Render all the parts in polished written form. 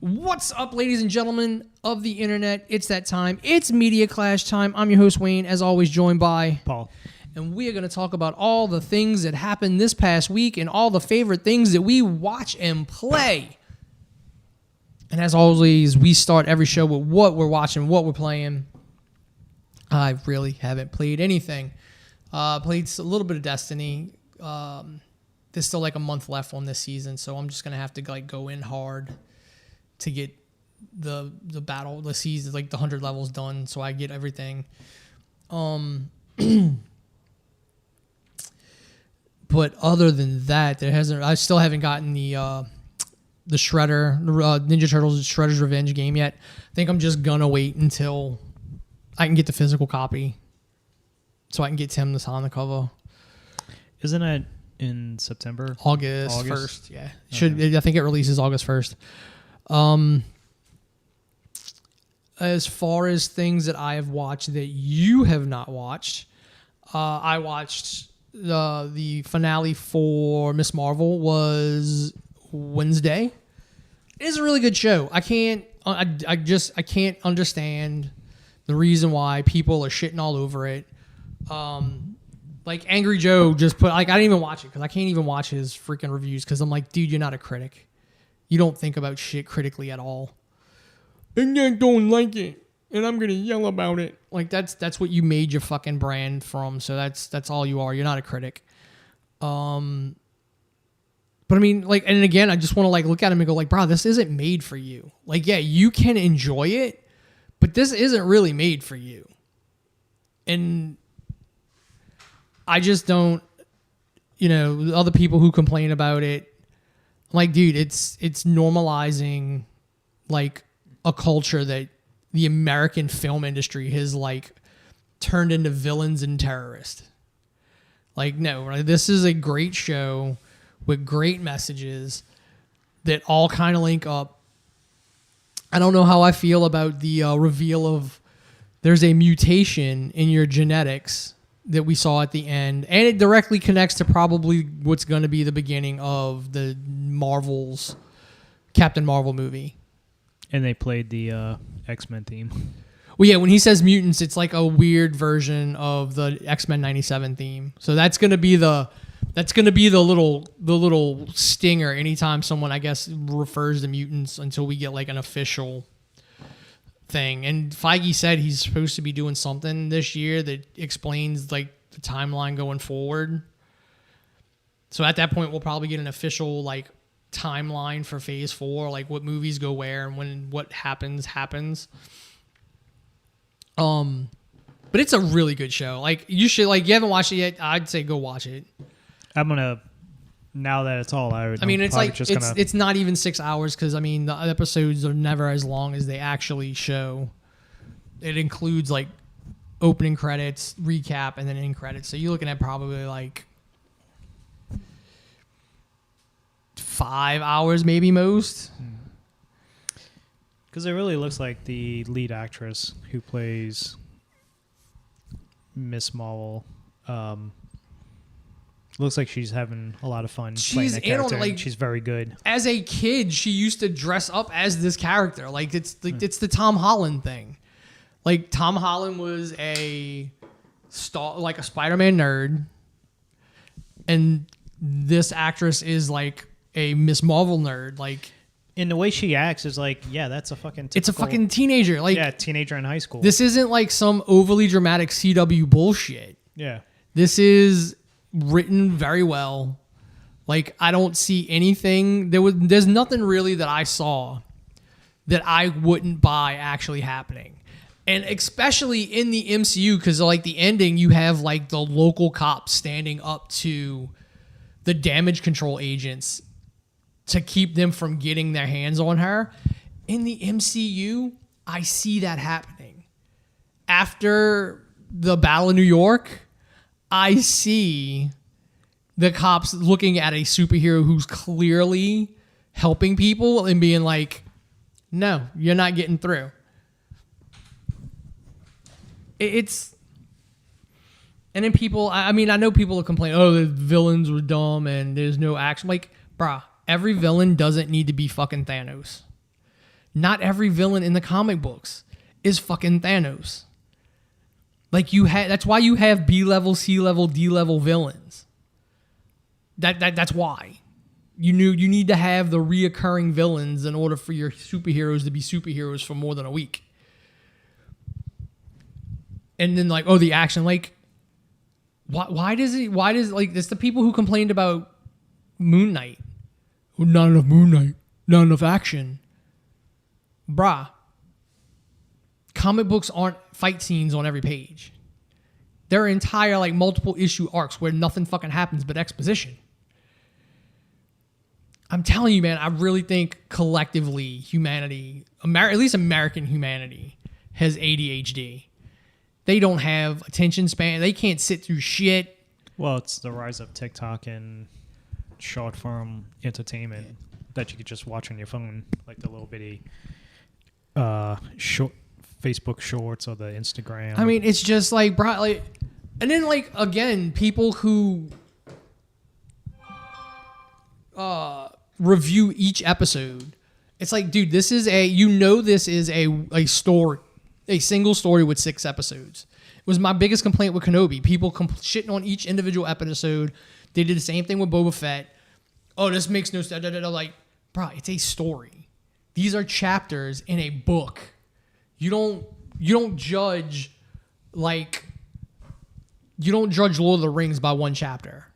What's up, ladies and gentlemen of the internet? It's that time. It's Media Clash time. I'm your host, Wayne, as always joined by Paul. And we are going to talk about all the things that happened this past week and all the favorite things that we watch and play. And as always, we start every show with what we're watching, what we're playing. I really haven't played anything. Played a little bit of Destiny. There's still like a month left on this season, so I'm just going to have to like go in hard to get the battle, the season, like the 100 levels done, so I get everything. But other than that, I still haven't gotten the Shredder, Ninja Turtles Shredder's Revenge game yet. I think I'm just gonna wait until I can get the physical copy, so I can get Tim to sign the cover. Isn't it in September? August 1st, yeah. Okay. I think it releases August 1st. As far as things that I have watched that you have not watched, I watched the finale for Miss Marvel was Wednesday. It is a really good show. I can't understand the reason why people are shitting all over it. Like Angry Joe just put, like, I didn't even watch it because I can't even watch his freaking reviews because I'm like, dude, you're not a critic. You don't think about shit critically at all. And I don't like it, and I'm gonna yell about it. Like that's what you made your fucking brand from. So that's all you are. You're not a critic. But I mean, like, and again, I just want to like look at him and go like, bro, this isn't made for you. Like, yeah, you can enjoy it, but this isn't really made for you. And I just don't, other people who complain about it, I'm like, dude, it's normalizing like a culture that the American film industry has like turned into villains and terrorists. Like, no, right? This is a great show with great messages that all kind of link up. I don't know how I feel about the reveal of there's a mutation in your genetics that we saw at the end, and it directly connects to probably what's going to be the beginning of the Marvel's Captain Marvel movie. And they played the X-Men theme. Well, yeah, when he says mutants, it's like a weird version of the X-Men 97 theme. So that's going to be the little stinger anytime someone, I guess, refers to mutants until we get like an official thing. And Feige said he's supposed to be doing something this year that explains like the timeline going forward. So at that point, we'll probably get an official like timeline for Phase 4, like what movies go where and when what happens. But it's a really good show. Like, you should, like, you haven't watched it yet, I'd say go watch it. I'm gonna, now that it's all out, I mean, it's like it's not even 6 hours because I mean the episodes are never as long as they actually show. It includes like opening credits, recap, and then end credits. So you're looking at probably like 5 hours, maybe most. Because it really looks like the lead actress who plays Miss Marvel. Looks like she's having a lot of fun playing that character. Like, she's very good. As a kid, she used to dress up as this character. Like it's the Tom Holland thing. Like Tom Holland was a Spider-Man nerd, and this actress is like a Miss Marvel nerd. Like, in the way she acts is like, yeah, that's a fucking typical, it's a fucking teenager. Like, yeah, teenager in high school. This isn't like some overly dramatic CW bullshit. Yeah. This is written very well. Like, I don't see anything. There's nothing really that I saw that I wouldn't buy actually happening. And especially in the MCU, because like the ending, you have like the local cops standing up to the damage control agents to keep them from getting their hands on her. In the MCU, I see that happening. After the Battle of New York, I see the cops looking at a superhero who's clearly helping people and being like, no, you're not getting through. It's... And then people... I mean, I know people will complain, oh, the villains were dumb and there's no action. Like, bruh, every villain doesn't need to be fucking Thanos. Not every villain in the comic books is fucking Thanos. Like that's why you have B-level, C-level, D-level villains. That's why. You need to have the reoccurring villains in order for your superheroes to be superheroes for more than a week. And then like, oh, the action, like, why does like, it's the people who complained about Moon Knight. Not enough Moon Knight, not enough action. Bruh. Comic books aren't fight scenes on every page. There are entire like multiple issue arcs where nothing fucking happens but exposition. I'm telling you, man, I really think collectively humanity, at least American humanity, has ADHD. They don't have attention span. They can't sit through shit. Well, it's the rise of TikTok and short form entertainment that you could just watch on your phone, like the little bitty short Facebook shorts or the Instagram. I mean, it's just like, bro, like, and then like again, people who review each episode. It's like, dude, this is a story, a single story with 6 episodes. It was my biggest complaint with Kenobi. People shitting on each individual episode. They did the same thing with Boba Fett. Oh, this makes no sense. Like, bro, it's a story. These are chapters in a book. You don't judge Lord of the Rings by one chapter.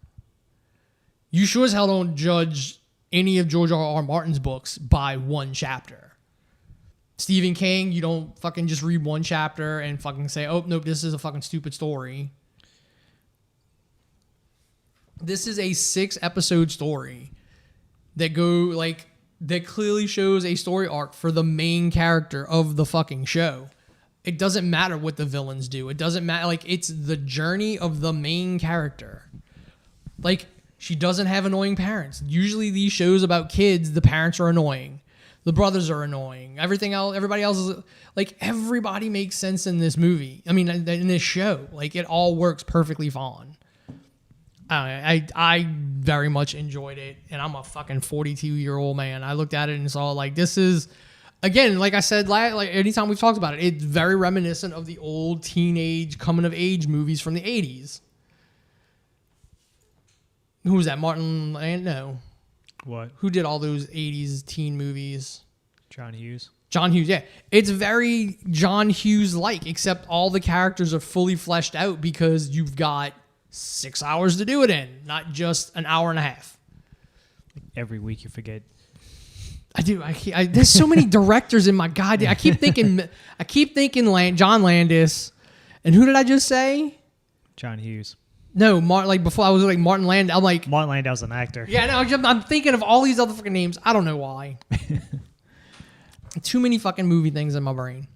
You sure as hell don't judge any of George R.R. Martin's books by one chapter. Stephen King, you don't fucking just read one chapter and fucking say, oh, nope, this is a fucking stupid story. This is a 6-episode story that clearly shows a story arc for the main character of the fucking show. It doesn't matter what the villains do. It doesn't matter. Like, it's the journey of the main character. Like, she doesn't have annoying parents. Usually these shows about kids, the parents are annoying. The brothers are annoying. Everybody else is like, everybody makes sense in this movie. I mean, in this show, like, it all works perfectly fine. I very much enjoyed it, and I'm a fucking 42-year-old man. I looked at it and saw, like, this is, again, like I said, like anytime we've talked about it, it's very reminiscent of the old teenage coming-of-age movies from the 80s. Who was that? Martin Land? No. What? Who did all those 80s teen movies? John Hughes. John Hughes, yeah. It's very John Hughes-like, except all the characters are fully fleshed out because you've got 6 hours to do it in, not just an hour and a half. Every week you forget. I do. There's so many directors in my goddamn. I keep thinking John Landis, and who did I just say? John Hughes. No, before I was like Martin Landau. I'm like Martin Landau's an actor. Yeah, no, I'm thinking of all these other fucking names. I don't know why. Too many fucking movie things in my brain.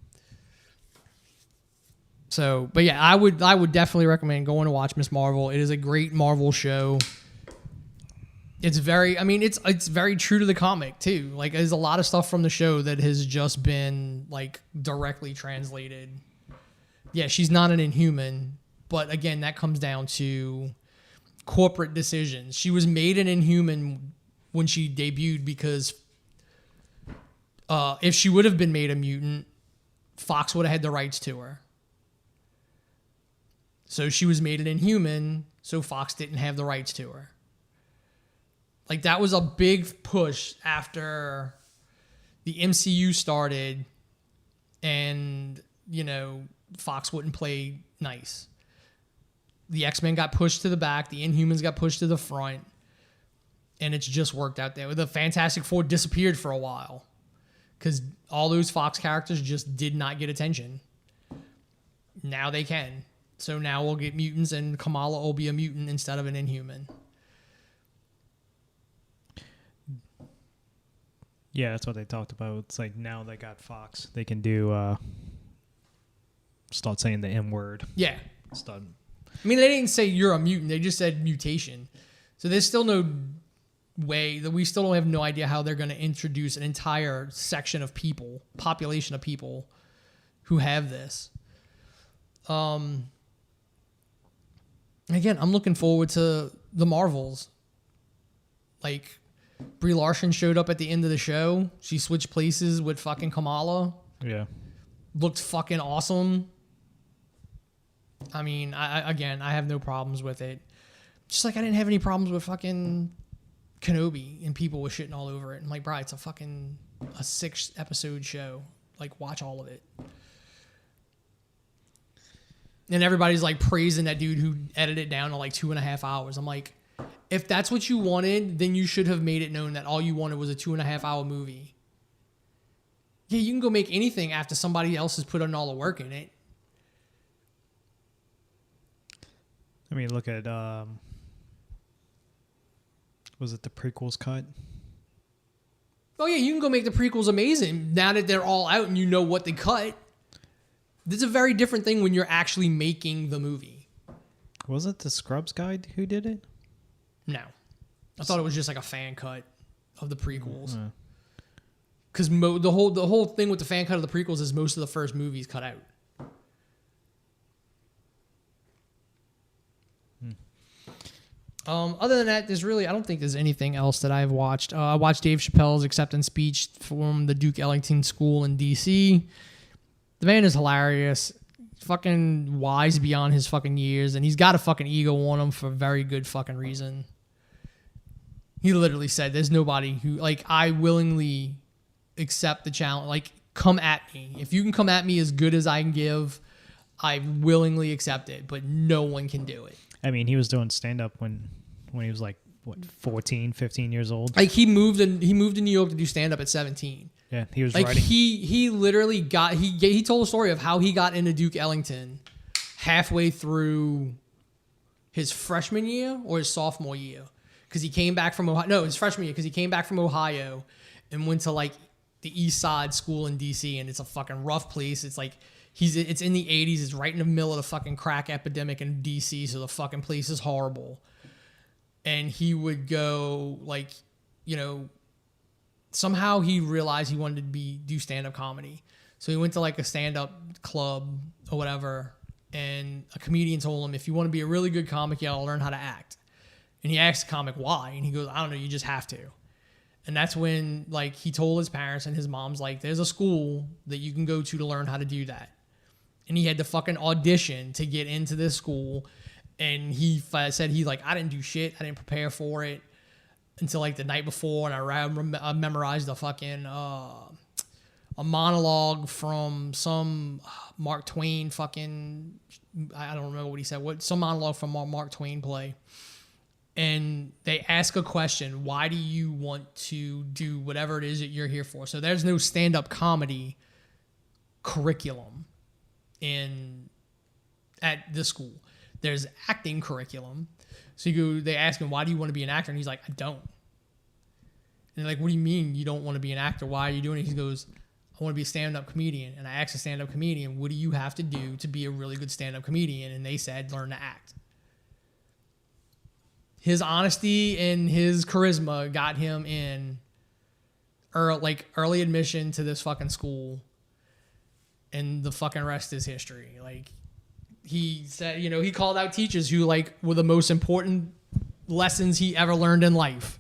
So, but yeah, I would definitely recommend going to watch Miss Marvel. It is a great Marvel show. It's very true to the comic too. Like, there's a lot of stuff from the show that has just been like directly translated. Yeah, she's not an Inhuman, but again, that comes down to corporate decisions. She was made an Inhuman when she debuted because if she would have been made a mutant, Fox would have had the rights to her. So she was made an Inhuman, so Fox didn't have the rights to her. Like, that was a big push after the MCU started and, Fox wouldn't play nice. The X-Men got pushed to the back. The Inhumans got pushed to the front. And it's just worked out there. The Fantastic Four disappeared for a while because all those Fox characters just did not get attention. Now they can. So now we'll get mutants, and Kamala will be a mutant instead of an Inhuman. Yeah, that's what they talked about. It's like now they got Fox. They can do start saying the M word. Yeah. They didn't say you're a mutant. They just said mutation. So there's still no way that we still don't have no idea how they're going to introduce an entire section of people, population of people who have this. Again, I'm looking forward to the Marvels. Like, Brie Larson showed up at the end of the show. She switched places with fucking Kamala. Yeah. Looked fucking awesome. I mean, I have no problems with it. Just like I didn't have any problems with fucking Kenobi and people were shitting all over it. I'm like, bro, it's a 6-episode show. Like, watch all of it. And everybody's like praising that dude who edited it down to like 2.5 hours. I'm like, if that's what you wanted, then you should have made it known that all you wanted was a 2.5 hour movie. Yeah, you can go make anything after somebody else has put in all the work in it. I mean, look at, was it the prequels cut? Oh yeah, you can go make the prequels amazing now that they're all out and you know what they cut. This is a very different thing when you're actually making the movie. Was it the Scrubs guy who did it? No. I thought it was just like a fan cut of the prequels. Because the whole thing with the fan cut of the prequels is most of the first movies cut out. Other than that, I don't think there's anything else that I've watched. I watched Dave Chappelle's acceptance speech from the Duke Ellington School in D.C. The man is hilarious. Fucking wise beyond his fucking years. And he's got a fucking ego on him for a very good fucking reason. He literally said, there's nobody who, like, I willingly accept the challenge. Like, come at me. If you can come at me as good as I can give, I willingly accept it. But no one can do it. I mean, he was doing stand-up when he was like, what, 14, 15 years old? Like, he moved to New York to do stand-up at 17. Yeah, he was like writing. He literally got he told a story of how he got into Duke Ellington halfway through his freshman year or his sophomore year, because he came back from Ohio. No, his freshman year, because he came back from Ohio and went to like the East Side School in DC, and it's a fucking rough place. It's like it's in the 80s. It's right in the middle of the fucking crack epidemic in DC, so the fucking place is horrible. And he would go like, you know. Somehow he realized he wanted to do stand-up comedy. So he went to like a stand-up club or whatever, and a comedian told him, if you want to be a really good comic, you gotta learn how to act. And he asked the comic why, and he goes, I don't know, you just have to. And that's when like he told his parents, and his mom's like, there's a school that you can go to learn how to do that. And he had to fucking audition to get into this school. And he said I didn't do shit. I didn't prepare for it until like the night before, and I memorized a fucking a monologue from some Mark Twain fucking, I don't remember what he said, some monologue from a Mark Twain play. And they ask a question, why do you want to do whatever it is that you're here for? So there's no stand-up comedy curriculum at this school. There's acting curriculum. So they ask him, why do you want to be an actor? And he's like, I don't. And they're like, what do you mean you don't want to be an actor? Why are you doing it? He goes, I want to be a stand-up comedian. And I asked a stand-up comedian, what do you have to do to be a really good stand-up comedian? And they said, learn to act. His honesty and his charisma got him in early admission to this fucking school. And the fucking rest is history. Like, he said, he called out teachers who like were the most important lessons he ever learned in life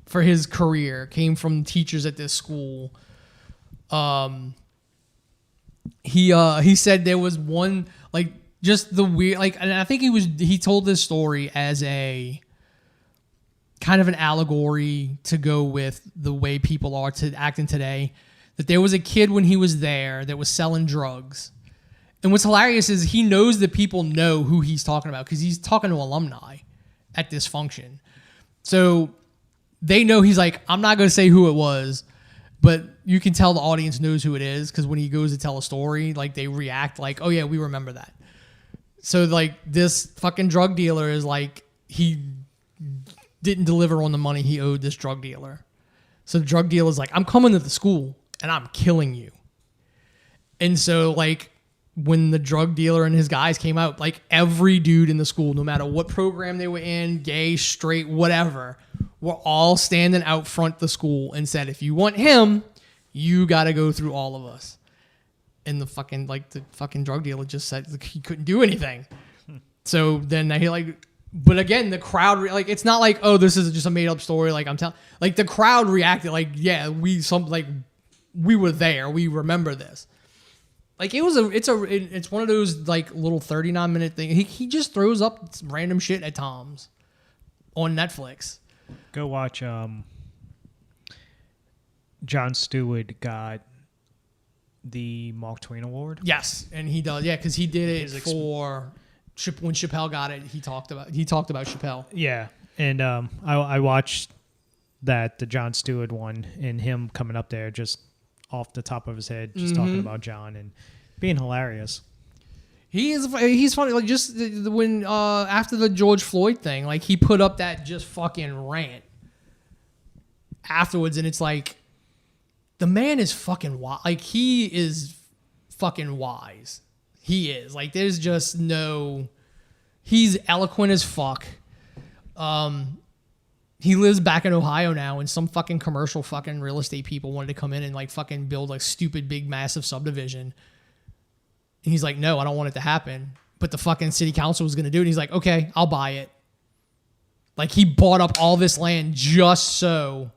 for his career came from teachers at this school. He said there was one like just the weird like, and I think he told this story as a kind of an allegory to go with the way people are acting today. That there was a kid when he was there that was selling drugs. And what's hilarious is he knows that people know who he's talking about because he's talking to alumni at this function. So they know he's like, I'm not going to say who it was, but you can tell the audience knows who it is because when he goes to tell a story, like they react like, oh yeah, we remember that. So like this fucking drug dealer is like, he didn't deliver on the money he owed this drug dealer. So the drug dealer is like, I'm coming to the school and I'm killing you. And so like, when the drug dealer and his guys came out, like every dude in the school, no matter what program they were in, gay, straight, whatever, were all standing out front the school and said, if you want him, you got to go through all of us. And the fucking drug dealer just said he couldn't do anything. So then he like But again, the crowd, like, it's not like, oh, this is just a made up story. Like, I'm telling, like, the crowd reacted like, yeah, we were there. We remember this. Like, it's one of those like little 39-minute things. He just throws up random shit at Tom's on Netflix. Go watch. Jon Stewart got the Mark Twain Award. Yes, and he does. Yeah, because he did it for when Chappelle got it. He talked about Chappelle. Yeah, and I watched the Jon Stewart one, and him coming up there just off the top of his head, just talking about John and being hilarious. He's funny. Like, just when after the George Floyd thing, like, he put up that just fucking rant afterwards, and it's like, the man is fucking wise. Like, he is fucking wise. He is. Like, there's just no... He's eloquent as fuck. He lives back in Ohio now, and some fucking commercial fucking real estate people wanted to come in and, like, fucking build, like, stupid, big, massive subdivision. And he's like, no, I don't want it to happen. But the fucking city council was going to do it. And he's like, okay, I'll buy it. Like, he bought up all this land just so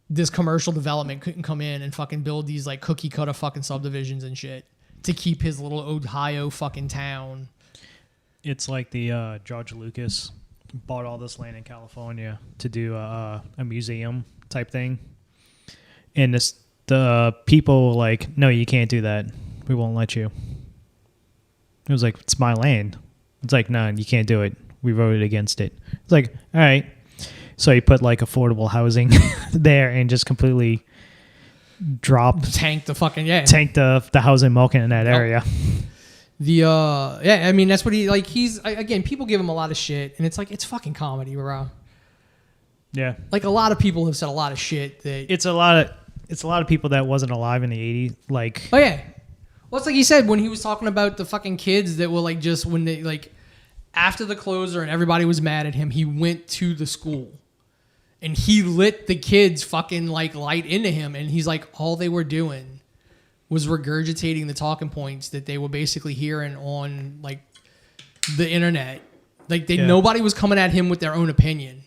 this commercial development couldn't come in and fucking build these, like, cookie cutter fucking subdivisions and shit to keep his little Ohio fucking town. It's like the George Lucas bought all this land in California to do a museum type thing. And the people like, no, you can't do that. We won't let you. It was like, it's my land. It's like, no, you can't do it. We voted against it. It's like, all right. So he put like affordable housing there and just completely tank the housing market in that area. I mean, that's what again, people give him a lot of shit, and it's like, it's fucking comedy, bro. Yeah. Like, a lot of people have said a lot of shit that it's a lot of people that wasn't alive in the 80s, like. Oh yeah. Well, it's like he said when he was talking about the fucking kids that were like, just when they, like, after the closer and everybody was mad at him, he went to the school and he lit the kids fucking like light into him, and he's like, all they were doing was regurgitating the talking points that they were basically hearing on, like, the internet. Like, nobody was coming at him with their own opinion.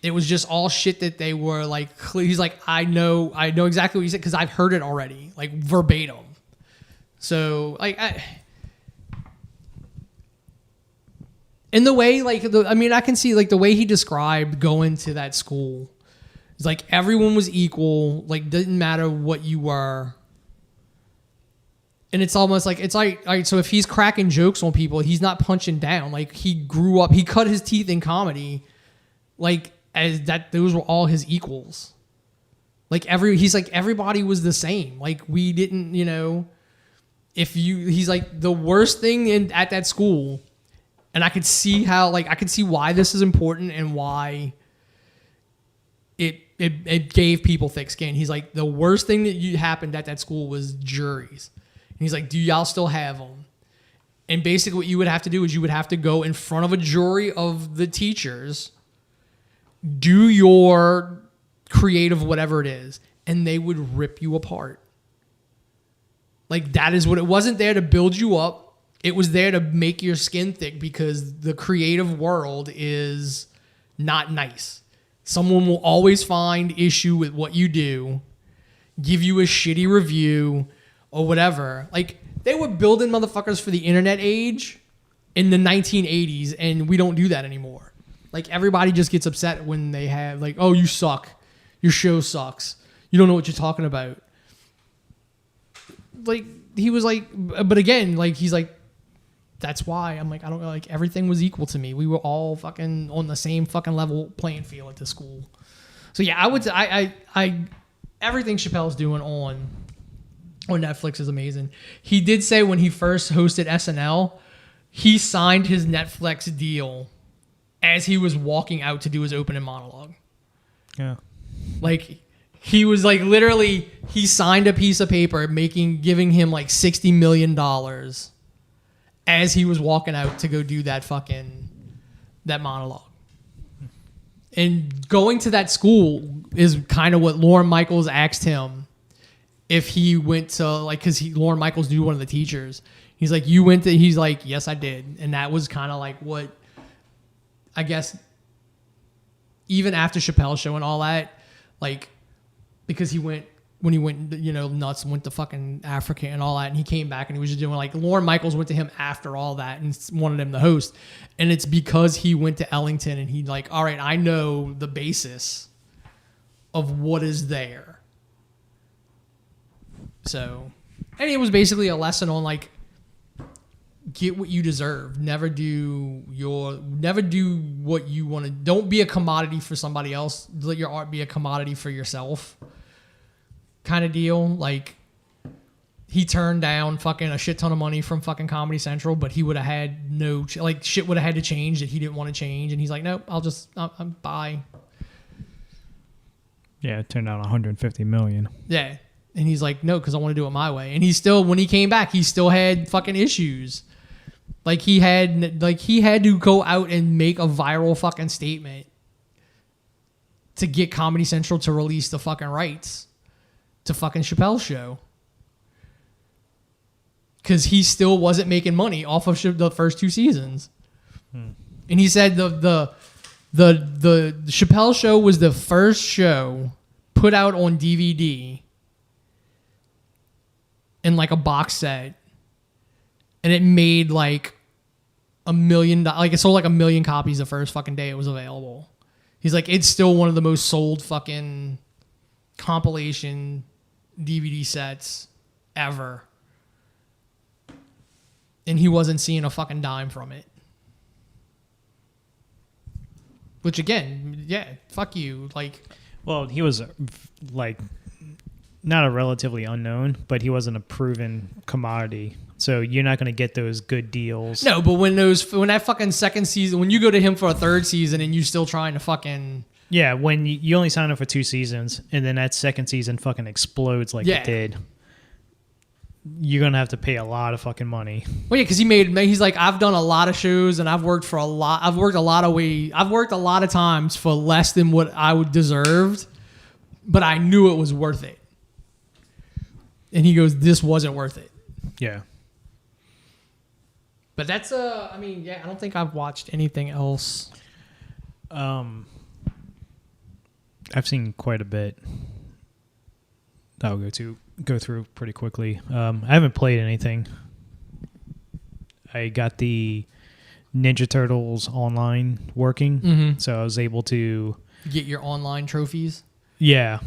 It was just all shit that they were like, he's like, I know exactly what you said because I've heard it already, like, verbatim. So, like, in the way, like, I can see, like, the way he described going to that school. It's like, everyone was equal, like, didn't matter what you were. And it's almost like, it's like, all right, so if he's cracking jokes on people, he's not punching down. Like, he grew up, he cut his teeth in comedy, like, as that, those were all his equals. Like, he's like, everybody was the same. Like, we didn't, he's like, the worst thing at that school, and I could see how, like, I could see why this is important and why it gave people thick skin. He's like, the worst thing that happened at that school was juries. He's like, do y'all still have them? And basically what you would have to do is you would have to go in front of a jury of the teachers, do your creative whatever it is, and they would rip you apart. Like, that is what it wasn't there to build you up. It was there to make your skin thick because the creative world is not nice. Someone will always find issue with what you do, give you a shitty review, or whatever. Like, they were building motherfuckers for the internet age in the 1980s, and we don't do that anymore. Like, everybody just gets upset when they have, like, oh, you suck. Your show sucks. You don't know what you're talking about. Like, he was like, but again, like, he's like, that's why. I'm like, I don't know, like, everything was equal to me. We were all fucking on the same fucking level playing field at the school. So yeah, I would say, I everything Chappelle's doing on Netflix is amazing. He did say when he first hosted SNL, he signed his Netflix deal as he was walking out to do his opening monologue. Yeah. Like, he was like, literally, he signed a piece of paper giving him like $60 million as he was walking out to go do that monologue. And going to that school is kind of what Lorne Michaels asked him if he went to, like, because Lorne Michaels knew one of the teachers. He's like, you went to, he's like, yes, I did. And that was kind of like what, I guess, even after Chappelle's show and all that, like, because when he went, you know, nuts and went to fucking Africa and all that, and he came back and he was just doing, like, Lorne Michaels went to him after all that and wanted him to host. And it's because he went to Ellington and he like, all right, I know the basis of what is there. So, and it was basically a lesson on, like, get what you deserve. Never do what you want to. Don't be a commodity for somebody else. Let your art be a commodity for yourself. Kind of deal. Like, he turned down fucking a shit ton of money from fucking Comedy Central, but he would have had shit would have had to change that he didn't want to change, and he's like, nope, I'm bye. Yeah, it turned out $150 million. Yeah, and he's like, no, because I want to do it my way. And he still, when he came back, he still had fucking issues. Like, he had to go out and make a viral fucking statement to get Comedy Central to release the fucking rights to fucking Chappelle's show. Because he still wasn't making money off of the first 2 seasons. And he said the Chappelle show was the first show put out on DVD in like a box set. And it made like $1 million. Like, it sold like 1 million copies the first fucking day it was available. He's like, it's still one of the most sold fucking compilation DVD sets ever. And he wasn't seeing a fucking dime from it. Which, again, yeah, fuck you. Like, well, he was like not a relatively unknown, but he wasn't a proven commodity. So you're not going to get those good deals. No, but when that fucking second season, when you go to him for a third season and you're still trying to fucking... Yeah, when you only sign up for 2 seasons and then that second season fucking explodes like it did, you're going to have to pay a lot of fucking money. Well, yeah, because he's like, I've done a lot of shows and I've worked a lot of times for less than what I would deserved, but I knew it was worth it. And he goes, this wasn't worth it. Yeah. But that's I mean, yeah, I don't think I've watched anything else. I've seen quite a bit. I'll go through pretty quickly. I haven't played anything. I got the Ninja Turtles online working, so I was able to get your online trophies. Yeah,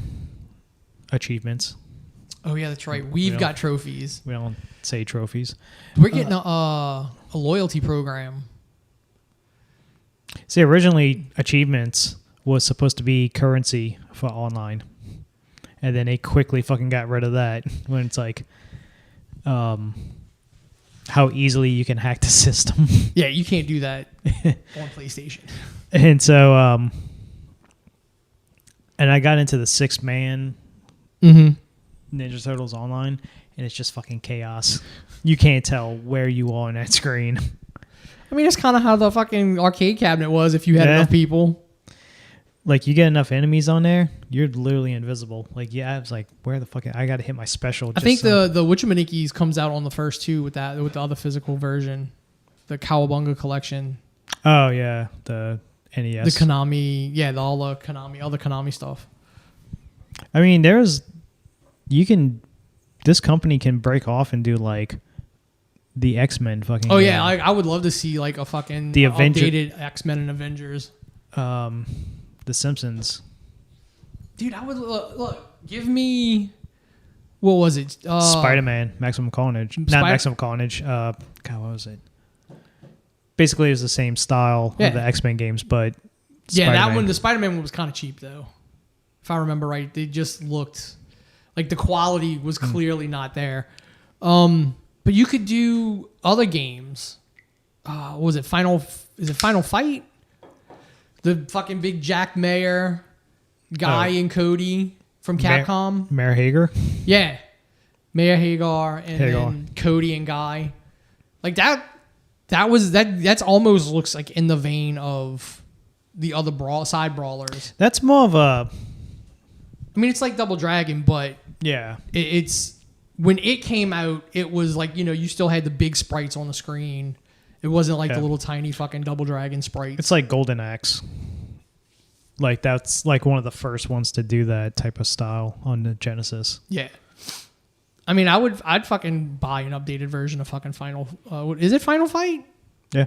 achievements. Oh yeah, that's right. We've got trophies. We don't say trophies. We're getting a loyalty program. See, originally achievements was supposed to be currency for online. And then they quickly fucking got rid of that when it's like how easily you can hack the system. Yeah, you can't do that on PlayStation. And so and I got into the 6-man Ninja Turtles online, and it's just fucking chaos. You can't tell where you are on that screen. I mean, it's kind of how the fucking arcade cabinet was if you had enough people. Like, you get enough enemies on there, you're literally invisible. Like, yeah, I was like, where the fuck? I got to hit my special. I think the Witchamanikis comes out on the first 2 with the other physical version, the Cowabunga collection. Oh yeah, the NES, the Konami, all the Konami stuff. I mean, this company can break off and do like the X-Men fucking. Oh yeah, I would love to see like a fucking updated X-Men and Avengers. The Simpsons. Dude, I would look. Give me. What was it? Spider-Man, Maximum Carnage. Not Maximum Carnage. God, what was it? Basically, it was the same style of the X-Men games, but that one, the Spider-Man one was kind of cheap though. If I remember right, they just looked like the quality was clearly not there. But you could do other games. What was it? Is it Final Fight? The fucking big Jack Mayer guy and Cody from Capcom. Mayer Hager? Yeah. Mayer Hagar and then Cody and Guy. Like that's almost looks like in the vein of the other side brawlers. That's more of a... I mean, it's like Double Dragon, but yeah, it's when it came out, it was like, you still had the big sprites on the screen. It wasn't like the little tiny fucking Double Dragon sprites. It's like Golden Axe. Like that's like one of the first ones to do that type of style on the Genesis. Yeah. I mean, I'd fucking buy an updated version of fucking Final. Is it Final Fight? Yeah.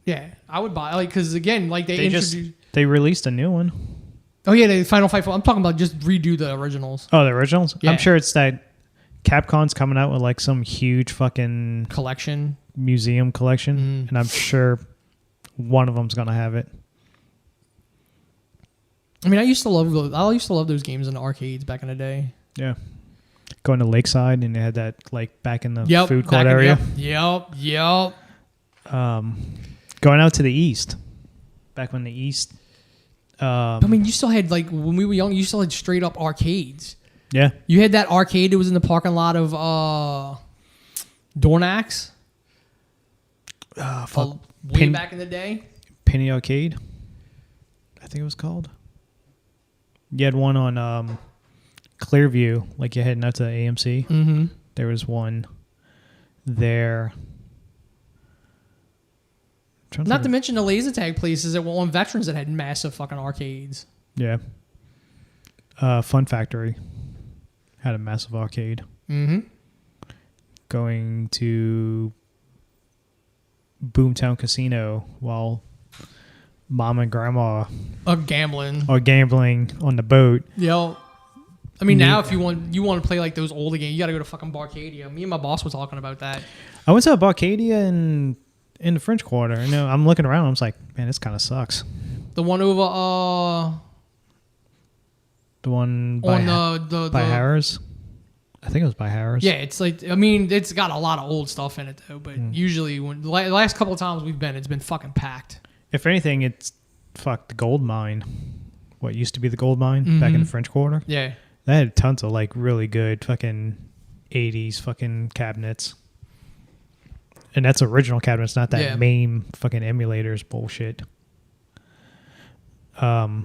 Yeah, I would buy because again, like they released a new one. Oh yeah, the Final Fight. I'm talking about just redo the originals. Oh, the originals. Yeah. I'm sure it's that Capcom's coming out with like some huge fucking collection, museum collection, and I'm sure one of them's gonna have it. I mean, I used to love those games in the arcades back in the day. Yeah. Going to Lakeside and they had that like back in the food court area. Yep. Going out to the east. Back when the east. I mean, you still had like when we were young, you still had straight up arcades. Yeah. You had that arcade that was in the parking lot of Dornax. Way back in the day. Penny Arcade, I think it was called. You had one on Clearview, like you're heading out to the AMC. Mm-hmm. There was one there. Not to mention the laser tag places that were on Veterans that had massive fucking arcades. Yeah. Fun Factory had a massive arcade. Mm-hmm. Going to Boomtown Casino while Mom and Grandma are gambling on the boat. Yo, I mean, now if you want to play like those older games, you got to go to fucking Barcadia. Me and my boss were talking about that. I went to a Barcadia in the French Quarter. I know I'm looking around. I was like, man, this kind of sucks. The one over the one by by Harris. I think it was by Harris. Yeah, it's like, I mean, it's got a lot of old stuff in it though. But usually, when the last couple of times we've been, it's been fucking packed. If anything, it's the gold mine. What used to be the gold mine back in the French Quarter. Yeah, that had tons of like really good fucking 80s fucking cabinets. And that's original cabinets, not that MAME fucking emulators bullshit. But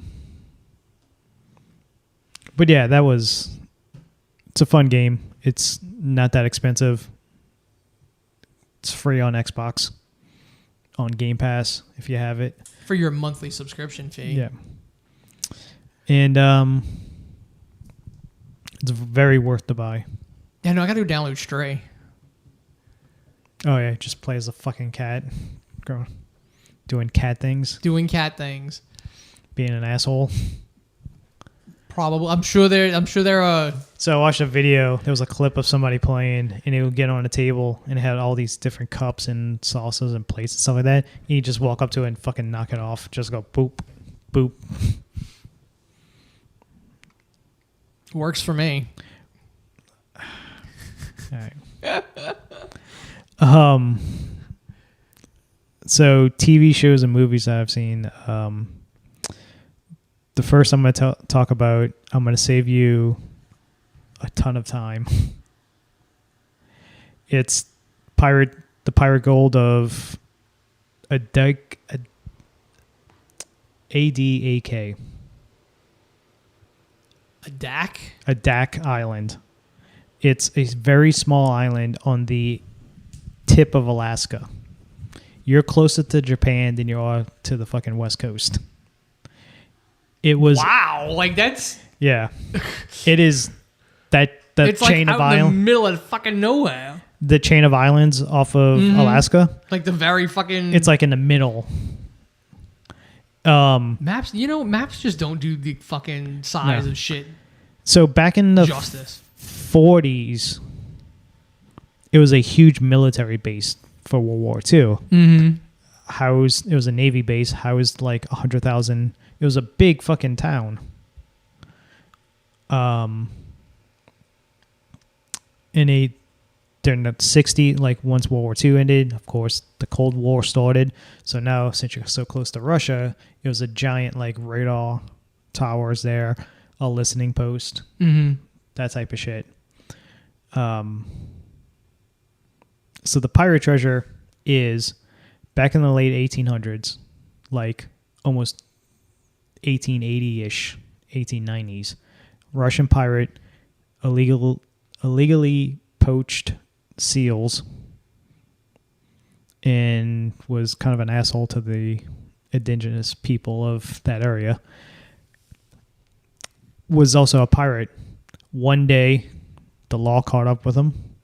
yeah, it's a fun game. It's not that expensive. It's free on Xbox, on Game Pass if you have it. For your monthly subscription fee. Yeah. And it's very worth the buy. Yeah, no, I gotta go download Stray. Oh yeah, just play as a fucking cat, doing cat things. Being an asshole. Probably, I'm sure they're. So I watched a video. There was a clip of somebody playing, and it would get on a table, and it had all these different cups and sauces and plates and stuff like that. And you just walk up to it and fucking knock it off. Just go boop, boop. Works for me. All right. So TV shows and movies that I've seen. The first I'm going to talk about, I'm going to save you a ton of time. It's the Pirate Gold of Adak. Adak Island. It's a very small island on the tip of Alaska. You're closer to Japan than you are to the fucking West Coast. It was like that's it is that the it's chain like of out in islands, the middle of fucking nowhere. The chain of islands off of Alaska, like the very fucking. It's like in the middle. Maps, maps just don't do the fucking size of shit. So back in the 40s, it was a huge military base for World War II. Mm-hmm. It was a Navy base, housed like 100,000. It was a big fucking town. During the 60s, like once World War II ended, of course, the Cold War started. So now, since you're so close to Russia, it was a giant like radar towers there, a listening post, that type of shit. So the pirate treasure is back in the late 1800s, like almost 1880-ish, 1890s. Russian pirate illegally illegally poached seals and was kind of an asshole to the indigenous people of that area. Was also a pirate. One day, the law caught up with him.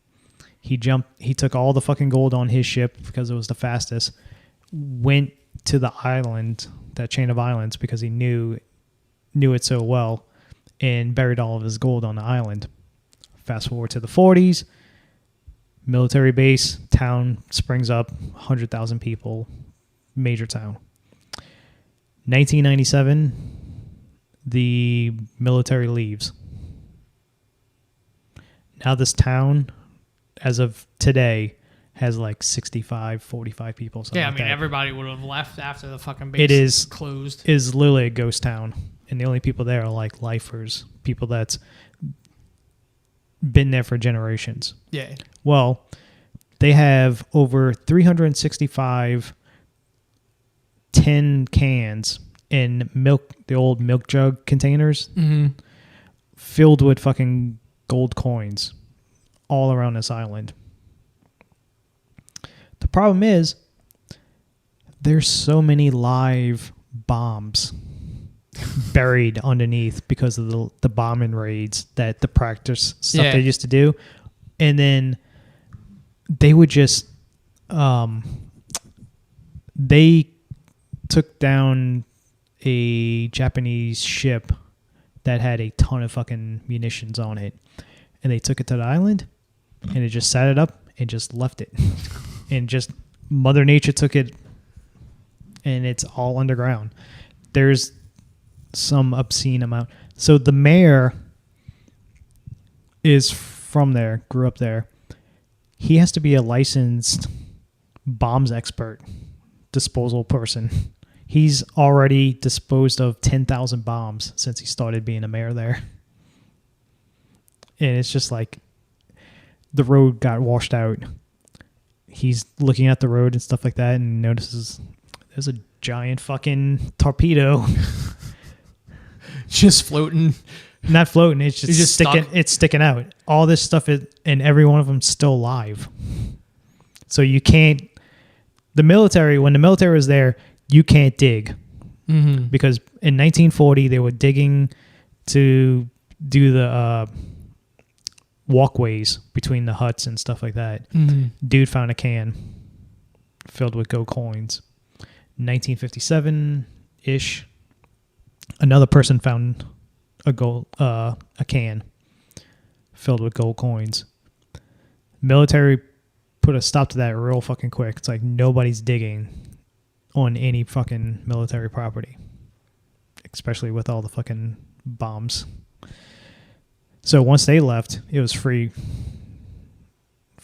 He took all the fucking gold on his ship because it was the fastest, went to the island, that chain of islands, because he knew it so well, and buried all of his gold on the island. Fast forward to the 40s, military base, town springs up, 100,000 people, major town. 1997, the military leaves. Now this town, as of today, has like 45 people. Yeah, I mean, like everybody would have left after the fucking base closed. It is literally a ghost town. And the only people there are like lifers, people that's been there for generations. Yeah. Well, they have over 365 tin cans in milk, the old milk jug containers, filled with fucking gold coins all around this island. The problem is there's so many live bombs buried underneath because of the bombing raids, that the practice stuff they used to do. And then they would just they took down a Japanese ship that had a ton of fucking munitions on it, and they took it to the island and it just sat it up and just left it. And just Mother Nature took it, and it's all underground. There's some obscene amount. So the mayor is from there, grew up there. He has to be a licensed bombs expert, disposal person. He's already disposed of 10,000 bombs since he started being a mayor there. And it's just like the road got washed out. He's looking at the road and stuff like that and notices there's a giant fucking torpedo just floating. Not floating, it's just sticking. Stuck. It's sticking out. All this stuff is, and every one of them's still live. So you can't. When the military was there, you can't dig, because in 1940 they were digging to do the walkways between the huts and stuff like that. Dude found a can filled with gold coins. 1957-ish, another person found a can filled with gold coins. Military put a stop to that real fucking quick. It's like nobody's digging on any fucking military property, especially with all the fucking bombs. So once they left, it was free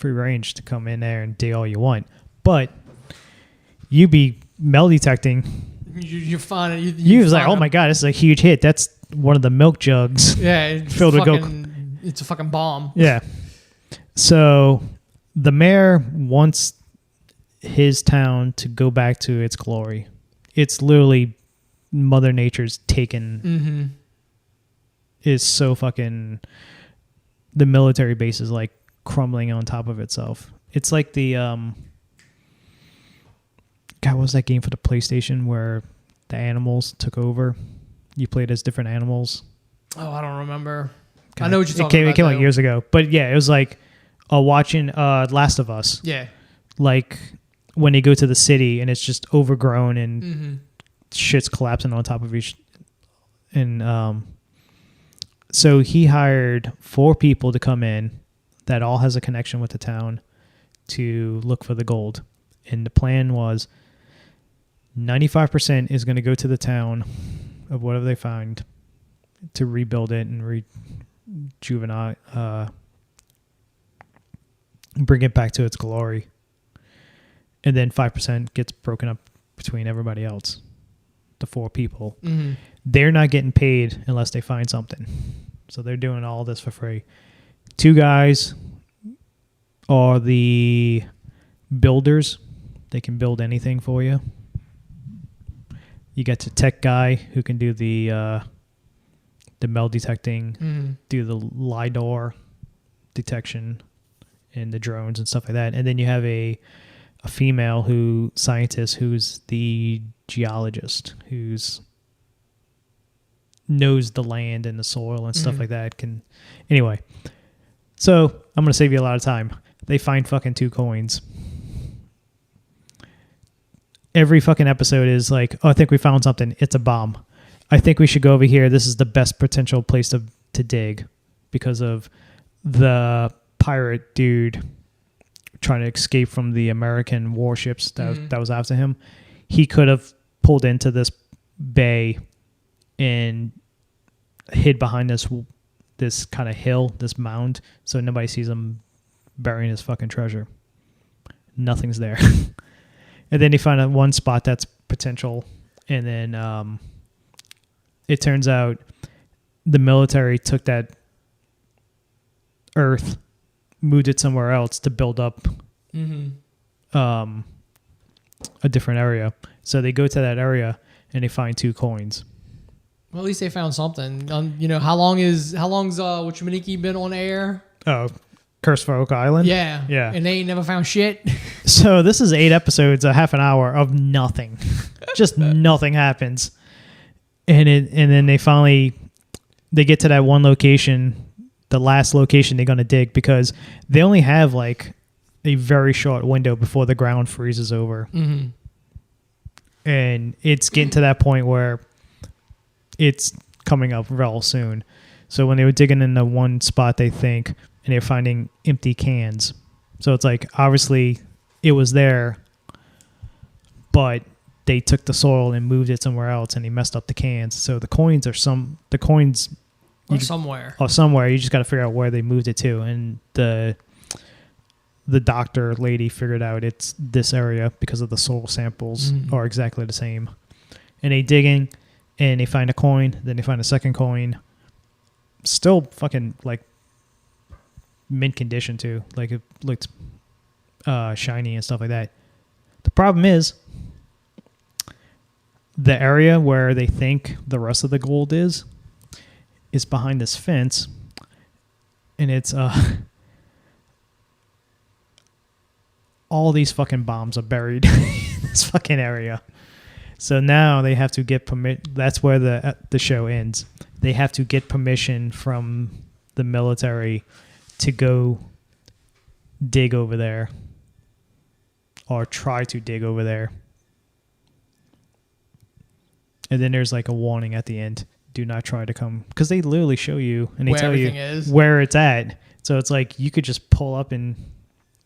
range to come in there and dig all you want. But you be metal detecting. You find it. You was like, oh my God, this is a huge hit. That's one of the milk jugs. Yeah, filled with gold. It's a fucking bomb. Yeah. So the mayor wants his town to go back to its glory. It's literally Mother Nature's taken. Is so fucking. The military base is like crumbling on top of itself. It's like the God, what was that game for the PlayStation where the animals took over? You played as different animals. Oh, I don't remember. God, I know what you're talking about. It came out years ago, but yeah, it was like watching Last of Us. Yeah, like when they go to the city and it's just overgrown and shit's collapsing on top of each. And so he hired 4 people to come in that all has a connection with the town to look for the gold. And the plan was 95% is going to go to the town of whatever they find to rebuild it and rejuvenate, bring it back to its glory. And then 5% gets broken up between everybody else, the 4 people. They're not getting paid unless they find something. So they're doing all this for free. 2 guys are the builders. They can build anything for you. You got the tech guy who can do the metal detecting, do the LiDAR, detection and the drones and stuff like that. And then you have a female scientist who's the geologist, who's knows the land and the soil and stuff like that. Anyway, so I'm gonna save you a lot of time. They find fucking 2 coins. Every fucking episode is like, oh, I think we found something. It's a bomb. I think we should go over here. This is the best potential place to dig because of the pirate dude trying to escape from the American warships that was after him. He could have pulled into this bay and hid behind this kind of hill, this mound, so nobody sees him burying his fucking treasure. Nothing's there. And then they find one spot that's potential, and then it turns out the military took that earth, moved it somewhere else to build up a different area. So they go to that area and they find 2 coins. Well, at least they found something. How long's Wachmaniki been on air? Oh, Curse for Oak Island? Yeah. And they ain't never found shit. So this is 8 episodes, a half an hour of nothing. Just nothing happens. And then they get to that one location, the last location they're going to dig, because they only have like a very short window before the ground freezes over. And it's getting to that point where it's coming up real soon. So when they were digging in the one spot, they think, and they're finding empty cans. So it's like, obviously it was there, but they took the soil and moved it somewhere else, and they messed up the cans. So the coins are somewhere. Oh, somewhere. You just got to figure out where they moved it to. And the doctor lady figured out it's this area because of the soil samples are exactly the same. And they dig in and they find a coin. Then they find a second coin. Still fucking like mint condition too. Like it looked shiny and stuff like that. The problem is the area where they think the rest of the gold is behind this fence, and it's all these fucking bombs are buried in this fucking area. So now they have to get permit. That's where the show ends. They have to get permission from the military to go dig over there, or try to dig over there. And then there's like a warning at the end. Do not try to come, because they literally show you and they tell you where it's at. So it's like you could just pull up and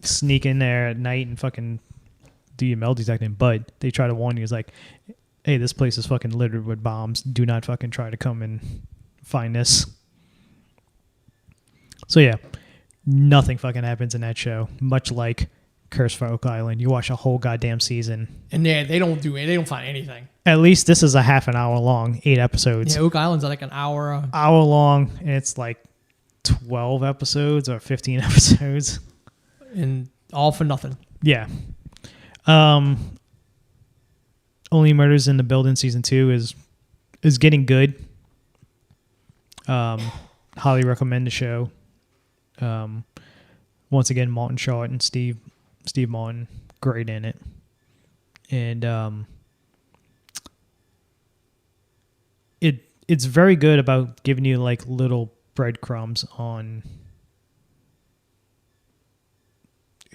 sneak in there at night and fucking do your metal detecting. But they try to warn you. It's like, hey, this place is fucking littered with bombs. Do not fucking try to come and find this. So yeah, nothing fucking happens in that show. Much like Curse for Oak Island. You watch a whole goddamn season, and they don't do it. They don't find anything. At least this is a half an hour long, 8 episodes. Yeah, Oak Island's like an hour long, and it's like 12 episodes or 15 episodes, and all for nothing. Yeah. Only Murders in the Building season 2 is getting good. Highly recommend the show. Once again, Martin Short and Steve Martin, great in it. And it's very good about giving you like little breadcrumbs on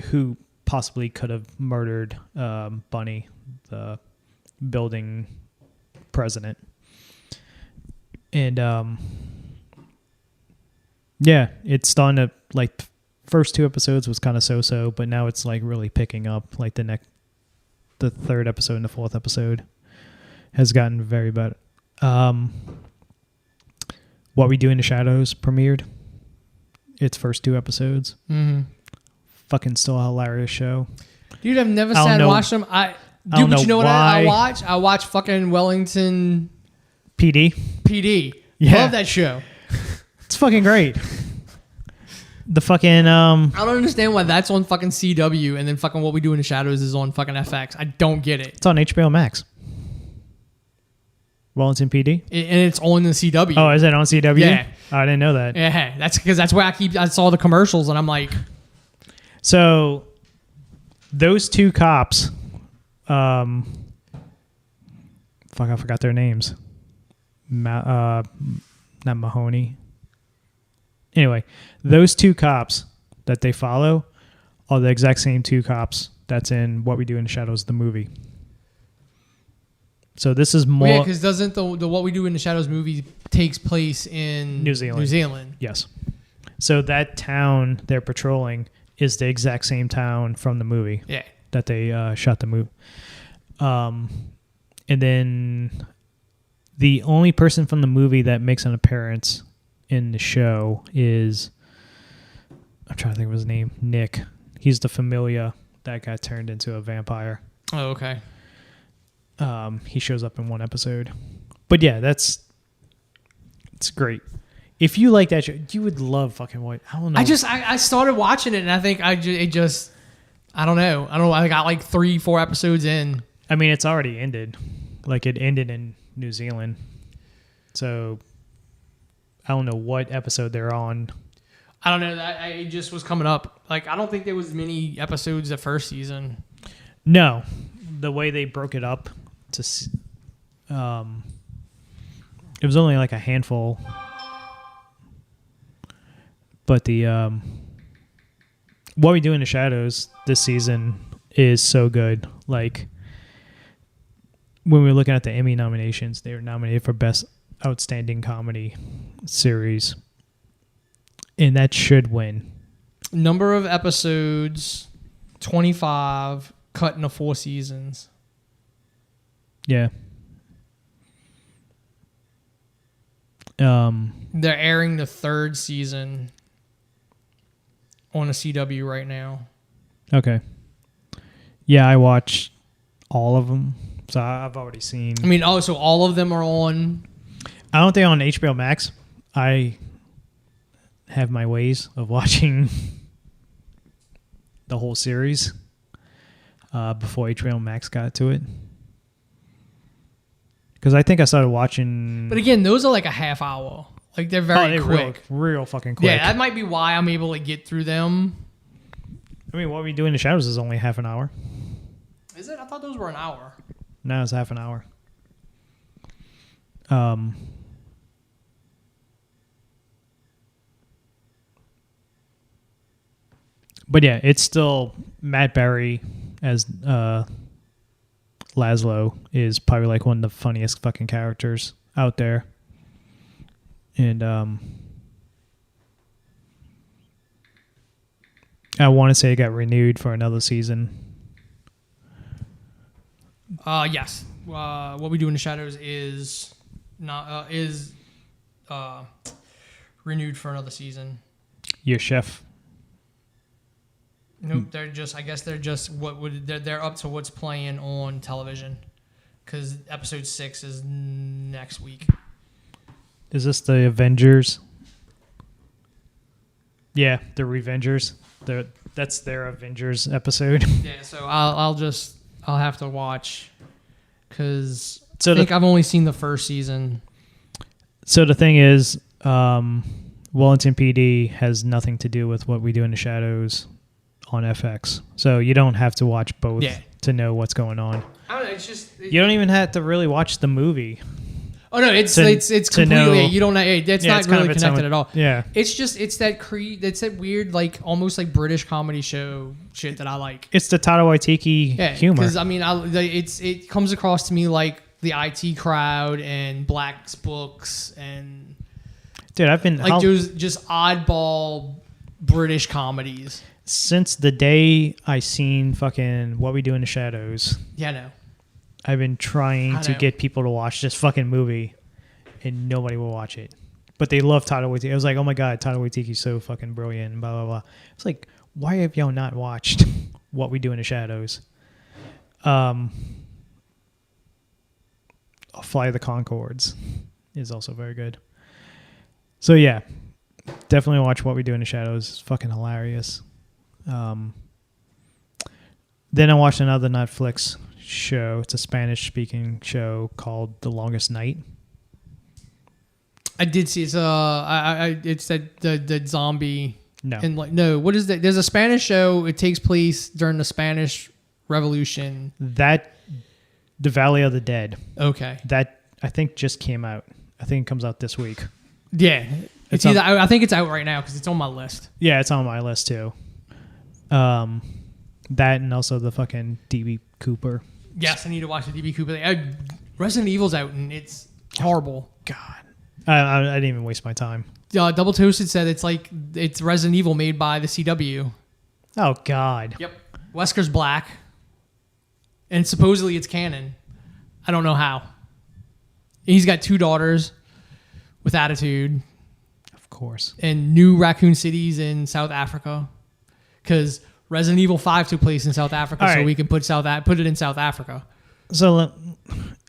who possibly could have murdered Bunny, the building president. And yeah, it's starting to, like, first 2 episodes was kind of so-so, but now it's like really picking up. Like the 3rd episode and the 4th episode has gotten very better. What We Do in the Shadows premiered its first 2 episodes. Fucking still a hilarious show. Dude, I've never sat and watched them. But you know what I watch? I watch fucking Wellington PD. Yeah. Love that show. It's fucking great. The fucking I don't understand why that's on fucking CW and then fucking What We Do in the Shadows is on fucking FX. I don't get it. It's on HBO Max. Wellington PD? And it's on the CW. Oh, is it on CW? Yeah. Oh, I didn't know that. Yeah, that's because that's where I saw the commercials and I'm like. So those two cops, fuck, I forgot their names. Not Mahoney. Anyway, those two cops that they follow are the exact same two cops that's in What We Do in the Shadows, the movie. So this is more... Yeah, because doesn't the What We Do in the Shadows movie takes place in New Zealand? Yes. So that town they're patrolling is the exact same town from the movie. Yeah. That they shot the movie. And then the only person from the movie that makes an appearance in the show is... I'm trying to think of his name. Nick. He's the familia that got turned into a vampire. Oh, okay. He shows up in one episode. But yeah, it's great. If you like that show, you would love fucking what? I don't know. I started watching it and I think I don't know. I got like 3-4 episodes in. I mean, it's already ended. Like it ended in New Zealand. So I don't know what episode they're on. I don't know. It just was coming up. Like, I don't think there was many episodes the first season. No. The way they broke it up to... it was only like a handful. But the... What We Do in the Shadows this season is so good. Like, when we were looking at the Emmy nominations, they were nominated for Best Outstanding Comedy Series. And that should win. Number of episodes, 25, cut into 4 seasons. Yeah. They're airing the 3rd season on a CW right now. Okay. Yeah, I watched all of them. So I've already seen... I mean, so all of them are on... I don't think on HBO Max. I have my ways of watching the whole series before HBO Max got to it. Because I think I started watching... But again, those are like a half hour. Like, they're very quick. Real fucking quick. Yeah, that might be why I'm able to get through them. I mean, What We Do in the Shadows is only half an hour. Is it? I thought those were an hour. No, it's half an hour. But yeah, it's still Matt Berry as Laszlo is probably like one of the funniest fucking characters out there. And I want to say it got renewed for another season. Yes. What We Do in the Shadows is not renewed for another season. Your chef. Nope, they're just they're up to what's playing on television, because episode 6 is next week. Is this the Avengers? Yeah, the Revengers. That's their Avengers episode. Yeah, so I'll have to watch, because I think I've only seen the first season. So the thing is, Wellington PD has nothing to do with What We Do in the Shadows on FX, so you don't have to watch both to know what's going on. I don't know. It's just you don't even have to really watch the movie. Oh no, it's completely. You don't know. It's not really connected at all. Yeah, it's that weird, like almost like British comedy show shit that I like. It's the Taika Waititi humor. Because I mean, it comes across to me like the IT Crowd and Black's Books and dude, I've been like those just oddball British comedies. Since the day I seen fucking What We Do in the Shadows. Yeah, I know. I've been trying to get people to watch this fucking movie, and nobody will watch it. But they love Taika Waititi. I was like, oh my god, Taika Waititi's so fucking brilliant, and blah, blah, blah. It's like, why have y'all not watched What We Do in the Shadows? Fly the Conchords is also very good. So yeah, definitely watch What We Do in the Shadows. It's fucking hilarious. Then I watched another Netflix show. It's a Spanish-speaking show called The Longest Night. I did see it's the zombie. No. And no, what is that? There's a Spanish show. It takes place during the Spanish Revolution. The Valley of the Dead. Okay. That I think just came out. I think it comes out this week. Yeah. It's either I think it's out right now because it's on my list. Yeah, it's on my list too. That and also the fucking DB Cooper. Yes, I need to watch the DB Cooper thing. Resident Evil's out and it's horrible. God. I didn't even waste my time. Double Toasted said it's Resident Evil made by the CW. Oh God. Yep. Wesker's black, and supposedly it's canon. I don't know how. He's got 2 daughters with attitude. Of course. And new Raccoon Cities in South Africa, because Resident Evil 5 took place in South Africa, so we can put it in South Africa. So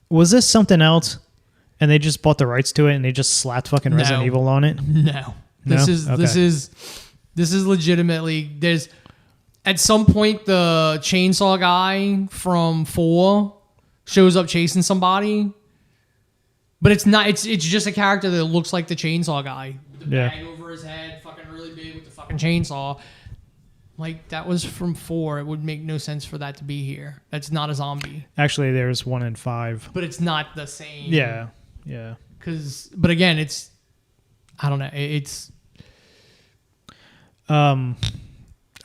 was this something else? And they just bought the rights to it, and they just slapped fucking Resident Evil on it. No, this is legitimately. There's at some point the chainsaw guy from 4 shows up chasing somebody, but it's not. It's just a character that looks like the chainsaw guy. The bag over his head, fucking really big with the fucking chainsaw. Like, that was from 4. It would make no sense for that to be here. That's not a zombie. Actually, there's 1 in 5, but it's not the same. Yeah. But again, I don't know. I'm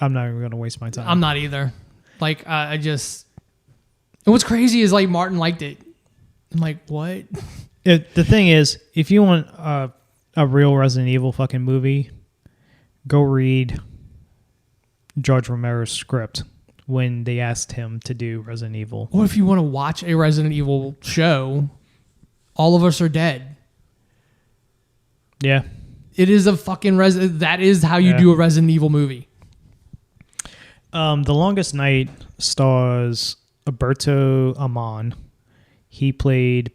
not even gonna waste my time. I'm not either. Like, and what's crazy is like Martin liked it. I'm like, what? The thing is, if you want a real Resident Evil fucking movie, go read George Romero's script when they asked him to do Resident Evil. Or if you want to watch a Resident Evil show, All of Us Are Dead. Yeah. It is a fucking that is how you do a Resident Evil movie. The Longest Night stars Alberto Amon. He played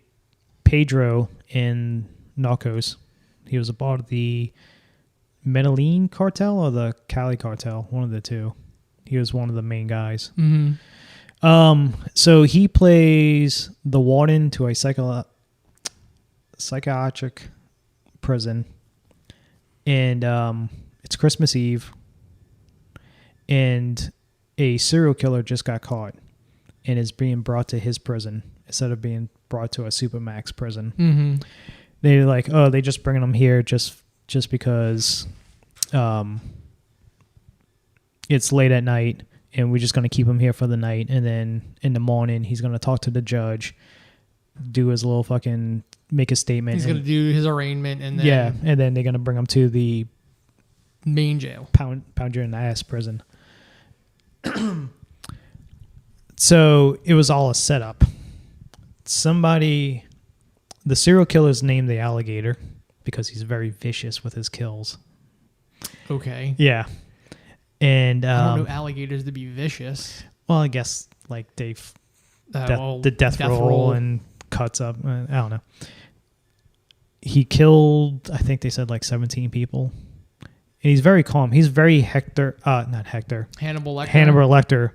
Pedro in Narcos. He was a part of the Medellin cartel or the Cali cartel, one of the two. He was one of the main guys. Mm-hmm. So he plays the warden to a psychiatric prison, and it's Christmas Eve, and a serial killer just got caught and is being brought to his prison instead of being brought to a Supermax prison. Mm-hmm. They're like, oh, they just bringing him here just because it's late at night, and we're just going to keep him here for the night, and then in the morning he's going to talk to the judge, do his little fucking make a statement. He's going to do his arraignment, and then and then they're going to bring him to the main jail, pound you in the ass prison. So it was all a setup. The serial killer's named the Alligator because he's very vicious with his kills. Okay. Yeah. And I don't know alligators to be vicious. Well, I guess like the death roll, roll and cuts up. I don't know. He killed, I think they said like 17 people. And he's very calm. He's very Hannibal Lecter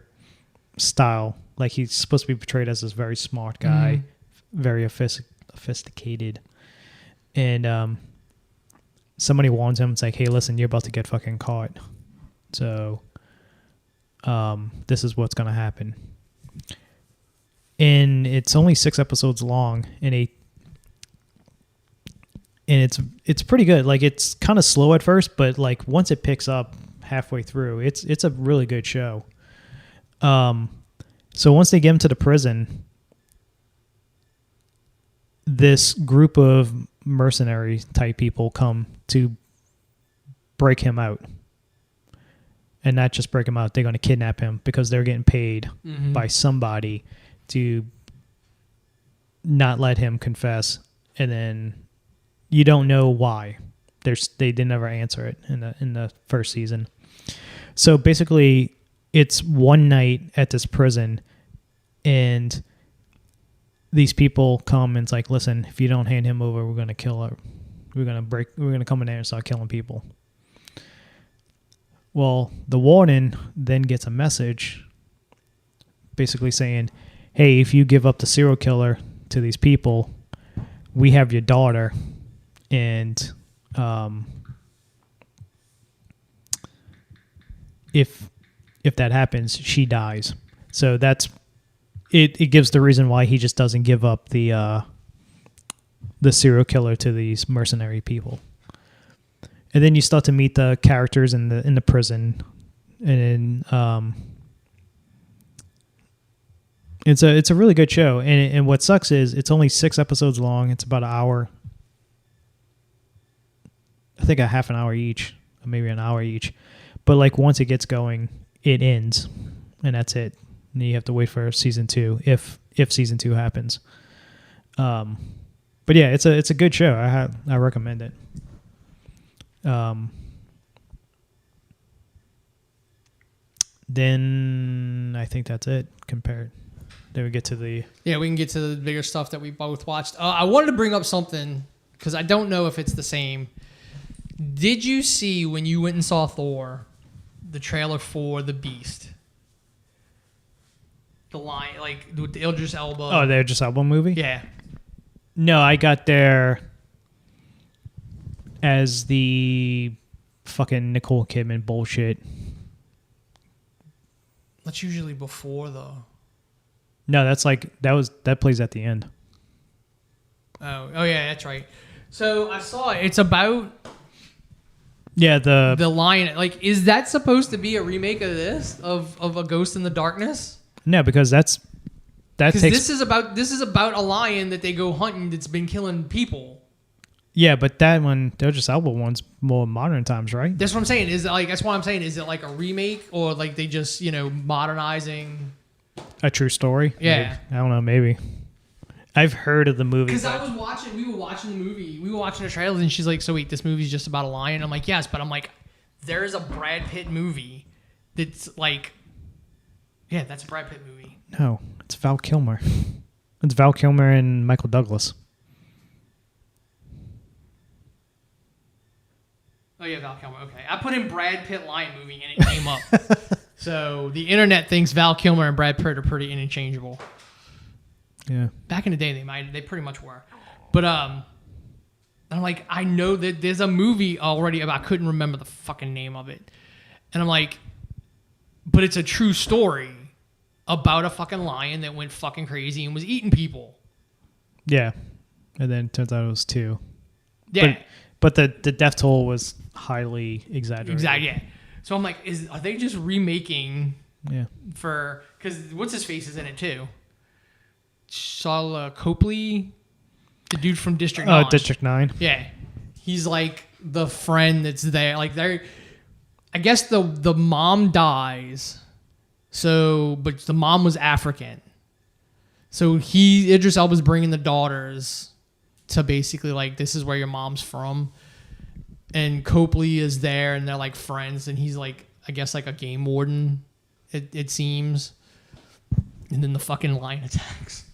style. Like, he's supposed to be portrayed as this very smart guy, very sophisticated. And somebody warns him. It's like, hey, listen, you're about to get fucking caught. So this is what's going to happen. And it's only 6 episodes long, and it's pretty good. Like, it's kind of slow at first, but like once it picks up halfway through, it's a really good show. So once they get him to the prison, this group of mercenary type people come to break him out. And not just break him out, they're going to kidnap him because they're getting paid by somebody to not let him confess. And then you don't know why. They did never answer it in the first season. So basically, it's one night at this prison, and these people come and it's like, listen, if you don't hand him over, we're going to kill her. We're going to come in there and start killing people. Well, the warden then gets a message basically saying, hey, if you give up the serial killer to these people, we have your daughter, and if that happens, she dies. So that's it. It gives the reason why he just doesn't give up the serial killer to these mercenary people. And then you start to meet the characters in the prison, and it's a really good show. And what sucks is it's only 6 episodes long. It's about an hour. I think a half an hour each, or maybe an hour each. But like once it gets going, it ends, and that's it. And you have to wait for season 2 if season 2 happens. But yeah, it's a good show. I recommend it. Then I think that's it. Compared, then we get to the we can get to the bigger stuff that we both watched. I wanted to bring up something because I don't know if it's the same. Did you see when you went and saw Thor, the trailer for The Beast? The line, like with the Idris Elba. Oh, the Idris Elba movie? Yeah. No, I got there as the fucking Nicole Kidman bullshit. That's usually before, though. No, that plays at the end. Oh yeah, that's right. So I saw it. It's about the lion. Like, is that supposed to be a remake of this of A Ghost in the Darkness? No, because this is about a lion that they go hunting that's been killing people. Yeah, but that one, the Idris Elba one's more modern times, right? That's what I'm saying. Is it like a remake or like they just modernizing a true story? Yeah, maybe. I don't know. Maybe I've heard of the movie because we were watching the movie, we were watching the trailers, and she's like, "So wait, this movie's just about a lion?" I'm like, "Yes," but I'm like, "There's a Brad Pitt movie that's like, yeah, that's a Brad Pitt movie." No, it's Val Kilmer. It's Val Kilmer and Michael Douglas. Oh yeah, Val Kilmer. Okay, I put in Brad Pitt lion movie and it came up. So the internet thinks Val Kilmer and Brad Pitt are pretty interchangeable. Yeah. Back in the day, they pretty much were, but I'm like, I know that there's a movie already about. I couldn't remember the fucking name of it, and I'm like, but it's a true story about a fucking lion that went fucking crazy and was eating people. Yeah, and then it turns out it was 2. Yeah. But the death toll was highly exaggerated. Exactly. Yeah. So I'm like, are they just remaking? Yeah. Because what's his face is in it too. Saul Copley, the dude from District 9. Oh, District 9. Yeah. He's like the friend that's there. Like I guess the mom dies. So, but the mom was African. So Idris Elba's bringing the daughters to basically like, this is where your mom's from, and Copley is there, and they're like friends, and he's like, I guess like a game warden, it seems, and then the fucking lion attacks,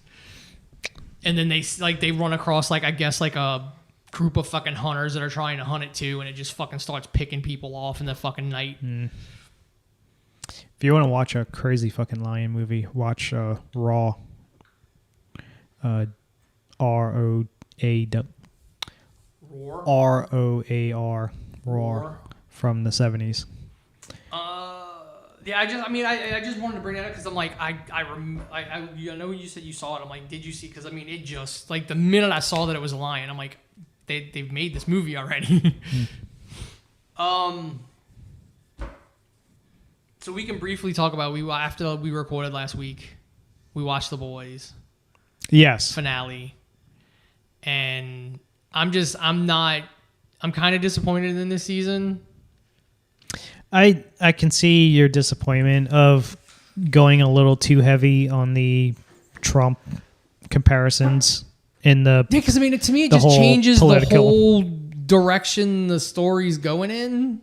and then they run across like, I guess like a group of fucking hunters that are trying to hunt it too, and it just fucking starts picking people off in the fucking night. If you want to watch a crazy fucking lion movie, watch Raw. ROAR. Roar from the 70s. Yeah, I just wanted to bring that up because I'm like, I know you said you saw it. I'm like, did you see? Because I mean, it just like the minute I saw that it was a lion, I'm like, they've made this movie already. So we can briefly talk about after we recorded last week, we watched The Boys. Yes. Finale. And I'm kind of disappointed in this season. I can see your disappointment of going a little too heavy on the Trump comparisons in the because I mean to me it just changes the whole direction the story's going in.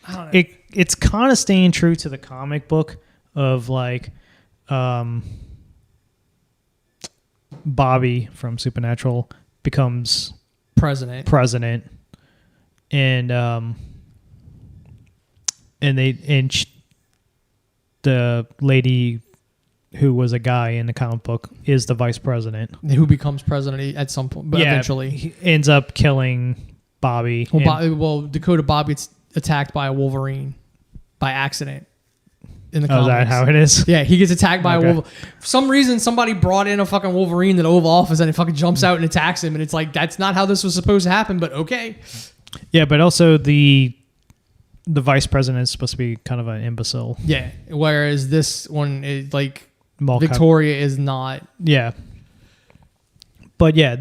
I don't know. It's kind of staying true to the comic book of like Bobby from Supernatural becomes president, and the lady who was a guy in the comic book, is the vice president. Who becomes president at some point, but eventually. He ends up killing Bobby. Well, Dakota Bobby gets attacked by a Wolverine by accident. In the comics. Is that how it is? Yeah, he gets attacked by a Wolverine. For some reason, somebody brought in a fucking Wolverine to the Oval Office and it fucking jumps out and attacks him. And it's like, that's not how this was supposed to happen, but okay. Yeah, but also the vice president is supposed to be kind of an imbecile. Yeah, whereas this one is like, Victoria is not. Yeah. But yeah,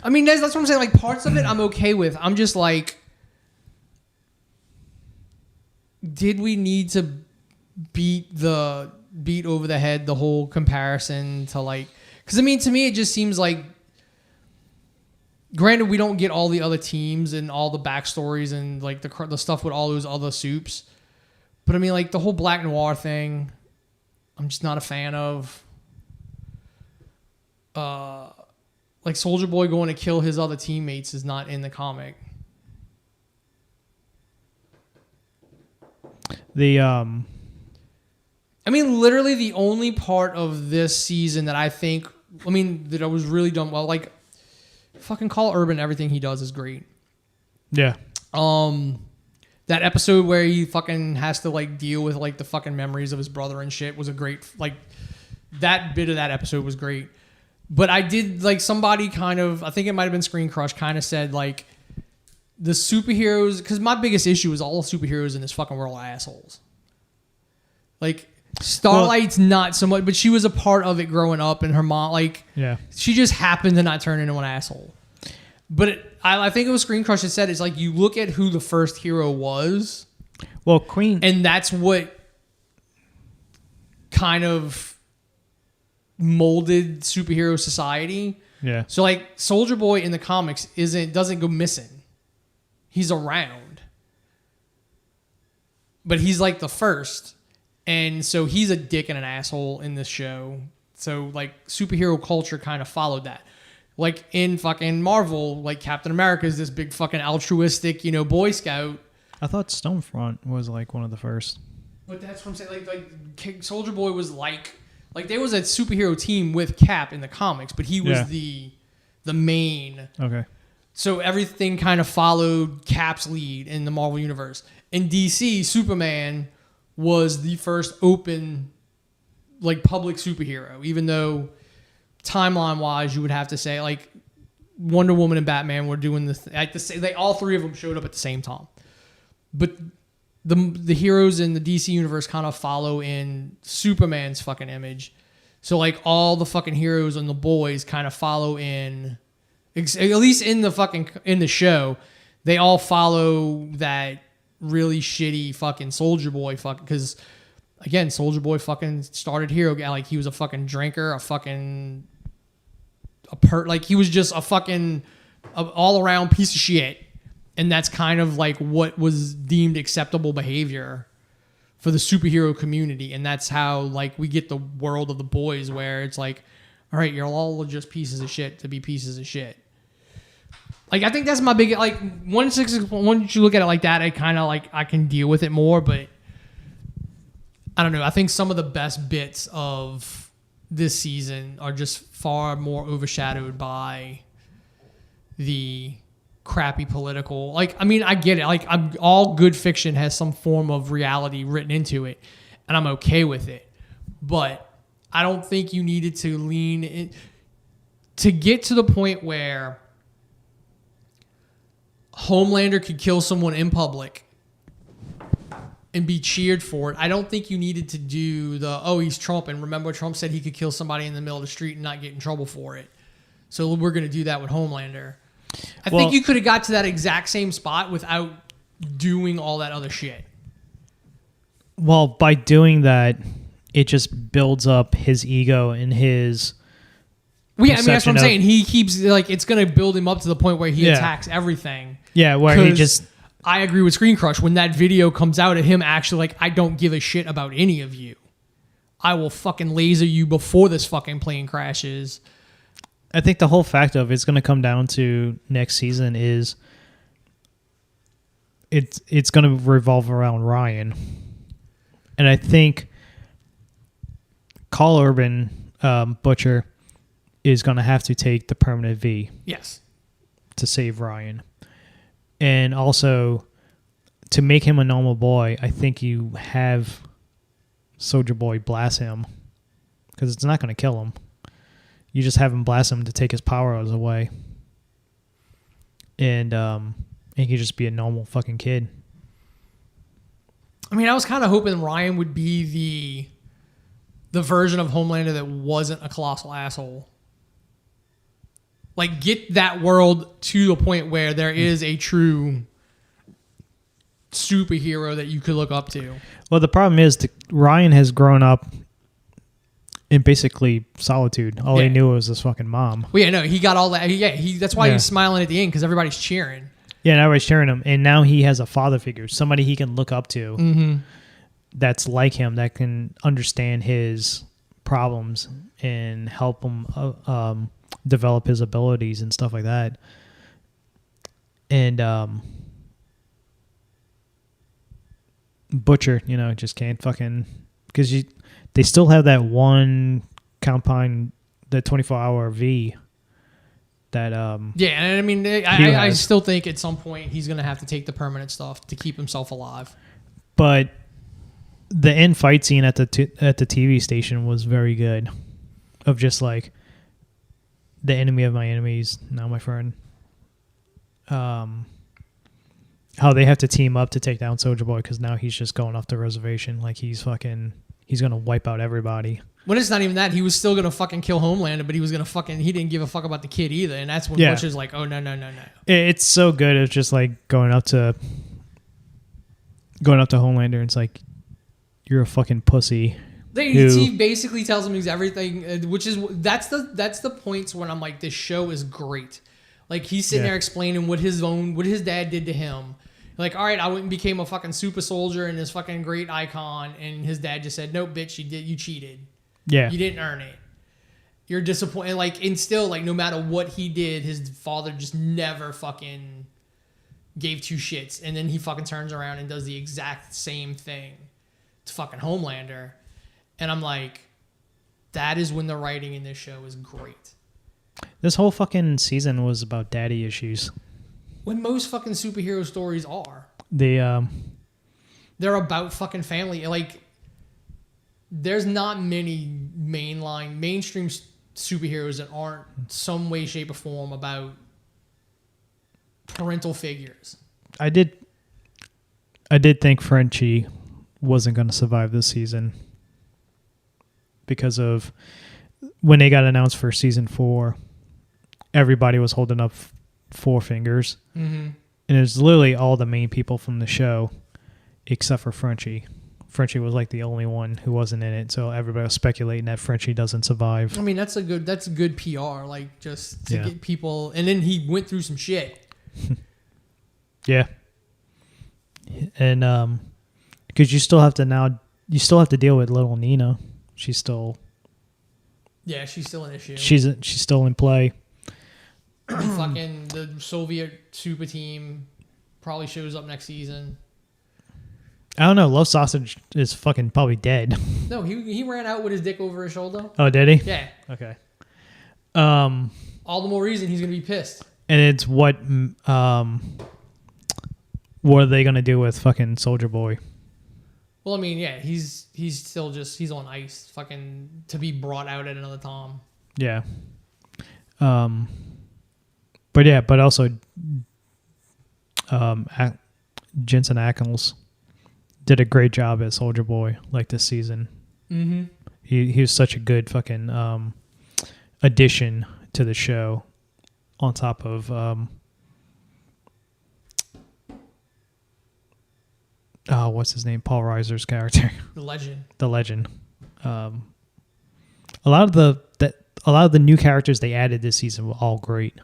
I mean, that's what I'm saying. Like, parts of it I'm okay with. I'm just like, did we need to beat over the head the whole comparison to like, because I mean, to me it just seems like, granted we don't get all the other teams and all the backstories and like the stuff with all those other soups, but I mean, like, the whole Black Noir thing I'm just not a fan of. Like, Soldier Boy going to kill his other teammates is not in the comic. I mean, literally the only part of this season that I think, that I was really done well, like, fucking Carl Urban, everything he does is great. Yeah. That episode where he fucking has to, like, deal with, like, the fucking memories of his brother and shit was a great, like, that bit of that episode was great. But I did, like, somebody kind of, I think it might have been Screen Crush, kind of said, like, the superheroes, because my biggest issue is all superheroes in this fucking world are assholes. Like, Starlight's not so much, but she was a part of it growing up, and her mom, like, she just happened to not turn into an asshole. But I think it was Screen Crush that said, it's like, you look at who the first hero was. Well, Queen. And that's what kind of molded superhero society. Yeah. So, like, Soldier Boy in the comics doesn't go missing. He's around. But he's, like, the first. And so he's a dick and an asshole in this show. So, like, superhero culture kind of followed that. Like, in fucking Marvel, like, Captain America is this big fucking altruistic, Boy Scout. I thought Stonefront was, like, one of the first. But that's what I'm saying. Like Soldier Boy was like there was a superhero team with Cap in the comics, but he was the main. Okay. So everything kind of followed Cap's lead in the Marvel Universe. In DC, Superman was the first open, like, public superhero, even though timeline-wise you would have to say, like, Wonder Woman and Batman were doing this. All three of them showed up at the same time. But the heroes in the DC universe kind of follow in Superman's fucking image. So, like, all the fucking heroes and the boys kind of follow in, at least in the show, they all follow that really shitty fucking Soldier Boy because, again, Soldier Boy fucking started hero guy. Like, he was a fucking drinker, he was just a fucking all around piece of shit. And that's kind of like what was deemed acceptable behavior for the superhero community. And that's how, like, we get the world of the boys where it's like, all right, you're all just pieces of shit to be pieces of shit. Like, I think that's my big, like, once you look at it like that, I kind of, like, I can deal with it more. But I don't know. I think some of the best bits of this season are just far more overshadowed by the crappy political, like, I mean, I get it. Like, all good fiction has some form of reality written into it, and I'm okay with it. But I don't think you needed to lean in to get to the point where Homelander could kill someone in public and be cheered for it. I don't think you needed to do he's Trump, and remember Trump said he could kill somebody in the middle of the street and not get in trouble for it. So we're going to do that with Homelander. I think you could have got to that exact same spot without doing all that other shit. Well, by doing that, it just builds up his ego and his. Well, yeah, I mean, that's what I'm saying. He keeps, like, it's going to build him up to the point where he attacks everything. Yeah, where he just. I agree with Screen Crush. When that video comes out of him actually, like, I don't give a shit about any of you. I will fucking laser you before this fucking plane crashes. I think the whole fact of it's going to come down to next season is it's going to revolve around Ryan. And I think Carl Urban, Butcher, is going to have to take the permanent V. Yes. To save Ryan. And also, to make him a normal boy, I think you have Soldier Boy blast him. Because it's not going to kill him. You just have him blast him to take his powers away. And he could just be a normal fucking kid. I mean, I was kind of hoping Ryan would be the version of Homelander that wasn't a colossal asshole. Like, get that world to the point where there is a true superhero that you could look up to. Well, the problem is Ryan has grown up in basically solitude. All he knew was his fucking mom. Well, yeah, no, he got all that. That's why he's smiling at the end, because everybody's cheering. Yeah, and everybody's cheering him. And now he has a father figure, somebody he can look up to that's like him, that can understand his problems and help him develop his abilities and stuff like that. And Butcher, just can't fucking... Because they still have that one compound, the 24-hour V that... yeah, and I mean, I still think at some point he's going to have to take the permanent stuff to keep himself alive. But the end fight scene at the TV station was very good. Of just like, the enemy of my enemies, now my friend. How they have to team up to take down Soldier Boy, because now he's just going off the reservation. Like, he's going to wipe out everybody. When it's not even that, he was still going to fucking kill Homelander, but he was going to he didn't give a fuck about the kid either. And that's when Butcher's like, oh, no. It's so good. It's just like going up to Homelander, and it's like, you're a fucking pussy. He basically tells him he's everything, that's the points when I'm like, this show is great. Like, he's sitting there explaining what his dad did to him. Like, all right, I went and became a fucking super soldier and this fucking great icon, and his dad just said, nope, bitch, you cheated. Yeah. You didn't earn it. You're disappointed. Like, and still, like, no matter what he did, his father just never fucking gave two shits. And then he fucking turns around and does the exact same thing to fucking Homelander. And I'm like, that is when the writing in this show is great. This whole fucking season was about daddy issues. When most fucking superhero stories are. They're about fucking family. Like, there's not many mainstream superheroes that aren't some way, shape, or form about parental figures. I did think Frenchie wasn't going to survive this season because of when they got announced for season 4, everybody was holding up 4 fingers. Mm-hmm. And it's literally all the main people from the show except for Frenchie. Frenchie was like the only one who wasn't in it, so everybody was speculating that Frenchie doesn't survive. I mean, that's good PR, like, just to get people. And then he went through some shit. Yeah. And because you still have to deal with little Nina. She's still an issue. She's still in play. Fucking the Soviet super team probably shows up next season. I don't know. Love Sausage is fucking probably dead. No, he ran out with his dick over his shoulder. Oh, did he? Yeah. Okay. All the more reason he's gonna be pissed. And it's what are they gonna do with fucking Soldier Boy? Well, I mean, yeah, he's still he's on ice, fucking to be brought out at another time. Yeah. But also, Jensen Ackles did a great job as Soldier Boy, like, this season. Mm-hmm. He was such a good fucking addition to the show, on top of what's his name? Paul Reiser's character, the legend. A lot of the new characters they added this season were all great.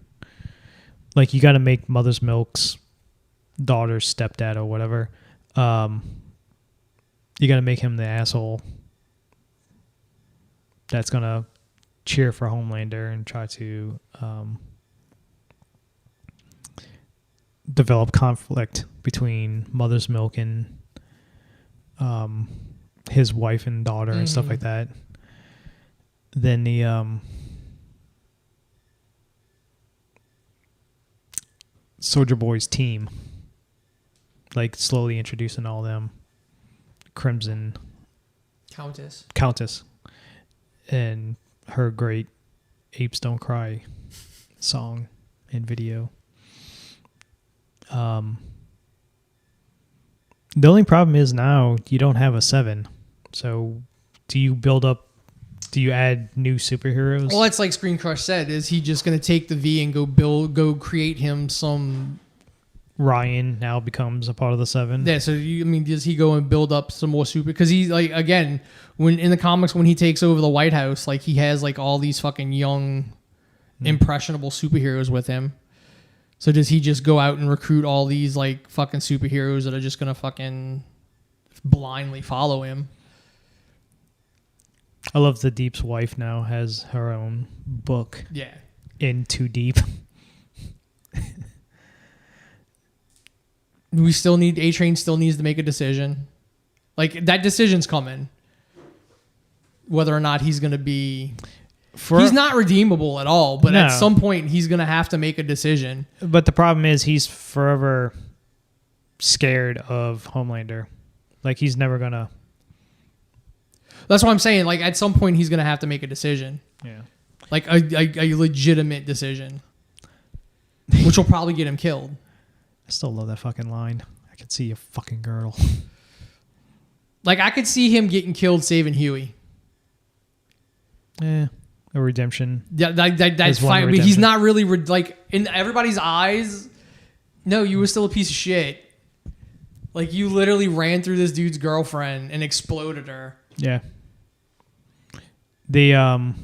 Like, you got to make Mother's Milk's daughter's stepdad or whatever. You got to make him the asshole that's going to cheer for Homelander and try to develop conflict between Mother's Milk and his wife and daughter and stuff like that. then the Soldier Boy's team, like slowly introducing all them. Crimson Countess, and her great "Apes Don't Cry" song and video. The only problem is now you don't have a 7. So do you add new superheroes? Well, it's like Screen Crush said, is he just going to take the V and go create him some... Ryan now becomes a part of the 7. Yeah, so does he go and build up some more super? Because he's like, again, when in the comics when he takes over the White House, like he has like all these fucking young, impressionable superheroes with him. So does he just go out and recruit all these like fucking superheroes that are just gonna fucking blindly follow him? I love the Deep's wife now has her own book. Yeah. In Too Deep. A-Train still needs to make a decision. Like, that decision's coming. Whether or not he's going to be... he's not redeemable at all, but at some point, he's going to have to make a decision. But the problem is he's forever scared of Homelander. Like, he's never going to... That's what I'm saying. Like, at some point, he's going to have to make a decision. Yeah. Like, a legitimate decision. Which will probably get him killed. I still love that fucking line. I could see a fucking girl. Like, I could see him getting killed saving Huey. A redemption. Yeah, that's fine. Redemption. He's not really, like, in everybody's eyes, no, you were still a piece of shit. Like, you literally ran through this dude's girlfriend and exploded her. Yeah. The,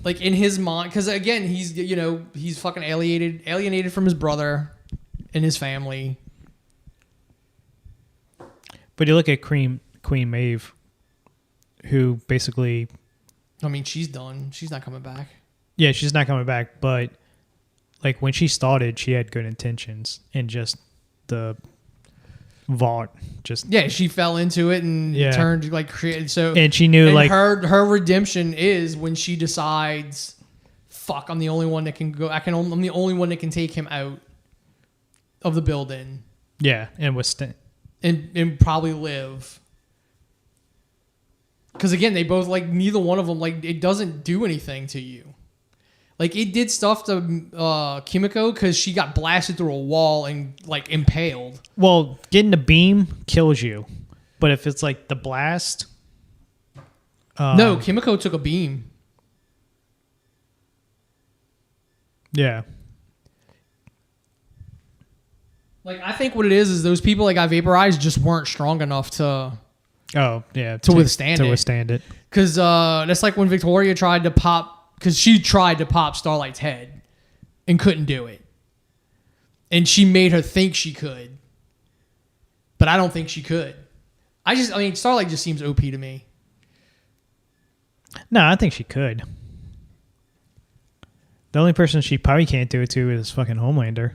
like, in his mind, because, again, he's fucking alienated from his brother and his family. But you look at Queen Maeve, who basically... I mean, she's done. She's not coming back. Yeah, she's not coming back. But like when she started, she had good intentions, and just the vault just she fell into it and turned like created. So and she knew like her redemption is when she decides, fuck, I'm the only one that can go. I'm the only one that can take him out of the building. Yeah, and withstand. And probably live. Because again, they both like neither one of them like it doesn't do anything to you. Like it did stuff to Kimiko because she got blasted through a wall and like impaled. Well, getting the beam kills you, but if it's like the blast, no, Kimiko took a beam. Yeah. Like I think what it is those people that got vaporized just weren't strong enough to. Oh yeah, to withstand it. To withstand it. Because that's like when Victoria tried to pop, because she tried to pop Starlight's head and couldn't do it, and she made her think she could, but I don't think she could. I mean, Starlight just seems OP to me. No, I think she could. The only person she probably can't do it to is fucking Homelander.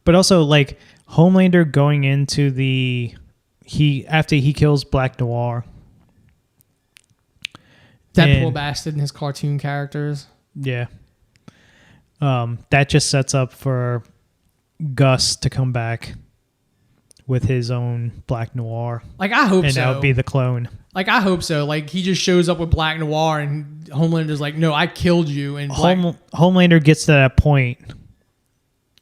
But also, like, Homelander going into after he kills Black Noir. That poor bastard and his cartoon characters. Yeah. That just sets up for Gus to come back with his own Black Noir. Like, I hope so. And that would be the clone. Like, I hope so. Like, he just shows up with Black Noir and Homelander's like, no, I killed you. And Homelander gets to that point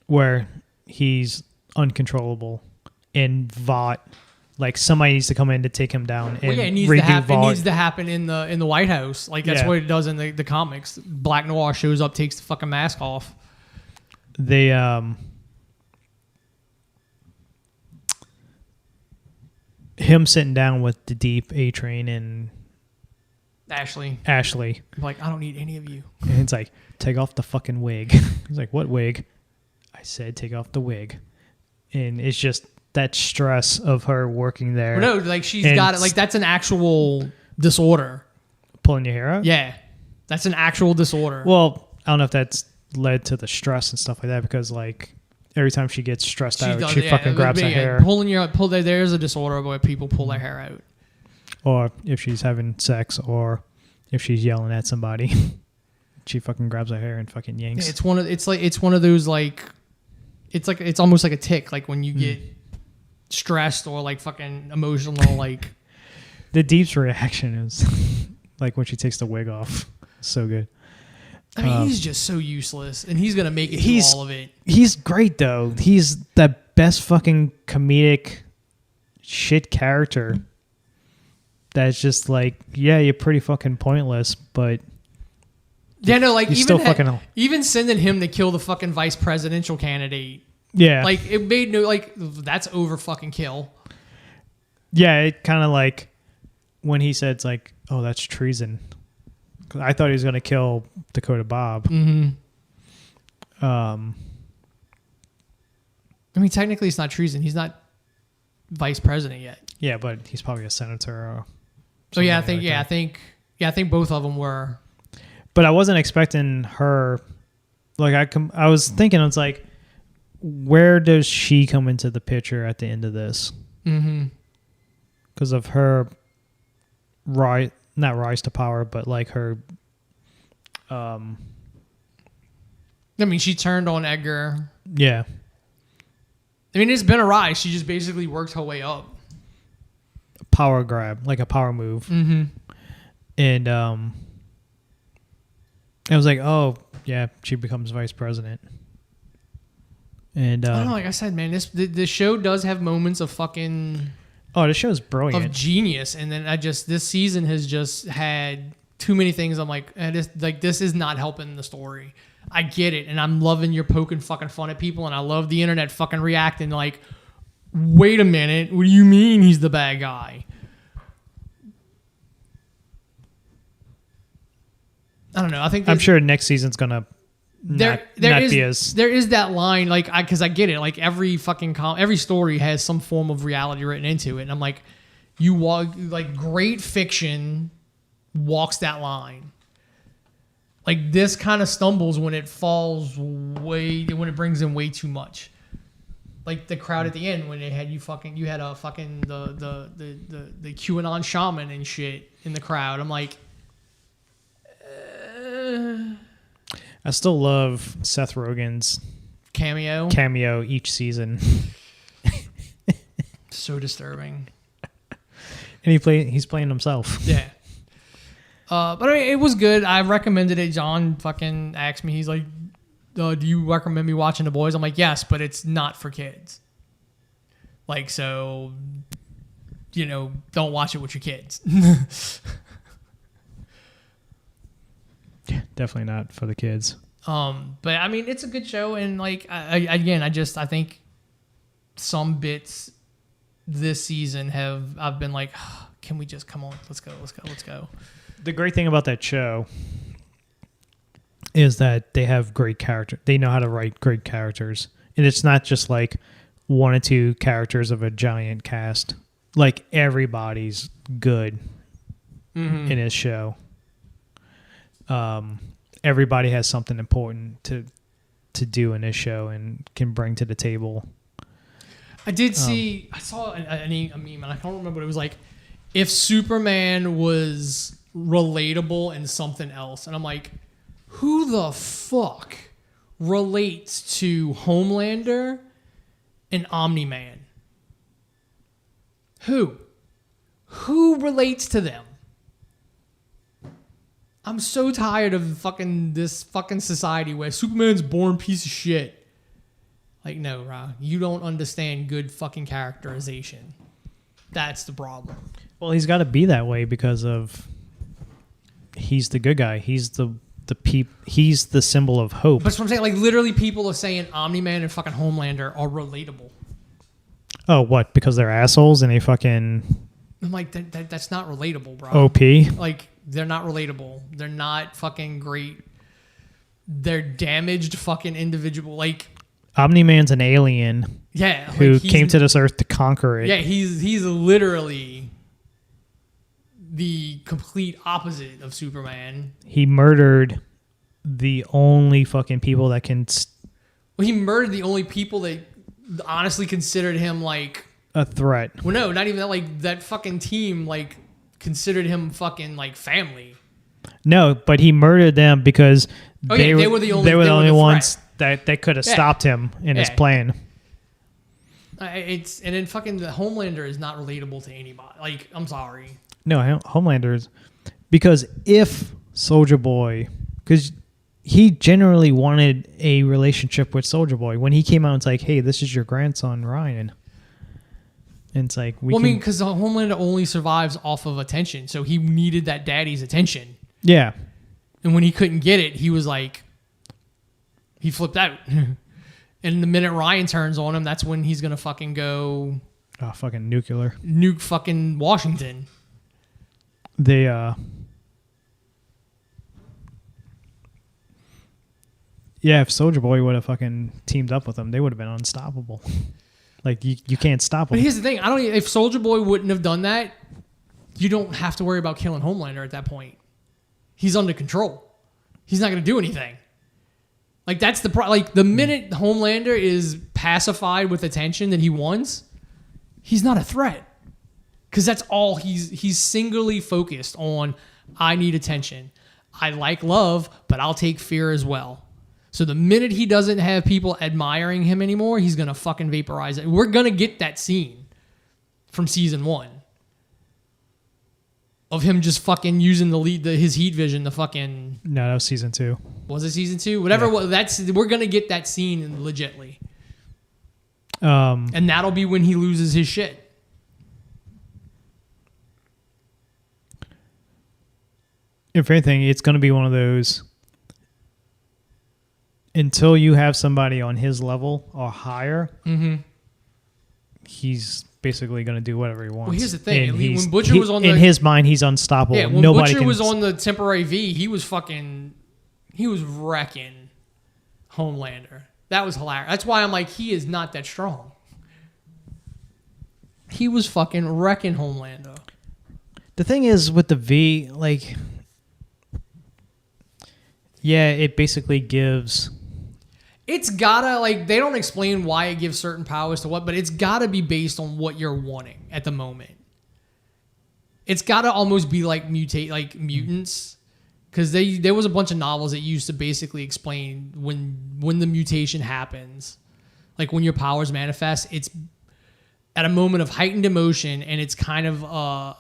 where he's uncontrollable and Vought, like somebody needs to come in to take him down and it needs to happen in the White House. Like that's what it does in the comics. Black Noir shows up, takes the fucking mask off. They him sitting down with the Deep, A-Train, and Ashley. Like, I don't need any of you. And it's like, take off the fucking wig. He's like, what wig? I said take off the wig. And it's just that stress of her working there. Well, no, like she's got it. Like that's an actual disorder. Pulling your hair out? Yeah. That's an actual disorder. Well, I don't know if that's led to the stress and stuff like that because like every time she gets stressed out, she fucking grabs her hair. There's a disorder where people pull their hair out. Or if she's having sex or if she's yelling at somebody. She fucking grabs her hair and fucking yanks. Yeah, it's one of those like it's almost like a tick, like when you get stressed or like fucking emotional, like the Deep's reaction is like when she takes the wig off. So good. I mean, he's just so useless, and he's gonna make it through all of it. He's great though. He's the best fucking comedic shit character. That's just like, yeah, you're pretty fucking pointless, but yeah, no, like even sending him to kill the fucking vice presidential candidate. Yeah, like it made no like that's over fucking kill. Yeah, it kind of like when he said it's like, oh, that's treason. I thought he was going to kill Dakota Bob. Mm-hmm. I mean, technically, it's not treason. He's not vice president yet. Yeah, but he's probably a senator. So yeah, I think both of them were. But I wasn't expecting her. Like I was thinking, it's like, where does she come into the picture at the end of this? Mm-hmm. Because of her not rise to power, but like her. I mean, she turned on Edgar. Yeah. I mean, it's been a rise. She just basically worked her way up. Power grab, like a power move. Mm-hmm. And I was like, oh yeah, she becomes vice president. And I don't know, like I said, man, the show does have moments of fucking. Oh, this show's brilliant. Of genius, and then this season has just had too many things. I'm like, this is not helping the story. I get it, and I'm loving your poking fucking fun at people, and I love the internet fucking reacting like, wait a minute, what do you mean he's the bad guy? I don't know. I think I'm sure next season's gonna there is that line, like, because I get it, like every fucking every story has some form of reality written into it, and I'm like, you walk, like, great fiction walks that line. Like, this kind of stumbles when it when it brings in way too much. Like the crowd at the end when they had the QAnon shaman and shit in the crowd. I'm like, I still love Seth Rogen's cameo each season. So disturbing. And he's playing himself. Yeah. But I mean, it was good. I recommended it. John fucking asked me, he's like, do you recommend me watching The Boys? I'm like, yes, but it's not for kids. Like, so, don't watch it with your kids. Yeah, definitely not for the kids. But I mean, it's a good show, and like, I think some bits this season I've been like, oh, can we just come on? Let's go. The great thing about that show is that they have great character. They know how to write great characters, and it's not just like one or two characters of a giant cast. Like, everybody's good in his show. Everybody has something important to do in this show and can bring to the table. I saw a meme, and I can't remember what it was like. If Superman was relatable in something else, and I'm like, who the fuck relates to Homelander and Omni-Man? Who relates to them? I'm so tired of this fucking society where Superman's born piece of shit. Like, no, Ra, you don't understand good fucking characterization. That's the problem. Well, he's got to be that way because of he's the good guy. He's he's the symbol of hope. But that's what I'm saying. Like, literally, people are saying Omni-Man and fucking Homelander are relatable. Oh, what? Because they're assholes and they fucking. I'm like, that's not relatable, bro. OP. Like, they're not relatable. They're not fucking great. They're damaged fucking individual. Like, Omni-Man's an alien. Yeah, who came to this earth to conquer it. Yeah, he's literally the complete opposite of Superman. He murdered the only fucking people that can. Well, he murdered the only people that honestly considered him like a threat. Well, no, not even that. Like, that fucking team, like, considered him fucking like family. No, but he murdered them because they were the only ones that could have stopped him in his plan. And then fucking the Homelander is not relatable to anybody. Like, I'm sorry. No, Homelander is, because if Soldier Boy, because he generally wanted a relationship with Soldier Boy. When he came out, it's like, hey, this is your grandson, Ryan. And it's like, because Homelander only survives off of attention, so he needed that daddy's attention. Yeah. And when he couldn't get it, he was like, he flipped out. And the minute Ryan turns on him, that's when he's going to fucking go... Oh, fucking nuclear. Nuke fucking Washington. They, yeah, if Soldier Boy would have fucking teamed up with him, they would have been unstoppable. Like, you can't stop them. But here's the thing. If Soldier Boy wouldn't have done that, you don't have to worry about killing Homelander at that point. He's under control. He's not going to do anything. Like, that's the the minute Homelander is pacified with attention that he wants, he's not a threat. Because that's all he's singularly focused on. I need attention. I like love, but I'll take fear as well. So the minute he doesn't have people admiring him anymore, he's going to fucking vaporize it. We're going to get that scene from season 1 of him just fucking using his heat vision, the fucking... No, that was season 2. Was it season 2? Whatever. Yeah. We're going to get that scene legitly. And that'll be when he loses his shit. If anything, it's going to be one of those... Until you have somebody on his level or higher, he's basicking going to do whatever he wants. Well, here's the thing. When Butcher was on in his mind, he's unstoppable. Yeah, when Butcher was on the temporary V, he was wrecking Homelander. That was hilarious. That's why I'm like, he is not that strong. He was fucking wrecking Homelander. The thing is with the V, like, yeah, it basically gives... It's gotta, like, they don't explain why it gives certain powers to what, but it's gotta be based on what you're wanting at the moment. It's gotta almost be like mutants, because there was a bunch of novels that used to basically explain when the mutation happens, like when your powers manifest, it's at a moment of heightened emotion, and it's kind of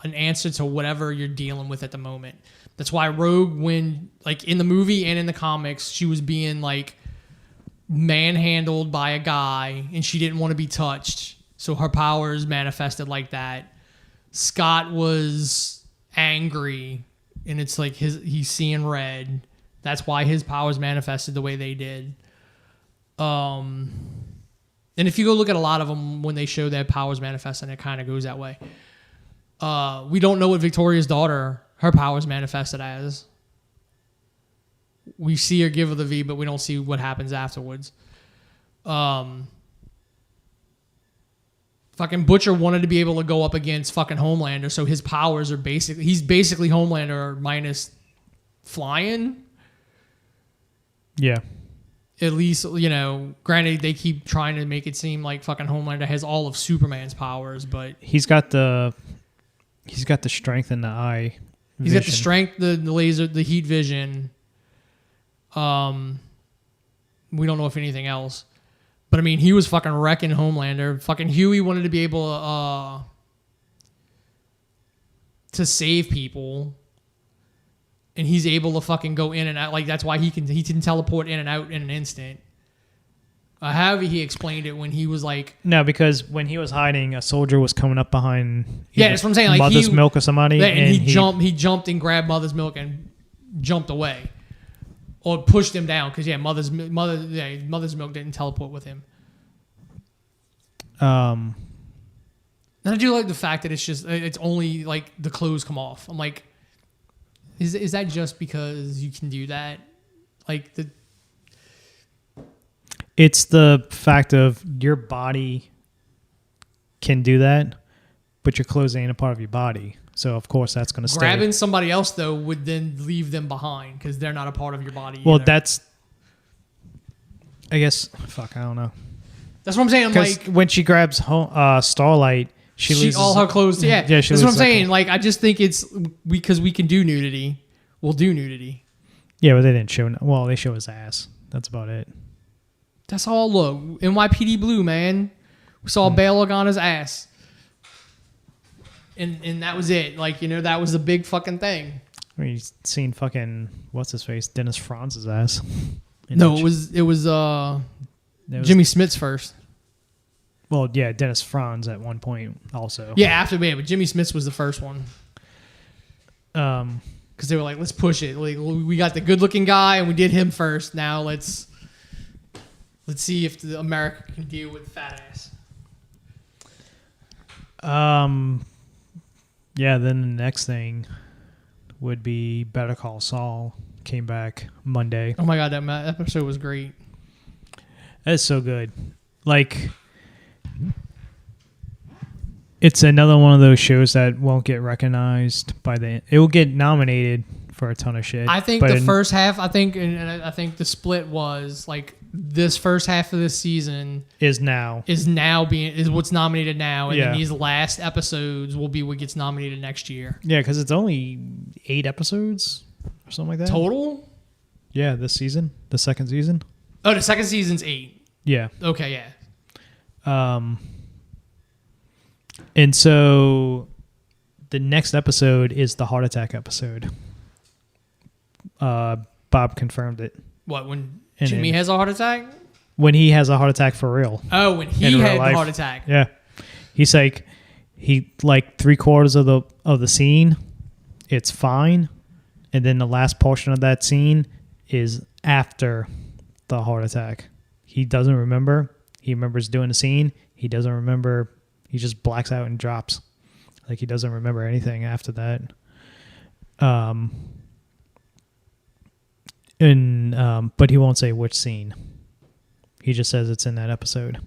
an answer to whatever you're dealing with at the moment. That's why Rogue, when, like, in the movie and in the comics, she was being, like, manhandled by a guy and she didn't want to be touched, so her powers manifested like that. Scott was angry and it's like he's seeing red. That's why his powers manifested the way they did. And if you go look at a lot of them, when they show their powers manifesting, it kind of goes that way. We don't know what Victoria's daughter, her powers manifested as. We see her give her the V, but we don't see what happens afterwards. Fucking Butcher wanted to be able to go up against fucking Homelander, so his powers are he's basically Homelander minus flying. Yeah. At least, you know, granted, they keep trying to make it seem like fucking Homelander has all of Superman's powers, but he's got the strength in the eye vision. He's got the strength, the laser, the heat vision. We don't know if anything else, but I mean, he was fucking wrecking Homelander. Fucking Huey wanted to be able to save people, and he's able to fucking go in and out. Like, that's why he can teleport in and out in an instant. However, he explained it when he was like, no, because when he was hiding, a soldier was coming up behind. Yeah, that's what I'm saying. Like, Mother's Milk or somebody, yeah, and he jumped and grabbed Mother's Milk and jumped away. Or pushed him down, because Mother's Milk didn't teleport with him. And I do like the fact that it's only like the clothes come off. I'm like, is that just because you can do that? Like it's the fact of your body can do that, but your clothes ain't a part of your body. So, of course, that's going to stay. Grabbing somebody else, though, would then leave them behind because they're not a part of your body Well, either. that's... I guess... Fuck, I don't know. That's what I'm saying. Because when she grabs Starlight, she loses... all her clothes... Yeah, yeah, that's what I'm saying. Like, I just think it's... Because we can do nudity. will do nudity. Yeah, but they didn't show. Well, they show his ass. That's about it. That's all. Look, NYPD Blue, man. We saw Bale Organa's ass, and that was it. Like, you know, that was the big fucking thing. I mean, you've seen fucking what's his face, Dennis Franz's ass. No, it was Jimmy Smith's first. Well, yeah, Dennis Franz at one point also. Yeah, after me, but Jimmy Smith's was the first one. Because they were like, let's push it. Like, we got the good-looking guy, and we did him first. Now let's see if America can deal with fat ass. Yeah. Then the next thing would be Better Call Saul. Came back Monday. Oh my god, that episode was great. That's so good. Like, it's another one of those shows that won't get recognized by it will get nominated for a ton of shit. I think the first half, I think the split was like this first half of this season is what's nominated now, and then these last episodes will be what gets nominated next year. Yeah, because it's only 8 episodes or something like that total. Yeah, this season, the second season. Oh, the second season's 8. Yeah. Okay. Yeah. And so the next episode is the heart attack episode. Bob confirmed it. What, when Jimmy has a heart attack? When he has a heart attack for real. Oh, when he had the heart attack. Yeah. He's like, 3/4 of the scene, it's fine. And then the last portion of that scene is after the heart attack. He doesn't remember. He remembers doing the scene. He doesn't remember. He just blacks out and drops. Like, he doesn't remember anything after that. But he won't say which scene. He just says it's in that episode.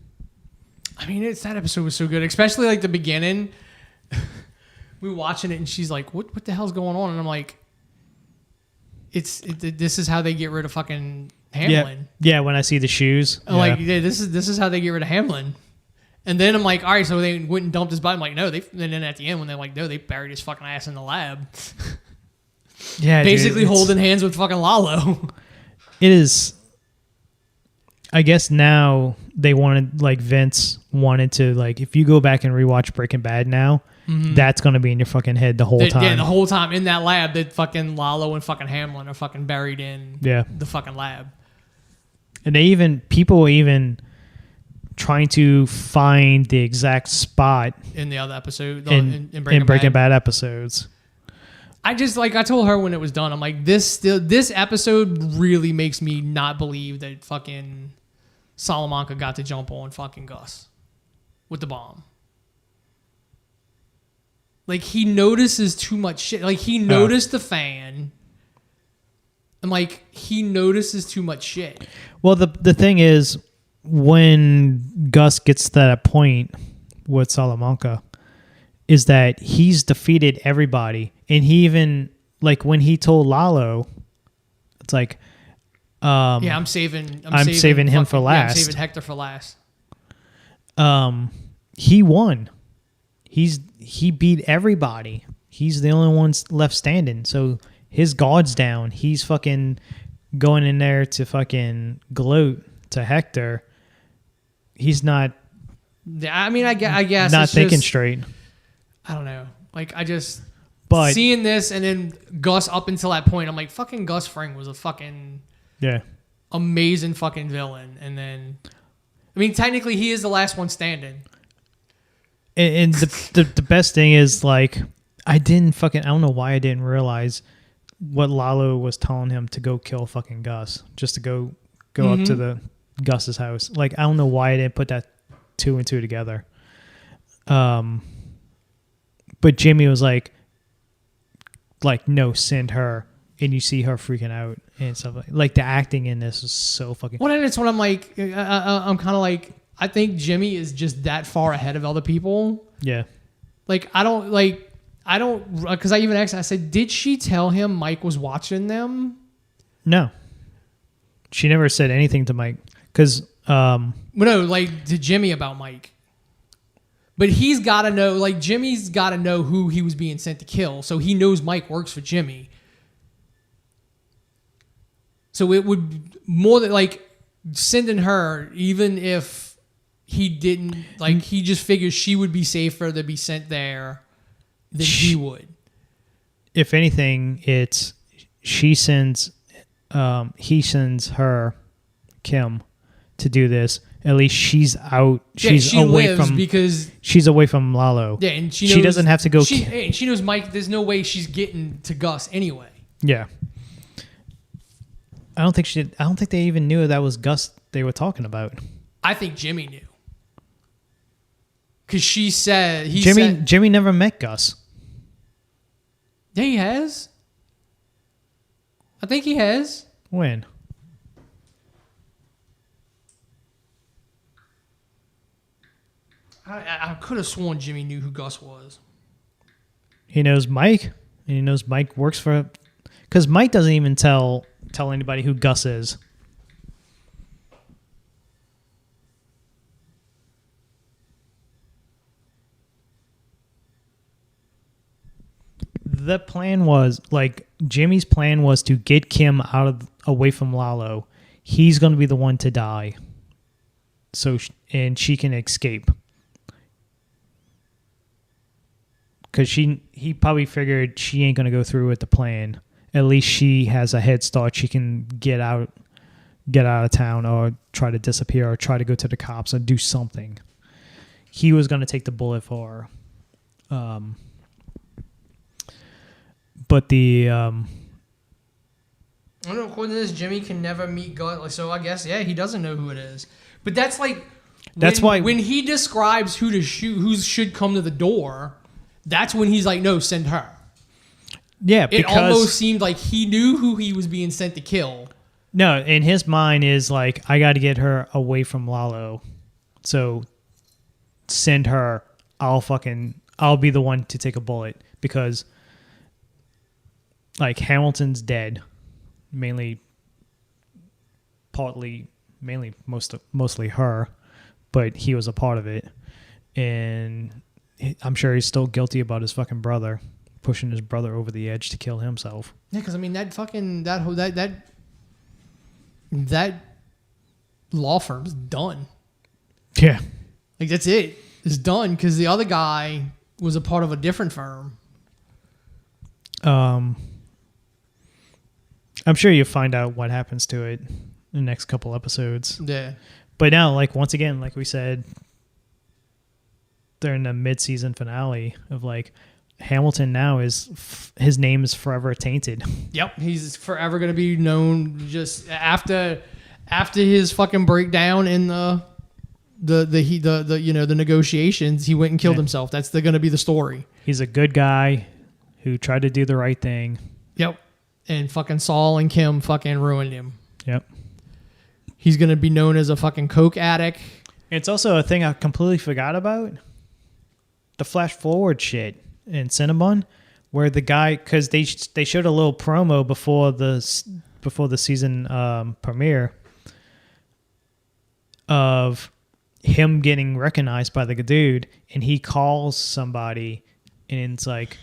I mean, that episode was so good, especially like the beginning. We were watching it and she's like, "What the hell's going on?" And I'm like, "This is how they get rid of fucking Hamlin." Yeah, when I see the shoes, like, this is how they get rid of Hamlin. And then I'm like, all right, so they went and dumped his body. I'm like, no, and then at the end when they're like, no, they buried his fucking ass in the lab. Yeah, basically holding hands with fucking Lalo. It is. I guess now they wanted, like, Vince wanted to, like, if you go back and rewatch Breaking Bad now, that's going to be in your fucking head the whole time. Yeah, the whole time in that lab, that fucking Lalo and fucking Hamlin are fucking buried in the fucking lab. And people trying to find the exact spot in the other episode in Breaking Bad episodes. I told her when it was done, I'm like, this episode really makes me not believe that fucking Salamanca got to jump on fucking Gus with the bomb. Like, he notices too much shit. Like, he noticed the fan. And, like, he notices too much shit. Well, the thing is, when Gus gets to that point with Salamanca, is that he's defeated everybody. And he even, like, when he told Lalo, it's like, I'm saving him for last. I'm saving Hector for last. He won. He beat everybody. He's the only one left standing. So his guard's down. He's fucking going in there to fucking gloat to Hector. He's not. I mean, I guess not it's thinking just, straight. I don't know. Like, but seeing this and then Gus up until that point, I'm like, fucking Gus Fring was a fucking amazing fucking villain. And then, I mean, technically he is the last one standing. And the best thing is, like, I don't know why I didn't realize what Lalo was telling him to go kill fucking Gus, just to go up to the Gus's house. Like, I don't know why I didn't put that 2 and 2 together. But Jimmy was like, no, send her, and you see her freaking out and stuff like the acting in this is so fucking. Well, and it's when I'm like, I'm kind of like, I think Jimmy is just that far ahead of other people. Yeah. Like, I don't, because I even asked, I said, did she tell him Mike was watching them? No. She never said anything to Mike. Because, no, like, to Jimmy about Mike. But he's got to know, like, Jimmy's got to know who he was being sent to kill. So he knows Mike works for Jimmy. So it would more than like sending her, even if he didn't, like he just figures she would be safer to be sent there than he would. If anything, it's he sends her, Kim, to do this. At least she's out. She's away from Lalo. Yeah, and she doesn't have to go. She knows Mike. There's no way she's getting to Gus anyway. Yeah. I don't think they even knew that was Gus they were talking about. I think Jimmy knew. Because she said Jimmy never met Gus. Yeah, he has. I think he has. When? I could have sworn Jimmy knew who Gus was. He knows Mike, and he knows Mike works for... Because Mike doesn't even tell anybody who Gus is. The plan was, like, Jimmy's plan was to get Kim away from Lalo. He's going to be the one to die. And she can escape. Because he probably figured she ain't going to go through with the plan. At least she has a head start. She can get out of town or try to disappear or try to go to the cops or do something. He was going to take the bullet for her. But the... I don't know, according to this, Jimmy can never meet Gus. So I guess, yeah, he doesn't know who it is. But that's like... That's why... When he describes who to shoot, who should come to the door, that's when he's like, no, send her. Yeah, because... It almost seemed like he knew who he was being sent to kill. No, in his mind is like, I got to get her away from Lalo. So send her. I'll be the one to take a bullet. Because, like, Hamilton's dead. Mostly her. But he was a part of it. And I'm sure he's still guilty about his fucking brother. Pushing his brother over the edge to kill himself. Yeah, because I mean that law firm's done. Yeah, like that's it. It's done because the other guy was a part of a different firm. I'm sure you'll find out what happens to it in the next couple episodes. Yeah, but now, like once again, like we said, they're in the mid-season finale of like. Hamilton now his name is forever tainted. Yep, he's forever going to be known just after his fucking breakdown in the negotiations. He went and killed himself. That's going to be the story. He's a good guy who tried to do the right thing. Yep, and fucking Saul and Kim fucking ruined him. Yep, he's going to be known as a fucking coke addict. It's also a thing I completely forgot about. The flash forward shit. In Cinnabon, where the guy, because they showed a little promo before the season premiere of him getting recognized by the dude, and he calls somebody, and it's like,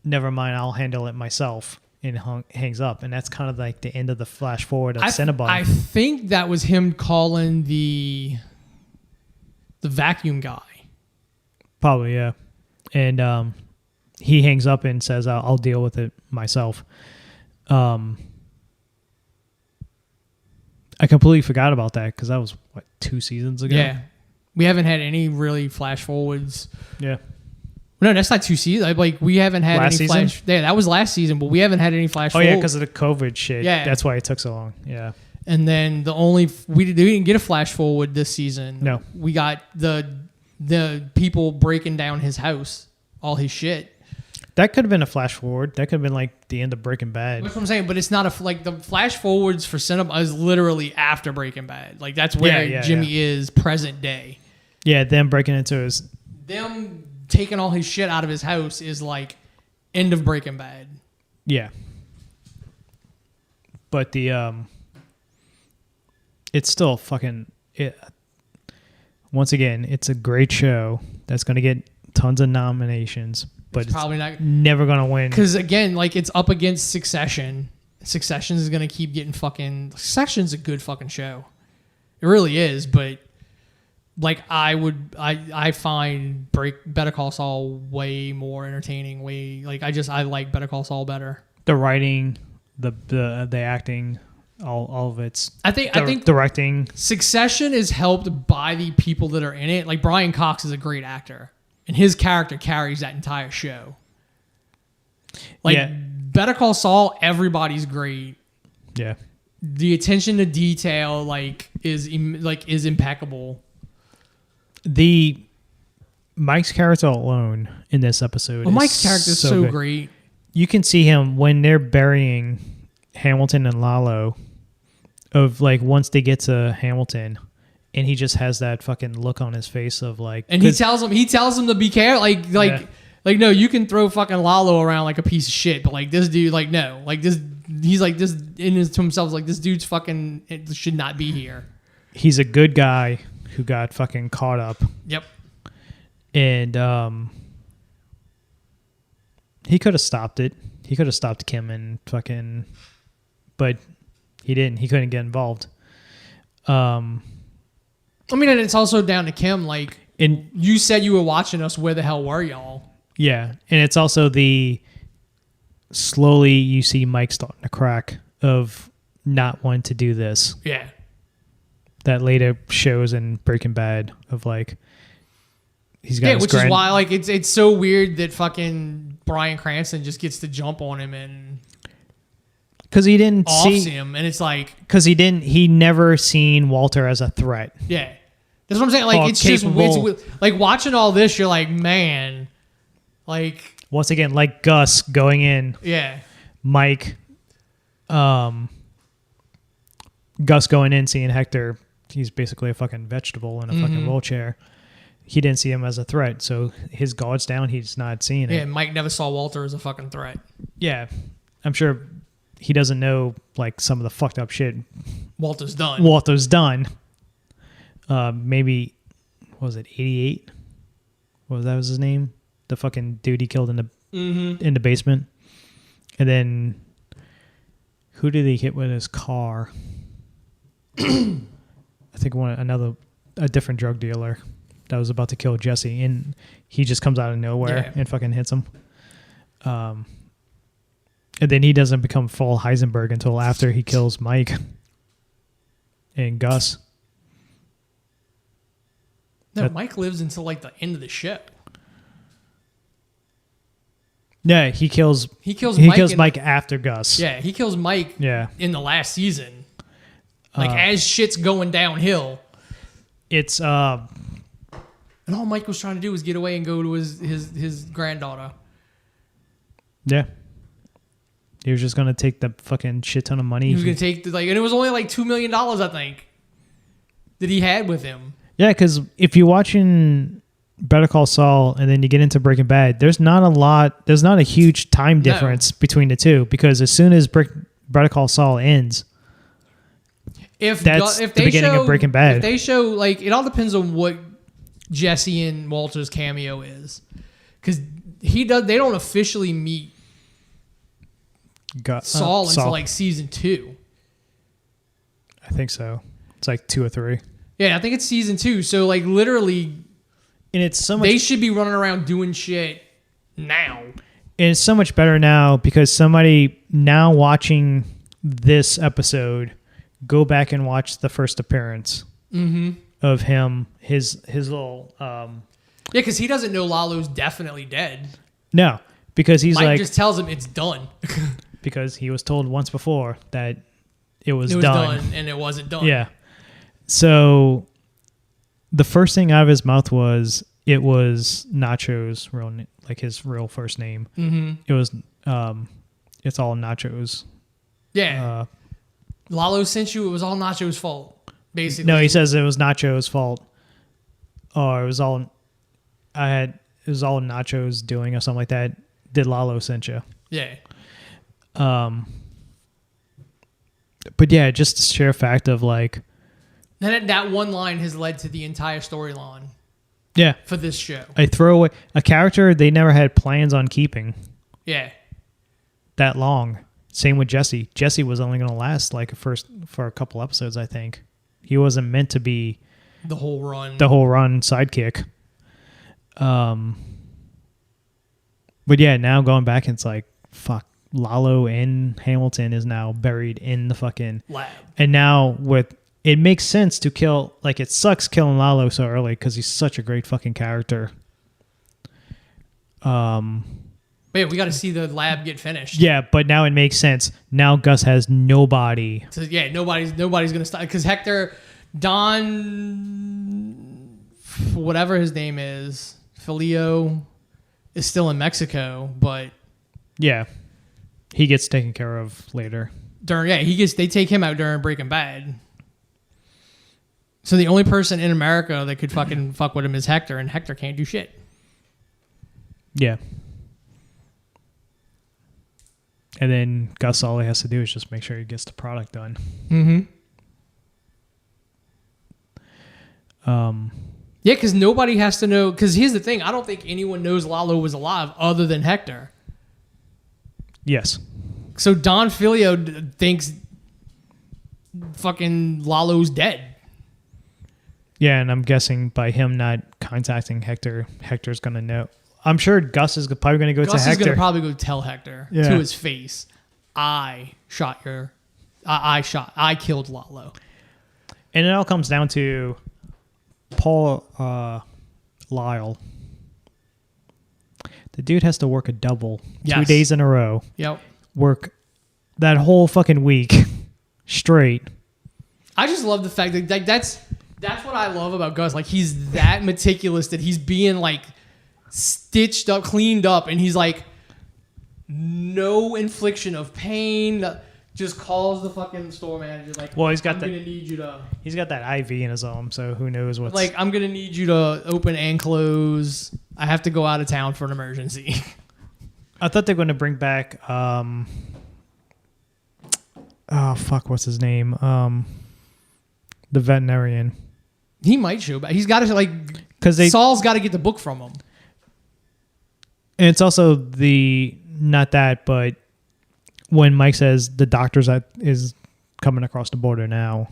never mind, I'll handle it myself, and hangs up, and that's kind of like the end of the flash forward of Cinnabon. I think that was him calling the vacuum guy. Probably, yeah. And he hangs up and says, I'll deal with it myself. I completely forgot about that because that was, 2 seasons ago? Yeah. We haven't had any really flash forwards. Yeah. No, that's not 2 seasons. Like, we haven't had any flash... Yeah, that was last season, but we haven't had any flash forward. Oh, yeah, because of the COVID shit. Yeah. That's why it took so long. Yeah. And then we didn't get a flash forward this season. No. We got the people breaking down his house, all his shit. That could have been a flash forward. That could have been like the end of Breaking Bad. That's what I'm saying, but it's not the flash forwards for Cinema is literally after Breaking Bad. Like that's where Jimmy is present day. Yeah, them breaking into his... Them taking all his shit out of his house is like end of Breaking Bad. Yeah. But it's still fucking... Once again, it's a great show that's going to get tons of nominations, but it's probably never going to win. Because again, like it's up against Succession. Succession is gonna keep getting fucking. Succession's a good fucking show. It really is, but like I find Better Call Saul way more entertaining. I like Better Call Saul better. The writing, the acting, all of it's. I think directing. Succession is helped by the people that are in it. Like Brian Cox is a great actor, and his character carries that entire show. Better Call Saul, everybody's great. Yeah. The attention to detail is impeccable. Mike's character alone in this episode. Well, Mike's character is so great. You can see him when they're burying Hamilton and Lalo. Of once they get to Hamilton, and he just has that fucking look on his face of and he tells him to be careful. No, you can throw fucking Lalo around like a piece of shit, but this dude, no, this. He's this to himself, this dude's fucking should not be here. He's a good guy who got fucking caught up. Yep. And he could have stopped it. He could have stopped Kim and fucking, but he didn't. He couldn't get involved. And it's also down to Kim. And you said you were watching us. Where the hell were y'all? Yeah, and it's also slowly you see Mike starting to crack of not wanting to do this. Yeah. That later shows in Breaking Bad of he's got which is why it's so weird that fucking Bryan Cranston just gets to jump on him and because he didn't see him, and it's because he never seen Walter as a threat. Yeah, that's what I'm saying. It's capable. Just it's watching all this, you're man, once again, Gus going in. Yeah. Mike, Gus going in, seeing Hector, he's basically a fucking vegetable in a fucking wheelchair. He didn't see him as a threat, so his guard's down. He's not seeing it. Yeah, Mike never saw Walter as a fucking threat. Yeah, I'm sure he doesn't know some of the fucked up shit Walter's done. Maybe, what was it, 88? What was his name? The fucking dude he killed in the basement. And then who did he hit with his car? I think a different drug dealer that was about to kill Jesse, and he just comes out of nowhere and fucking hits him. And then he doesn't become full Heisenberg until after he kills Mike and Gus. No, Mike lives until the end of the show. Yeah, he kills Mike after Gus. Yeah, he kills Mike in the last season. As shit's going downhill. It's and all Mike was trying to do was get away and go to his granddaughter. Yeah. He was just gonna take the fucking shit ton of money. He was gonna take and it was only $2 million, I think, that he had with him. Yeah, because if you're watching Better Call Saul and then you get into Breaking Bad, there's not a huge time difference between the two, because as soon as Better Call Saul ends, that's the beginning of Breaking Bad. If they show it all depends on what Jesse and Walter's cameo is, because they don't officially meet Saul until season 2. I think so. It's 2 or 3. Yeah, I think it's season 2. So literally, and it's so much. They should be running around doing shit now. And it's so much better now because somebody now watching this episode go back and watch the first appearance of him. His little. Yeah, because he doesn't know Lalo's definitely dead. No, because he's Mike just tells him it's done. Because he was told once before that it was done and it wasn't done. Yeah. So the first thing out of his mouth was Nacho's his real first name. Mm-hmm. It was it's all Nacho's. Yeah. Lalo sent you. It was all Nacho's fault, basically. No, he says it was Nacho's fault. Or it was all Nacho's doing or something like that. Did Lalo sent you? Yeah. But yeah, just the sheer fact of that one line has led to the entire storyline. Yeah. For this show. A throwaway, a character they never had plans on keeping. Yeah. That long. Same with Jesse. Jesse was only going to last like for a couple episodes, I think. He wasn't meant to be the whole run sidekick. But yeah, now going back, it's like, fuck, Lalo and Hamilton is now buried in the fucking lab. And now it makes sense to kill, like, it sucks killing Lalo so early because he's such a great fucking character. Wait, we got to see the lab get finished. Yeah, but now it makes sense. Now Gus has nobody. So yeah, nobody's gonna stop because Hector, Don, whatever his name is, Filio, is still in Mexico, but yeah, he gets taken care of later. They take him out during Breaking Bad. So the only person in America that could fucking fuck with him is Hector, and Hector can't do shit. Yeah. And then Gus, all he has to do is just make sure he gets the product done. Mm-hmm. Yeah, because nobody has to know. Because here's the thing. I don't think anyone knows Lalo was alive other than Hector. Yes. So Don Filio thinks fucking Lalo's dead. Yeah, and I'm guessing by him not contacting Hector, Hector's going to know. I'm sure Gus is probably going to go to Hector. Gus is going to probably go tell Hector to his face, I killed Lalo. And it all comes down to Paul Lyle. The dude has to work a double 2 days in a row. Yep. Work that whole fucking week straight. I just love the fact that that's what I love about Gus. Like, he's that meticulous that he's being like stitched up, cleaned up, and he's like, no infliction of pain. Just calls the fucking store manager like, well, he's got I'm gonna need you to. He's got that IV in his arm, so who knows what's like. I'm gonna need you to open and close. I have to go out of town for an emergency. I thought they were going to bring back. Oh fuck, what's his name? The veterinarian. He might show back. He's got to because Saul's got to get the book from him. And it's also not that, but when Mike says the doctor's is coming across the border now,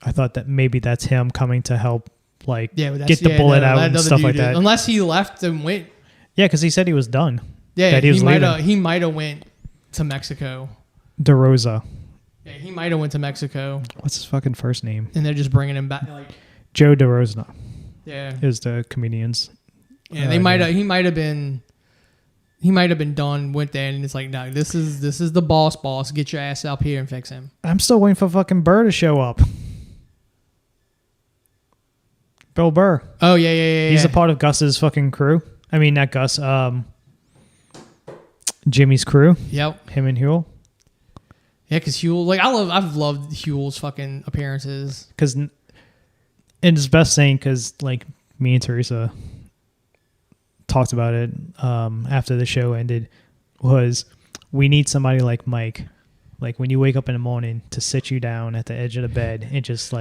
I thought that maybe that's him coming to help, get the bullet out and stuff like that. Unless he left and went. Yeah, because he said he was done. Yeah, he might have went to Mexico. DeRosa. Yeah, he might have went to Mexico. What's his fucking first name? And they're just bringing him back. Joe DeRosa. Yeah, is the comedian's. Yeah, he might have been. He might have been done, went there, and it's like, no, this is the boss. Get your ass up here and fix him. I'm still waiting for fucking Burr to show up. Bill Burr. Oh, yeah. He's a part of Gus's fucking crew. I mean, not Gus. Jimmy's crew. Yep. Him and Huel. Yeah, because Huel, I've loved Huel's fucking appearances. And it's best saying because, me and Teresa talked about it after the show ended, was we need somebody like Mike, when you wake up in the morning, to sit you down at the edge of the bed and just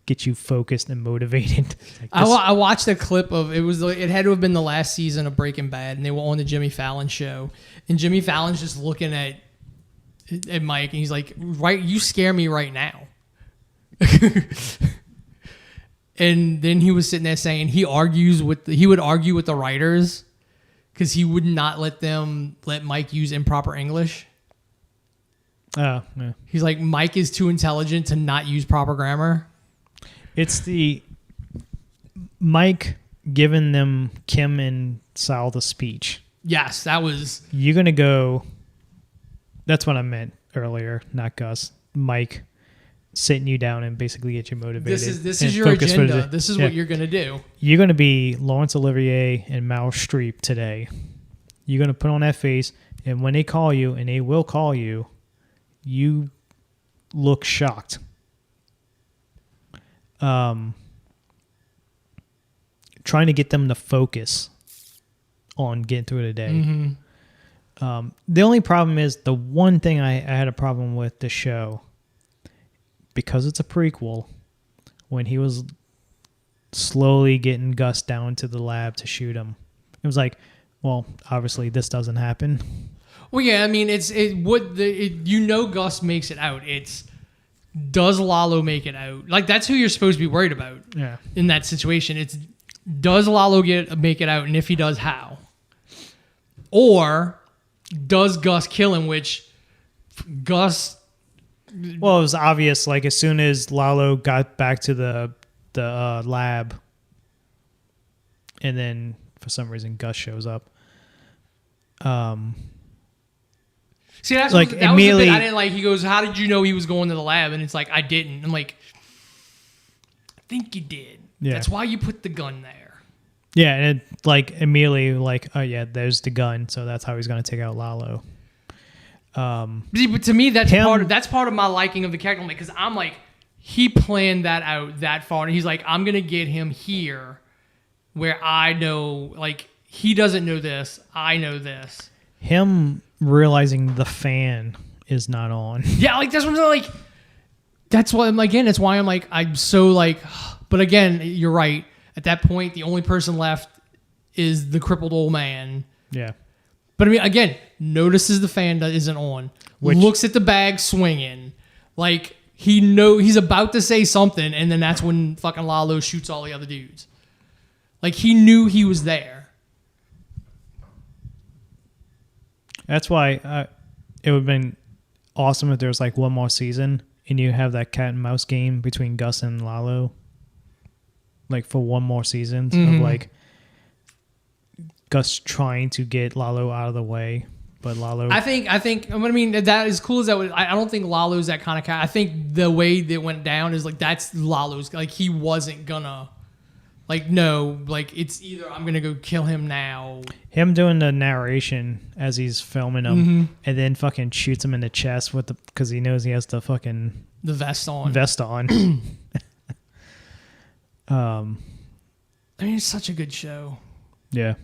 get you focused and motivated. I watched a clip of it had to have been the last season of Breaking Bad, and they were on the Jimmy Fallon show, and Jimmy Fallon's just looking at Mike, and he's like, right, you scare me right now. And then he was sitting there saying he would argue with the writers because he would not let Mike use improper English. Oh, yeah. He's like, Mike is too intelligent to not use proper grammar. It's the Mike giving them Kim and Saul the speech. Yes, that was. You're going to go. That's what I meant earlier, not Gus. Mike sitting you down and basically get you motivated. This is your agenda. This is what you're going to do. You're going to be Laurence Olivier and Meryl Streep today. You're going to put on that face, and when they call you, and they will call you, you look shocked. Trying to get them to focus on getting through the day. Mm-hmm. The only problem is the one thing I had a problem with the show, because it's a prequel, when he was slowly getting Gus down to the lab to shoot him. It was like, well, obviously this doesn't happen. Well, yeah, I mean, Gus makes it out. It's does Lalo make it out? Like that's who you're supposed to be worried about. Yeah. In that situation, it's does Lalo make it out, and if he does, how? Or does Gus kill him? Which Gus. Well, it was obvious. Like as soon as Lalo got back to the lab, and then for some reason Gus shows up. See, that was the bit I didn't like. He goes, "How did you know he was going to the lab?" And it's like, "I didn't." I'm like, "I think you did. Yeah. That's why you put the gun there." Yeah, and it like immediately like, "Oh yeah, there's the gun." So that's how he's going to take out Lalo. But to me, that's part of my liking of the character, because I'm like, he planned that out that far, and he's like, I'm gonna get him here, where I know, like, he doesn't know this, I know this. Him realizing the fan is not on. Yeah, like that's what I'm like. That's why that's why I'm like, I'm so like, but again, you're right. At that point, the only person left is the crippled old man. Yeah. But I mean, again, notices the fan that isn't on. Looks at the bag swinging. Like, he's about to say something, and then that's when fucking Lalo shoots all the other dudes. Like, he knew he was there. That's why it would have been awesome if there was like one more season, and you have that cat and mouse game between Gus and Lalo. Like, for one more season of like Gus trying to get Lalo out of the way, but Lalo. I think. I mean, that as cool as that was. I don't think Lalo's that kind of cat. I think the way that went down is like that's Lalo's. Like he wasn't gonna. Like no. Like it's either I'm gonna go kill him now. Him doing the narration as he's filming him, and then fucking shoots him in the chest with because he knows he has the fucking vest on. I mean, it's such a good show. Yeah.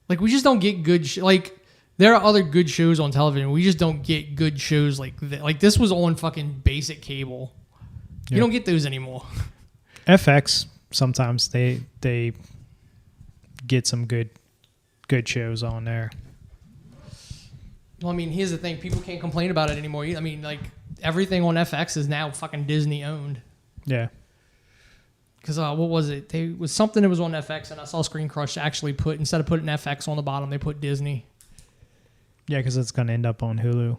Like, we just don't get good... like, there are other good shows on television. We just don't get good shows like this. Like, this was on fucking basic cable. You don't get those anymore. FX, sometimes they get some good shows on there. Well, I mean, here's the thing. People can't complain about it anymore. I mean, like, everything on FX is now fucking Disney-owned. Yeah. Because what was it? It was something that was on FX, and I saw Screen Crush actually instead of putting FX on the bottom, they put Disney. Yeah, because it's going to end up on Hulu.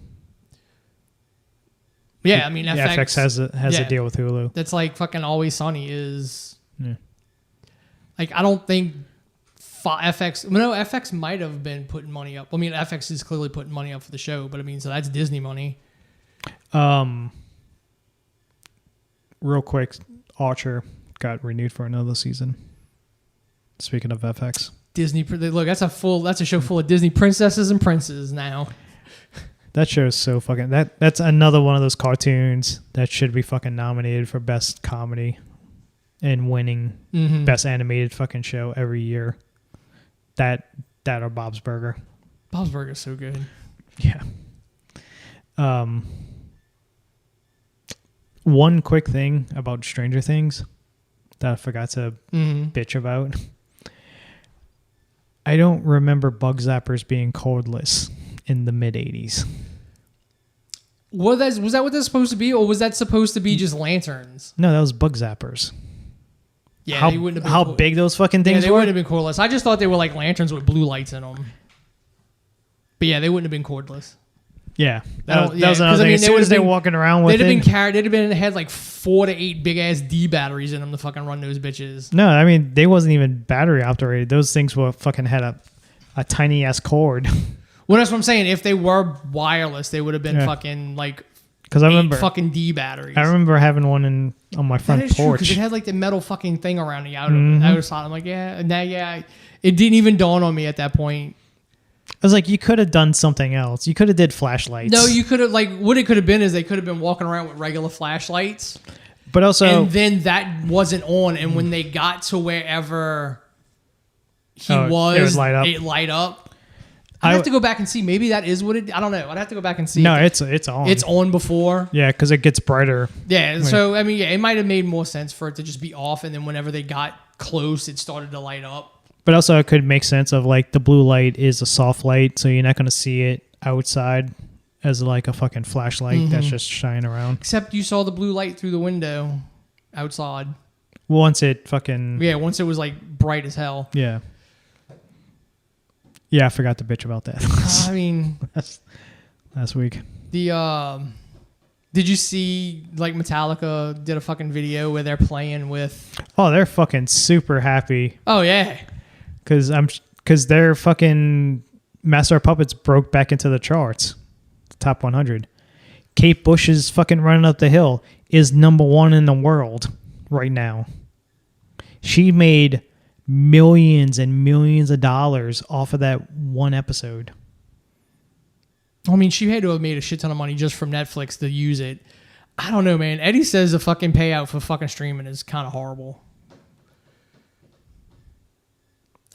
Yeah, I mean, FX has a deal with Hulu. That's like fucking Always Sunny is. Yeah. Like, I don't think FX. No, FX might have been putting money up. I mean, FX is clearly putting money up for the show, but I mean, so that's Disney money. Real quick, Archer got renewed for another season. Speaking of FX, Disney. Look, that's a show full of Disney princesses and princes now. That show is so fucking. That's another one of those cartoons that should be fucking nominated for best comedy and winning best animated fucking show every year. That or Bob's Burger. Bob's Burger is so good. Yeah. One quick thing about Stranger Things that I forgot to bitch about. I don't remember bug zappers being cordless in the mid-'80s. Was that what that's supposed to be, or was that supposed to be just lanterns? No, that was bug zappers. Yeah, they wouldn't have been how big those fucking things they were? Wouldn't have been cordless. I just thought they were like lanterns with blue lights in them. But yeah, they wouldn't have been cordless. Yeah, that was another thing. As soon as they're walking around with it, had like 4 to 8 big ass D batteries in them to fucking run those bitches. No, I mean they wasn't even battery operated. Those things were fucking had a tiny ass cord. Well, that's what I'm saying. If they were wireless, they would have been fucking like. Because I remember fucking D batteries. I remember having one on my front porch. Because it had like the metal fucking thing around the outer side. I'm like, it didn't even dawn on me at that point. I was like, you could have done something else. You could have did flashlights. No, you could have what it could have been is they could have been walking around with regular flashlights. But also, and then that wasn't on, and when they got to wherever it would light up. I'd have to go back and see. Maybe that is what it. I don't know. I'd have to go back and see. No, it's on. It's on before. Yeah, because it gets brighter. Yeah. So it might have made more sense for it to just be off, and then whenever they got close, it started to light up. But also, it could make sense of like the blue light is a soft light, so you're not going to see it outside as like a fucking flashlight that's just shining around. Except you saw the blue light through the window outside. Once it fucking... Yeah, once it was like bright as hell. Yeah. Yeah, I forgot to bitch about that. I mean... last week. Did you see like Metallica did a fucking video where they're playing with... Oh, they're fucking super happy. Oh, yeah. Because their fucking Master of Puppets broke back into the charts. Top 100. Kate Bush is fucking running up the hill. Is number 1 in the world right now. She made millions and millions of dollars off of that one episode. I mean, she had to have made a shit ton of money just from Netflix to use it. I don't know, man. Eddie says the fucking payout for fucking streaming is kind of horrible.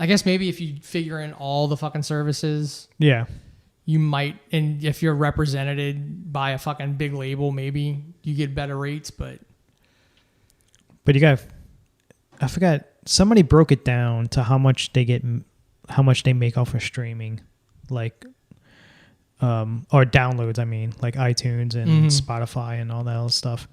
I guess maybe if you figure in all the fucking services, yeah, you might, and if you're represented by a fucking big label, maybe you get better rates, but you got, I forgot, somebody broke it down to how much they make off of streaming, like, or downloads, I mean, like iTunes and Spotify and all that other stuff.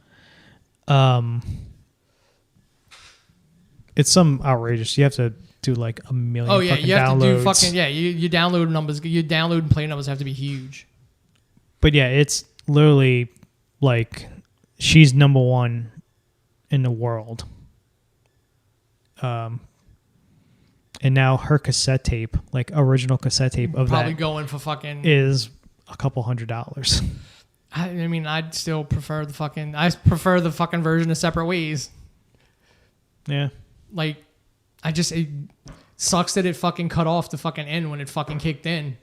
It's some outrageous. You have to do like a million. Oh yeah, you have downloads. To do fucking your download numbers. Your download and play numbers have to be huge. But yeah, it's literally like she's number 1 in the world. And now her cassette tape, like original cassette tape of probably that, going for fucking is a couple $100. I mean, I'd still prefer the fucking version of Separate Ways. Yeah. Like, it sucks that it fucking cut off the fucking end when it fucking kicked in.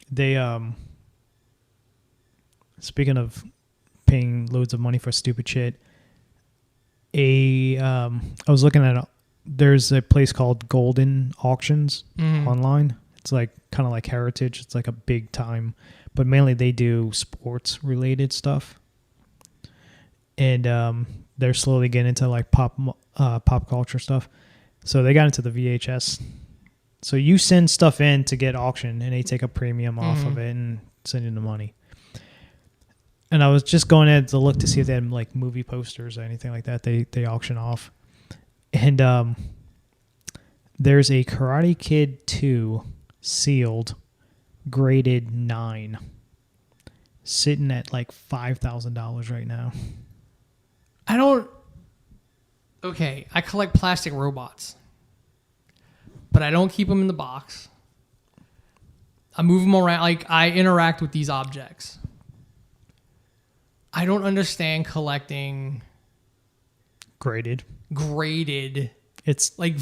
They, speaking of paying loads of money for stupid shit, I was looking at, there's a place called Golden Auctions online. It's like kind of like Heritage. It's like a big time, but mainly they do sports related stuff. And, they're slowly getting into like pop culture stuff. So they got into the VHS. So you send stuff in to get auctioned and they take a premium off of it and send you the money. And I was just going in to look to see if they had like movie posters or anything like that. They auction off. And there's a Karate Kid 2 sealed, graded 9, sitting at like $5,000 right now. I collect plastic robots, but I don't keep them in the box. I move them around, like I interact with these objects. I don't understand collecting graded. It's like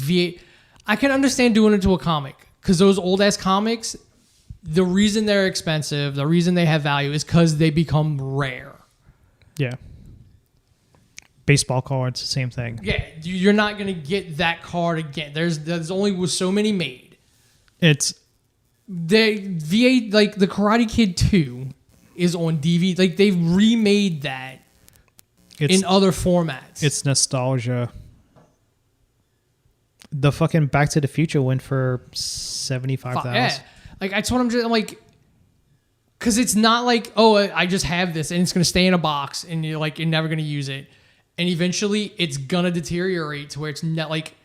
I can understand doing it to a comic because those old ass comics, the reason they're expensive, the reason they have value is because they become rare. Yeah. Baseball cards, same thing. Yeah, you're not gonna get that card again. There's only so many made. It's VA, like the Karate Kid 2 is on DVD. Like they've remade that in other formats. It's nostalgia. The fucking Back to the Future went for $75,000. Yeah, like that's what I'm like. Because it's not like, oh, I just have this and it's gonna stay in a box and you're never gonna use it. And eventually it's going to deteriorate to where it's not like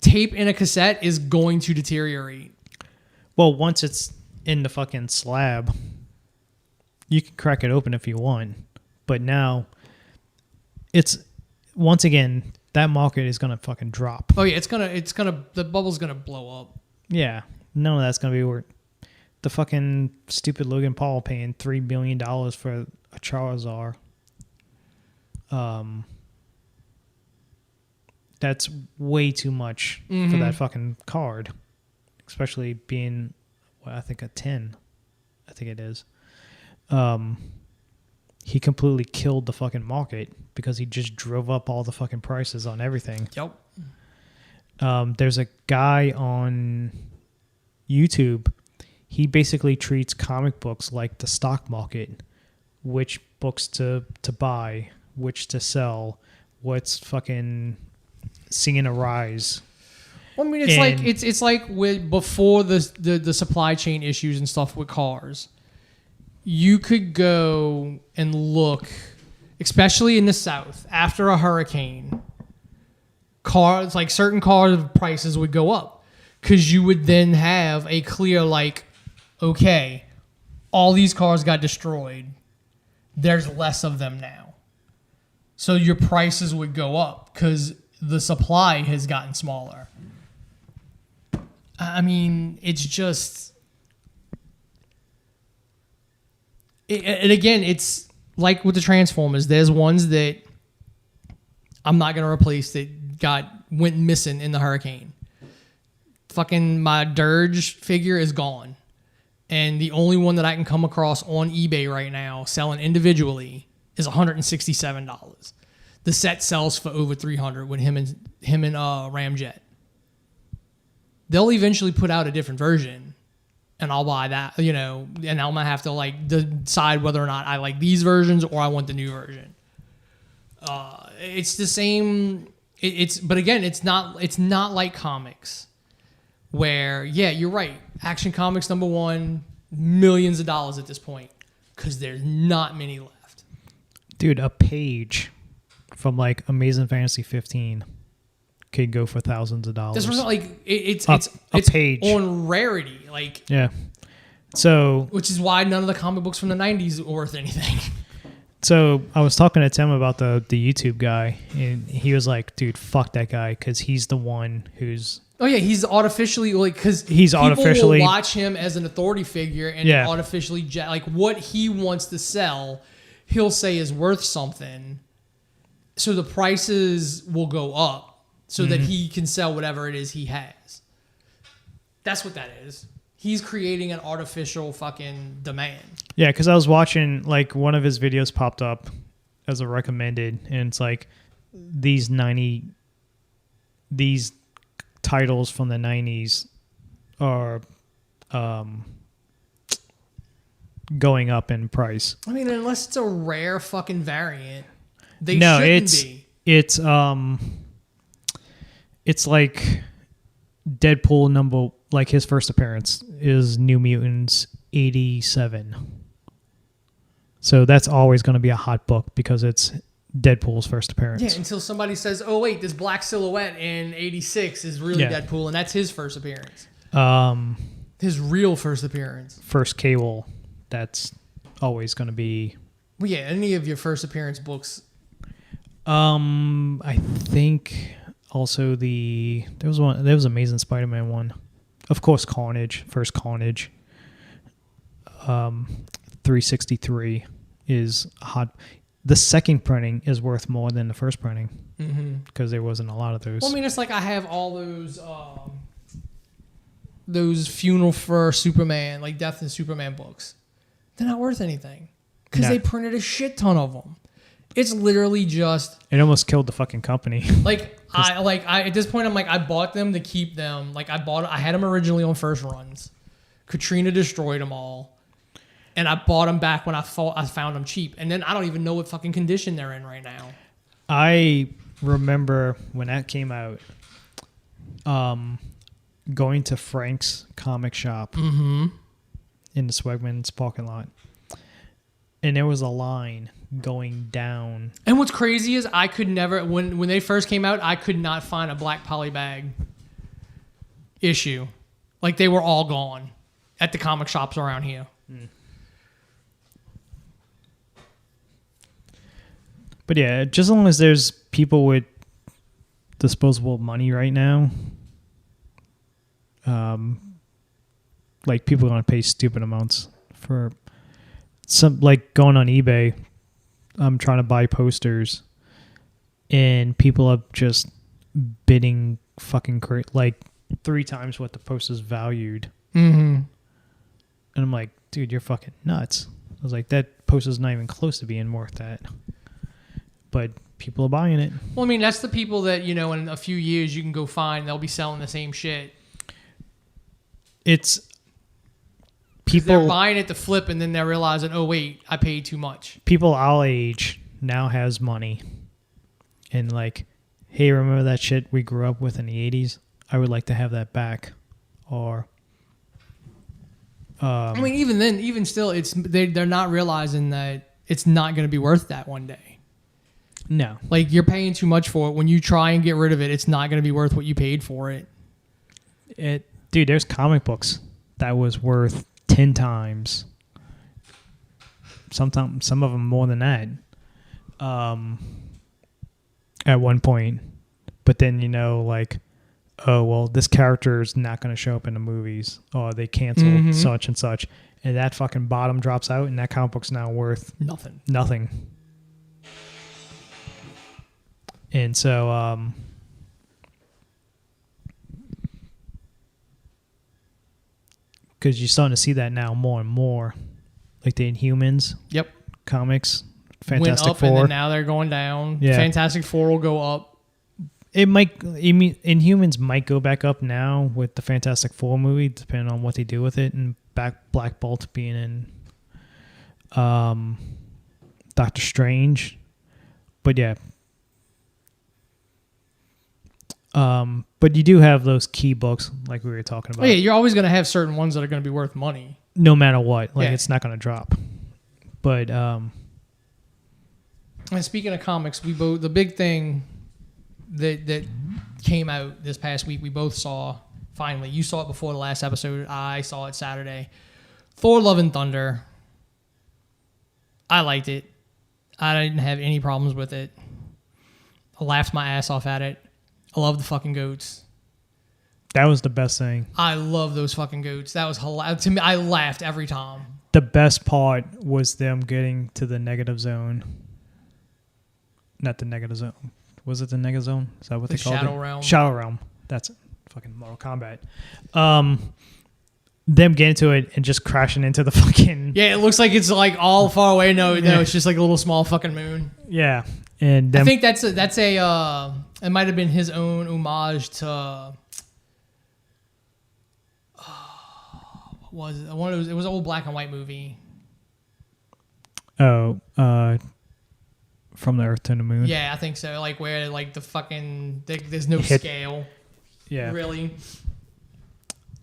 tape in a cassette is going to deteriorate. Well, once it's in the fucking slab, you can crack it open if you want. But now it's, once again, that market is going to fucking drop. Oh yeah, the bubble's going to blow up. Yeah. None of that's going to be worth the fucking stupid Logan Paul paying $3 billion for a Charizard. That's way too much for that fucking card, especially being, I think a 10, I think it is. He completely killed the fucking market because he just drove up all the fucking prices on everything. Yep. There's a guy on YouTube. He basically treats comic books like the stock market, which books to buy, which to sell, what's fucking seeing a rise. Well, I mean, it's like with before the supply chain issues and stuff with cars. You could go and look, especially in the South, after a hurricane. Cars, like certain cars prices would go up because you would then have a clear like, okay, all these cars got destroyed. There's less of them now. So your prices would go up because the supply has gotten smaller. I mean, it's just... And again, it's like with the Transformers. There's ones that I'm not going to replace that went missing in the hurricane. Fucking my Dirge figure is gone. And the only one that I can come across on eBay right now selling individually is $167. The set sells for over $300 with him and Ramjet. They'll eventually put out a different version, and I'll buy that, and I'm gonna have to like decide whether or not I like these versions or I want the new version. It's the same. But again, it's not like comics. Where, yeah, you're right. Action Comics #1, millions of dollars at this point because there's not many left. Dude, a page from like Amazing Fantasy 15 could go for thousands of dollars. That's like it's page on rarity, like yeah. So, which is why none of the comic books from the 90s are worth anything. So I was talking to Tim about the YouTube guy, and he was like, "Dude, fuck that guy because he's the one who's." Oh yeah, he's artificially like because people will watch him as an authority figure and artificially like what he wants to sell, he'll say is worth something, so the prices will go up so that he can sell whatever it is he has. That's what that is. He's creating an artificial fucking demand. Yeah, because I was watching like one of his videos popped up as a recommended, and it's like these titles from the 90s are going up in price. I mean, unless it's a rare fucking variant, they shouldn't be. It's like Deadpool like his first appearance is New Mutants 87. So that's always going to be a hot book because it's Deadpool's first appearance. Yeah, until somebody says, "Oh wait, this black silhouette in '86 is really Deadpool," and that's his first appearance. His real first appearance. First Cable. That's always going to be. Well, yeah, any of your first appearance books. I think also there was Amazing Spider-Man one, of course. First Carnage. 363 is hot. The second printing is worth more than the first printing because there wasn't a lot of those. Well, I mean, it's like I have all those Funeral for Superman, like Death and Superman books. They're not worth anything because they printed a shit ton of them. It's literally just... It almost killed the fucking company. I at this point, I'm like, I bought them to keep them. Like, I had them originally on first runs. Katrina destroyed them all. And I bought them back when I found them cheap. And then I don't even know what fucking condition they're in right now. I remember when that came out, going to Frank's comic shop in the Swegman's parking lot. And there was a line going down. And what's crazy is I could never, when they first came out, I could not find a black polybag issue. Like, they were all gone at the comic shops around here. But yeah, just as long as there's people with disposable money right now, like people are going to pay stupid amounts for some, like going on eBay. I'm trying to buy posters and people are just bidding fucking like 3 times what the poster's valued. And I'm like, dude, you're fucking nuts. I was like, that poster's not even close to being worth that. But people are buying it. Well, I mean, that's the people that, in a few years you can go find. They'll be selling the same shit. It's people... They're buying it to flip and then they're realizing, oh, wait, I paid too much. People our age now has money. And, like, hey, remember that shit we grew up with in the 80s? I would like to have that back. Or I mean, even then, even still, they're not realizing that it's not going to be worth that one day. No. Like, you're paying too much for it. When you try and get rid of it, it's not going to be worth what you paid for it. Dude, there's comic books that was worth 10 times. Sometimes, some of them more than that. At one point. But then, like, oh, well, this character is not going to show up in the movies. Or they canceled such and such. And that fucking bottom drops out, and that comic book's now worth nothing. And so, because you're starting to see that now more and more. Like the Inhumans. Yep. Comics. Fantastic Went up, Four. and then now they're going down. Yeah. Fantastic Four will go up. It might. Inhumans might go back up now with the Fantastic Four movie, depending on what they do with it, and Black Bolt being in Doctor Strange. But yeah. But you do have those key books, like we were talking about. Oh, yeah, you're always going to have certain ones that are going to be worth money, no matter what. Like it's not going to drop. But and speaking of comics, the big thing that came out this past week, we both saw. Finally, you saw it before the last episode. I saw it Saturday. Thor: Love and Thunder. I liked it. I didn't have any problems with it. I laughed my ass off at it. I love the fucking goats. That was the best thing. I love those fucking goats. That was hilarious. To me, I laughed every time. The best part was them getting to the negative zone. Not the negative zone. Was it the negative zone? Is that what they called it? Shadow Realm. Shadow Realm. That's it. Fucking Mortal Kombat. Them getting to it and just crashing into the fucking... Yeah, it looks like it's like all far away. No, it's just like a little small fucking moon. Yeah. And I think that's a it might have been his own homage to what was it? It was an old black and white movie. Oh, From the Earth to the Moon. Yeah, I think so. Like where like the fucking there's no scale. Yeah. Really.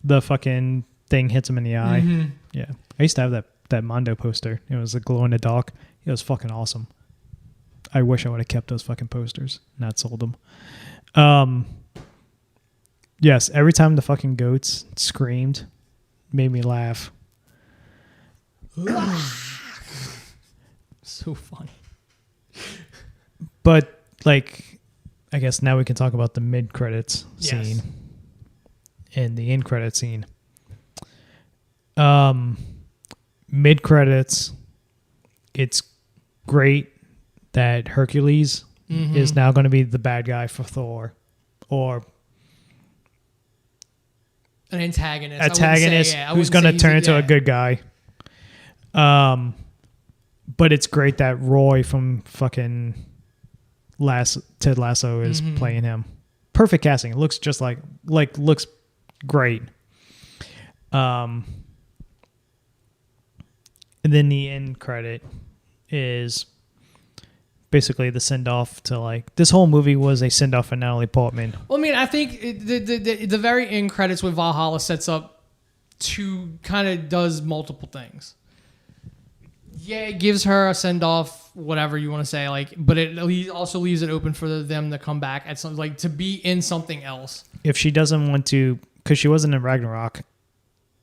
The fucking thing hits him in the eye. Mm-hmm. Yeah. I used to have that Mondo poster. It was a glow in the dark. It was fucking awesome. I wish I would have kept those fucking posters, not sold them. Yes, every time the fucking goats screamed, made me laugh. So funny. But, like, I guess now we can talk about the mid-credits scene and the end-credit scene. Mid-credits, it's great that Hercules is now going to be the bad guy for Thor, or an antagonist. Who's going to turn into a good guy. But it's great that Roy from fucking Ted Lasso is playing him. Perfect casting. It looks just looks great. And then the end credit is basically the send-off to, like, this whole movie was a send-off for Natalie Portman. Well, I mean, I think the very end credits with Valhalla sets up kind of does multiple things. Yeah, it gives her a send-off, whatever you want to say, like, but it also leaves it open for them to come back at something, like, to be in something else. If she doesn't want to, because she wasn't in Ragnarok,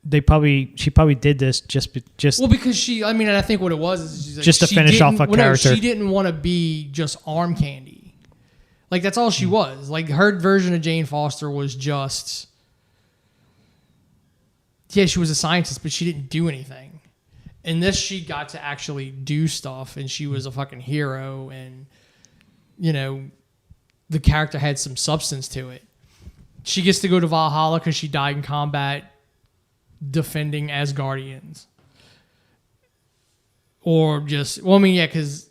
she probably did this just well, because and I think what it was is she's like, just to finish off a character. No, she didn't want to be just arm candy. Like, that's all she was. Like, her version of Jane Foster was just, she was a scientist, but she didn't do anything. In this, she got to actually do stuff, and she was a fucking hero, and, the character had some substance to it. She gets to go to Valhalla because she died in combat defending Asgardians. Or just, because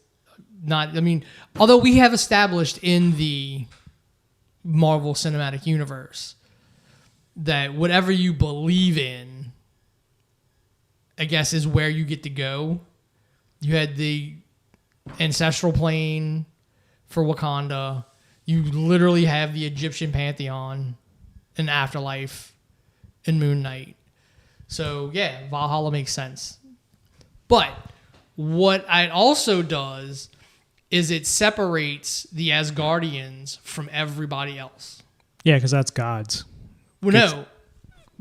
although we have established in the Marvel Cinematic Universe that whatever you believe in, I guess, is where you get to go. You had the ancestral plane for Wakanda. You literally have the Egyptian pantheon, an afterlife, and Moon Knight. So yeah, Valhalla makes sense. But what it also does is it separates the Asgardians from everybody else. Yeah, because that's gods. Well, no,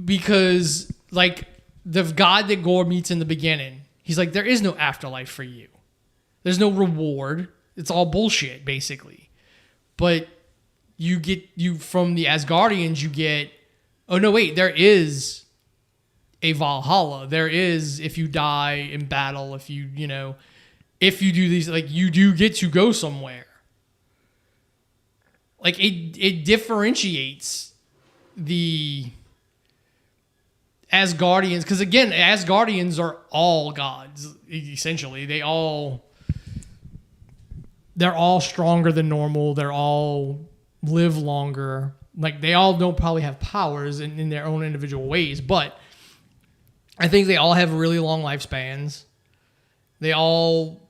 because like the god that Gore meets in the beginning, he's like, there is no afterlife for you. There's no reward. It's all bullshit, basically. But you from the Asgardians, you get, oh no, wait, there is a Valhalla. There is, if you die in battle, if you do these, like, you do get to go somewhere. Like, it differentiates the Asgardians, because again, Asgardians are all gods, essentially. They're all stronger than normal. They're all live longer. Like, they all don't probably have powers in their own individual ways, but I think they all have really long lifespans. They all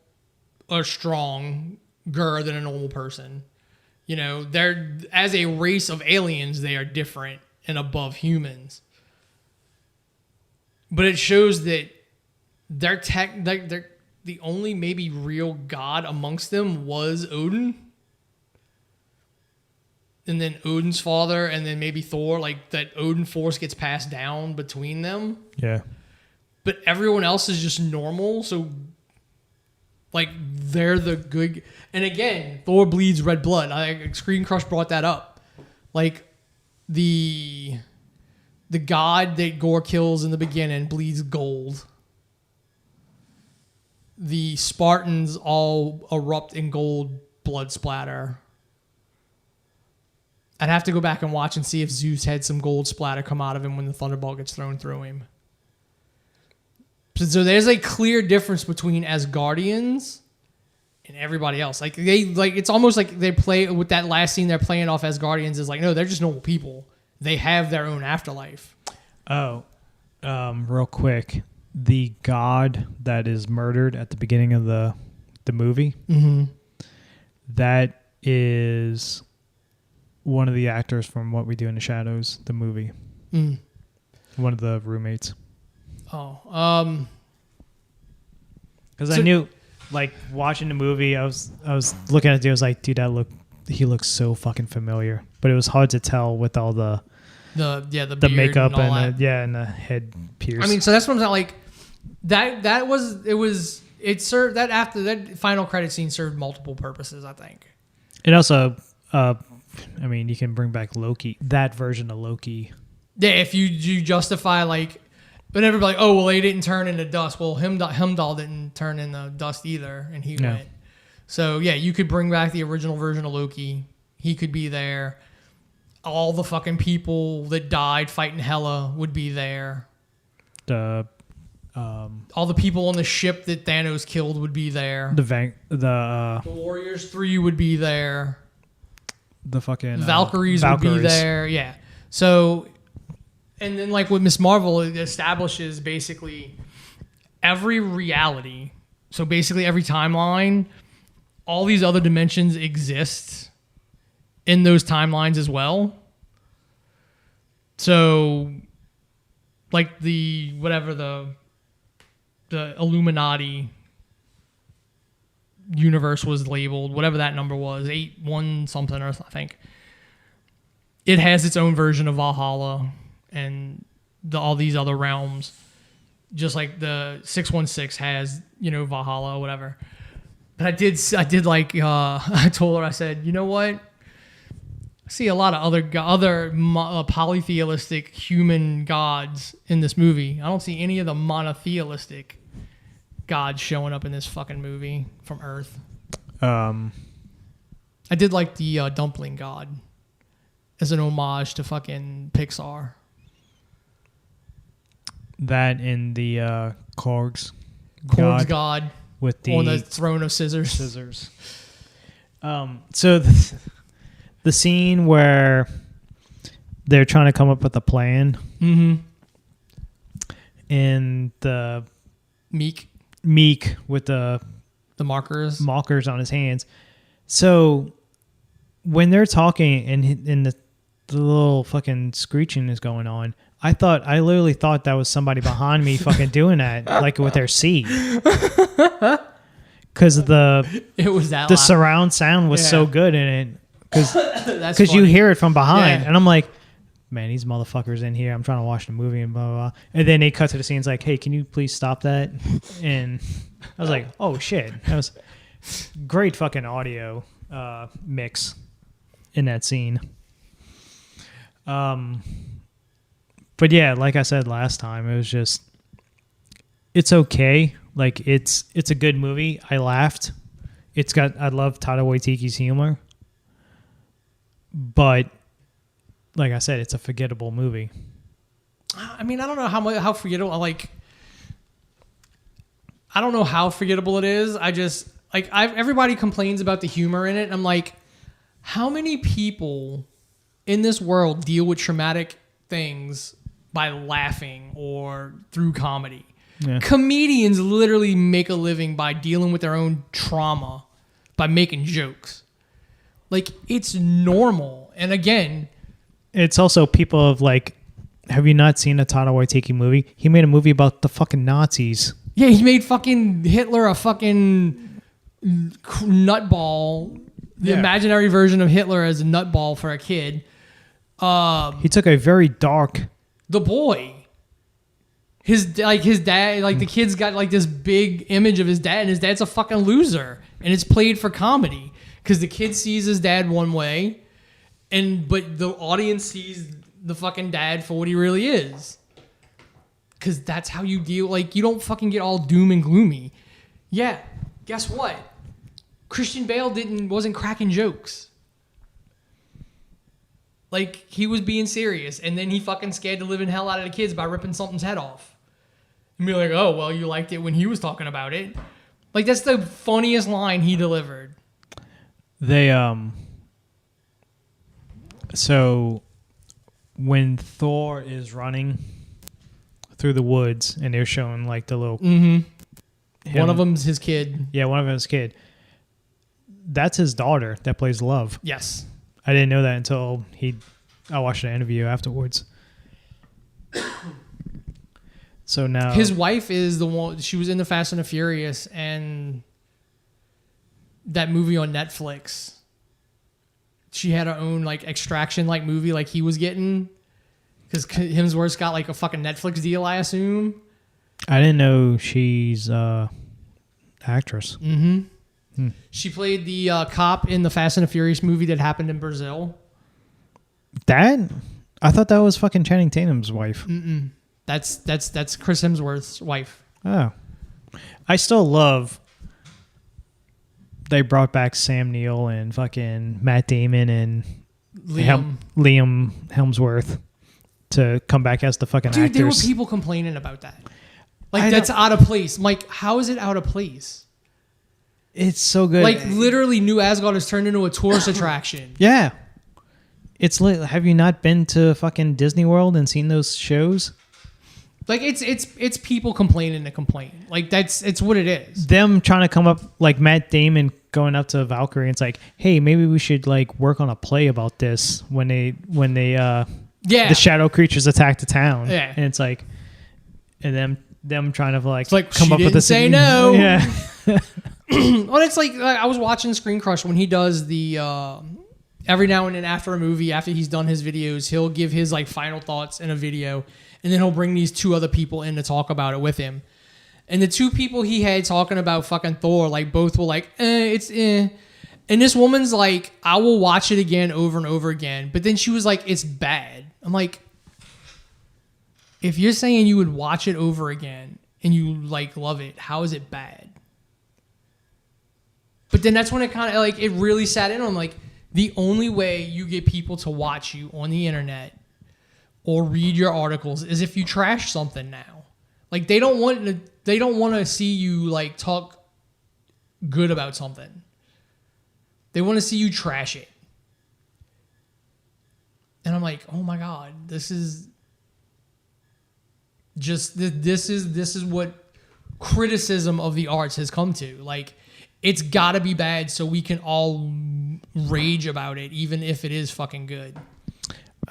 are stronger than a normal person. They're, as a race of aliens, they are different and above humans. But it shows that they're the only maybe real god amongst them was Odin. And then Odin's father, and then maybe Thor, like that Odin force gets passed down between them. Yeah. But everyone else is just normal, so like they're the good. And again, Thor bleeds red blood. Screen Crush brought that up. Like the god that Gore kills in the beginning bleeds gold. The Spartans all erupt in gold blood splatter. I'd have to go back and watch and see if Zeus had some gold splatter come out of him when the thunderbolt gets thrown through him. So there's a clear difference between Asgardians and everybody else. It's almost like they play with that last scene. They're playing off Asgardians is like, no, they're just normal people. They have their own afterlife. Oh, real quick, the god that is murdered at the beginning of the movie, that is one of the actors from What We Do in the Shadows, the movie. One of the roommates. Oh, because I knew, like, watching the movie, I was looking at it. I was like, dude, he looks so fucking familiar. But it was hard to tell with all the makeup and the head pierce. I mean, so that's what I'm saying. Like it served that after that final credit scene served multiple purposes, I think. It also, I mean, you can bring back Loki, that version of Loki. Yeah, if you justify like. But everybody, oh, well, they didn't turn into dust. Well, Heimdall didn't turn into dust either, and he went. So, yeah, you could bring back the original version of Loki. He could be there. All the fucking people that died fighting Hela would be there. All the people on the ship that Thanos killed would be there. The Warriors 3 would be there. The fucking Valkyries would be there. Yeah. So... And then, like with Ms. Marvel, it establishes basically every reality. So basically every timeline, all these other dimensions exist in those timelines as well. So, like the Illuminati universe was labeled, whatever that number was, 8-1 something, or I think. It has its own version of Valhalla. And all these other realms, just like the 616 has, Valhalla or whatever. But I did like, I told her, I said, you know what? I see a lot of other polytheistic human gods in this movie. I don't see any of the monotheistic gods showing up in this fucking movie from Earth. I did like the dumpling god as an homage to fucking Pixar. That in the Korg's god with on the throne of scissors. So the scene where they're trying to come up with a plan, and the Meek with the markers on his hands. So when they're talking and the little fucking screeching is going on, I literally thought that was somebody behind me fucking doing that, like with their seat. Because the surround sound was so good in it. Because you hear it from behind. Yeah. And I'm like, man, these motherfuckers in here. I'm trying to watch the movie and blah, blah, blah. And then they cut to the scene. It's like, hey, can you please stop that? And I was like, oh, shit. That was great fucking audio mix in that scene. But yeah, like I said last time, it was just, it's okay. Like it's a good movie. I laughed. I love Taika Waititi's humor, but like I said, it's a forgettable movie. I mean, I don't know how forgettable. I don't know how forgettable it is. I just everybody complains about the humor in it. I'm like, how many people in this world deal with traumatic things by laughing or through comedy? Yeah. Comedians literally make a living by dealing with their own trauma by making jokes. Like, it's normal. And again, it's also people of like, have you not seen a Taika Waititi movie? He made a movie about the fucking Nazis. Yeah, he made fucking Hitler a fucking nutball. The imaginary version of Hitler as a nutball for a kid. He took a very dark... The Boy. His dad, like the kid's got like this big image of his dad, and his dad's a fucking loser, and it's played for comedy because the kid sees his dad one way, but the audience sees the fucking dad for what he really is. Because that's how you deal. Like, you don't fucking get all doom and gloomy. Yeah, guess what? Christian Bale wasn't cracking jokes. Like, he was being serious, and then he fucking scared the living hell out of the kids by ripping something's head off. And be like, oh, well, you liked it when he was talking about it. Like, that's the funniest line he delivered. So when Thor is running through the woods and they're showing like the little... Mm-hmm. One of them's his kid. Yeah, one of them's his kid. That's his daughter that plays Love. Yes. I didn't know that until I watched the interview afterwards. So now his wife is the one. She was in the Fast and the Furious and that movie on Netflix. She had her own like Extraction like movie like he was getting because Hemsworth's got like a fucking Netflix deal, I assume. I didn't know she's actress. Mm-hmm. She played the cop in the Fast and the Furious movie that happened in Brazil. I thought that was fucking Channing Tatum's wife. Mm-mm. That's Chris Hemsworth's wife. Oh. I still love they brought back Sam Neill and fucking Matt Damon and Liam Hemsworth to come back as the fucking actors. Dude, there were people complaining about that. Like, that's out of place. I'm like, how is it out of place? It's so good. Like, literally, New Asgard has turned into a tourist attraction. Yeah. Have you not been to fucking Disney World and seen those shows? Like, it's people complaining to complain. Like, it's what it is. Them trying to come up, like Matt Damon going up to Valkyrie, and it's like, hey, maybe we should like work on a play about this when the shadow creatures attack the town. Yeah. And it's like, and them trying to like, it's like come up with a say no. Yeah. Well, it's like I was watching Screen Crush when he does the every now and then after a movie, after he's done his videos, he'll give his like final thoughts in a video, and then he'll bring these two other people in to talk about it with him. And the two people he had talking about fucking Thor, like both were like, it's eh. And this woman's like, I will watch it again over and over again. But then she was like, it's bad. I'm like, if you're saying you would watch it over again and you like love it, how is it bad? But then that's when it kind of like, it really sat in on like, the only way you get people to watch you on the internet or read your articles is if you trash something now. Like they don't want to see you like talk good about something. They want to see you trash it. And I'm like, oh my God, this is what criticism of the arts has come to. Like, it's got to be bad so we can all rage about it, even if it is fucking good.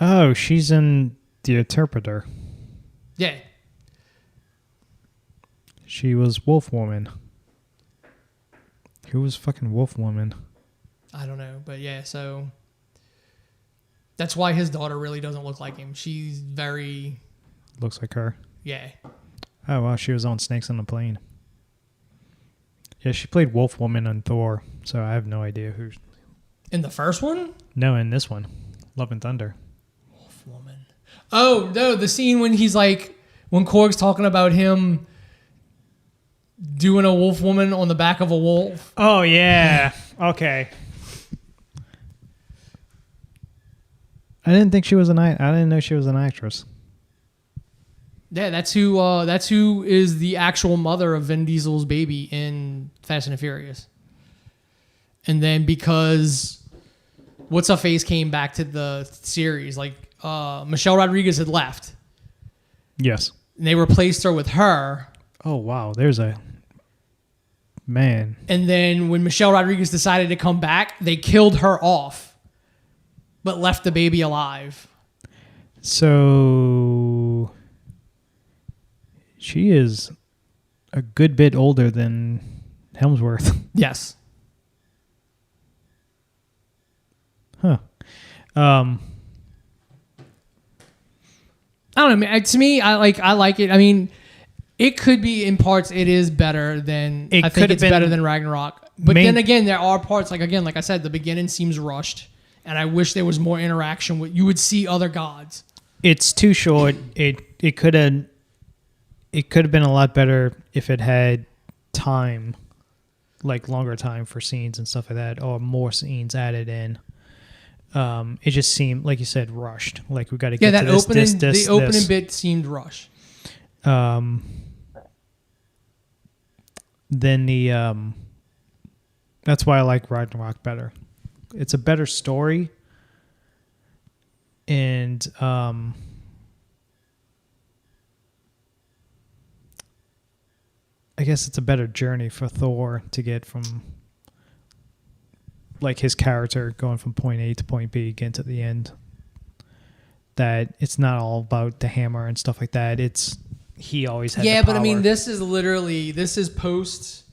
Oh, she's in The Interpreter. Yeah. She was Wolf Woman. Who was fucking Wolf Woman? I don't know, but yeah, so that's why his daughter really doesn't look like him. She's very... Looks like her. Yeah. Oh, wow, she was on Snakes on the Plane. Yeah, she played Wolf Woman on Thor, so I have no idea who... In the first one? No, in this one. Love and Thunder. Wolf Woman. Oh, no, the scene when he's like... When Korg's talking about him doing a wolf woman on the back of a wolf. Oh, yeah. Okay. I didn't think she was I didn't know she was an actress. Yeah, that's who is the actual mother of Vin Diesel's baby in Fast and the Furious. And then because What's Her Face came back to the series, like Michelle Rodriguez had left. Yes. And they replaced her with her. Oh, wow. There's a man. And then when Michelle Rodriguez decided to come back, they killed her off, but left the baby alive. So she is a good bit older than Hemsworth. Yes. Huh. I don't know. To me, I like it. I mean, it could be in parts. It is better than I think it's better than Ragnarok. But then again, there are parts like I said, the beginning seems rushed, and I wish there was more interaction with. You would see other gods. It's too short. It could have been a lot better if it had time, like longer time for scenes and stuff like that, or more scenes added in. It just seemed, like you said, rushed. Like we got to get to this. The opening bit seemed rushed. Then that's why I like Ragnarok better. It's a better story, and I guess it's a better journey for Thor to get from, like, his character going from point A to point B, getting to the end. That it's not all about the hammer and stuff like that. He always had the power. But I mean, this is post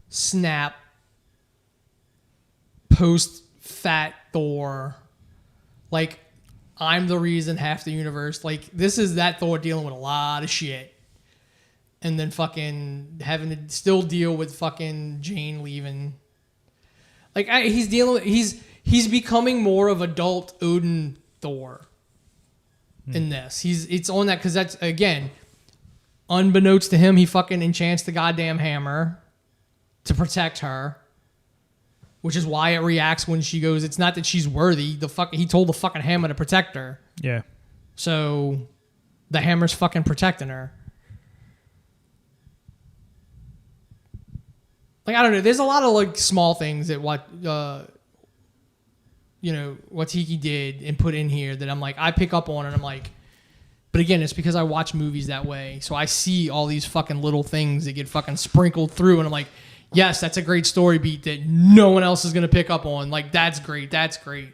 snap, post fat Thor. Like, I'm the reason half the universe. Like, this is that Thor dealing with a lot of shit. And then fucking having to still deal with fucking Jane leaving. Like, he's becoming more of adult Odin Thor in this. It's on that because that's, again, unbeknownst to him, he fucking enchants the goddamn hammer to protect her, which is why it reacts when she goes. It's not that she's worthy. He told the fucking hammer to protect her. Yeah. So the hammer's fucking protecting her. Like, I don't know. There's a lot of like small things that Watiki did and put in here that I'm like, I pick up on, and I'm like, but again, it's because I watch movies that way. So I see all these fucking little things that get fucking sprinkled through, and I'm like, yes, that's a great story beat that no one else is going to pick up on. Like, that's great. That's great.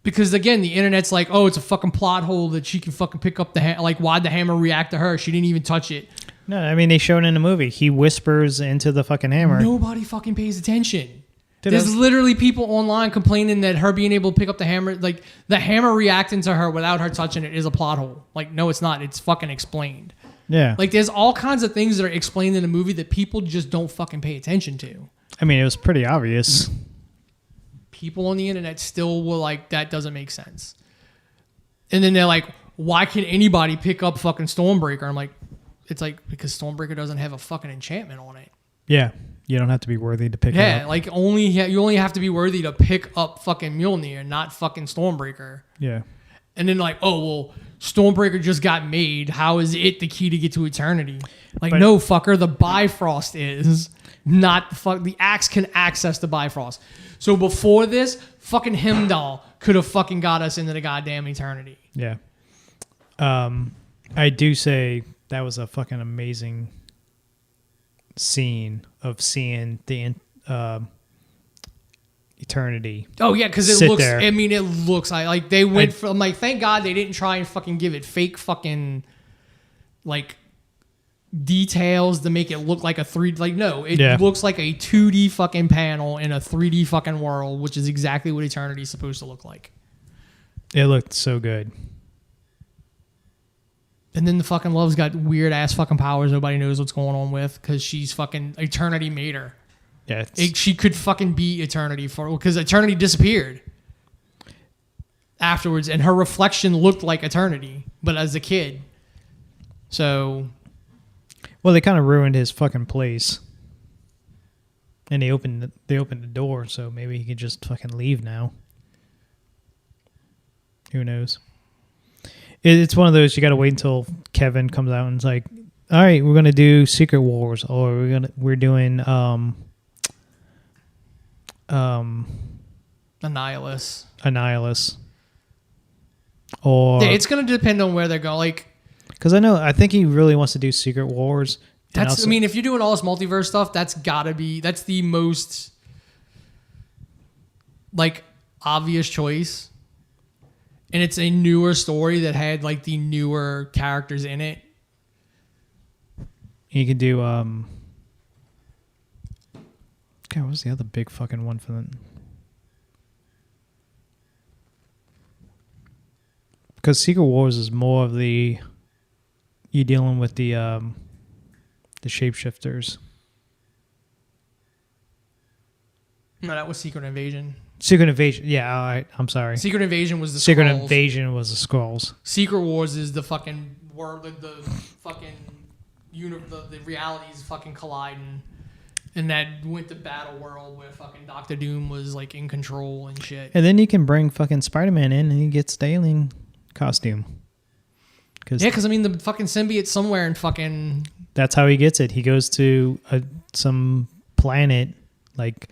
Because again, the internet's like, oh, it's a fucking plot hole that she can fucking pick up like, why'd the hammer react to her? She didn't even touch it. No, I mean, they showed in the movie. He whispers into the fucking hammer. Nobody fucking pays attention. There's literally people online complaining that her being able to pick up the hammer, like the hammer reacting to her without her touching it, is a plot hole. Like, no, it's not. It's fucking explained. Yeah. Like, there's all kinds of things that are explained in the movie that people just don't fucking pay attention to. I mean, it was pretty obvious. People on the internet still were like, that doesn't make sense. And then they're like, why can anybody pick up fucking Stormbreaker? I'm like, it's like, because Stormbreaker doesn't have a fucking enchantment on it. Yeah. You don't have to be worthy to pick it up. Yeah, like you only have to be worthy to pick up fucking Mjolnir, not fucking Stormbreaker. Yeah. And then like, oh, well, Stormbreaker just got made. How is it the key to get to eternity? Like, no, fucker, the Bifrost is not the axe can access the Bifrost. So before this, fucking Heimdall could have fucking got us into the goddamn eternity. Yeah. I do say that was a fucking amazing scene of seeing the eternity. Oh yeah, because it looks. There. I mean, it looks like they went from like. Thank God they didn't try and fucking give it fake fucking like details to make it look like a 3D. Like no, it looks like a 2D fucking panel in a 3D fucking world, which is exactly what eternity is supposed to look like. It looked so good. And then the fucking Love's got weird ass fucking powers nobody knows what's going on with because she's fucking eternity made her. Yeah, she could fucking be eternity because eternity disappeared afterwards, and her reflection looked like eternity, but as a kid. So, well, they kind of ruined his fucking place, and they opened the door, so maybe he could just fucking leave now. Who knows? It's one of those you got to wait until Kevin comes out and it's like, all right, we're gonna do Secret Wars, or we're doing Annihilus, or it's gonna depend on where they're going. Like, because I think he really wants to do Secret Wars. I mean, if you're doing all this multiverse stuff, that's the most like obvious choice. And it's a newer story that had like the newer characters in it. You could do God, what was the other big fucking one for them? Because Secret Wars is more of you dealing with the shapeshifters. No, that was Secret Invasion. Secret Invasion, yeah. All right, I'm sorry. Secret Invasion was the Secret Skrulls. Invasion was the Skrulls. Secret Wars is the fucking world, the fucking the realities fucking colliding, and that went to Battle World where fucking Doctor Doom was like in control and shit. And then you can bring fucking Spider-Man in, and he gets the alien costume. Because I mean the fucking symbiote somewhere in fucking. That's how he gets it. He goes to some planet like.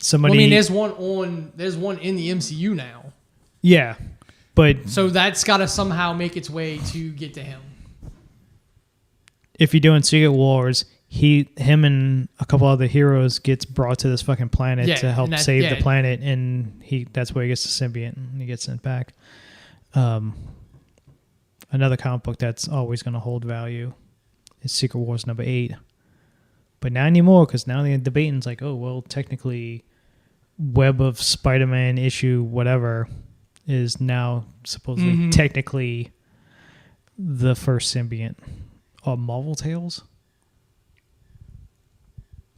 Somebody. Well, I mean, there's one in the MCU now. Yeah, but so that's got to somehow make its way to get to him. If you're doing Secret Wars, him and a couple other heroes gets brought to this fucking planet to help save the planet, and that's where he gets the symbiote and he gets sent back. Another comic book that's always going to hold value is Secret Wars number 8. But not anymore, because now the debating's like, oh, well, technically, Web of Spider-Man issue whatever is now supposedly technically the first symbiont. Or Marvel Tales?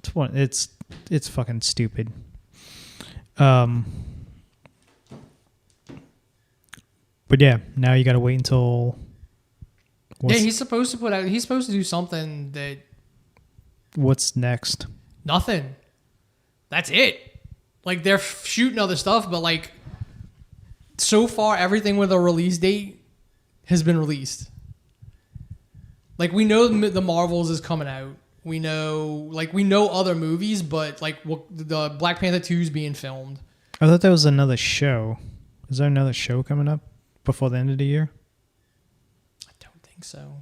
It's fucking stupid. But yeah, now you got to wait until. He's supposed to do something that. What's next? Nothing. That's it. Like they're shooting other stuff, but like so far everything with a release date has been released. Like we know the Marvels is coming out. We know other movies, but like the Black Panther 2 is being filmed. I thought there was another show. Is there another show coming up before the end of the year? I don't think so.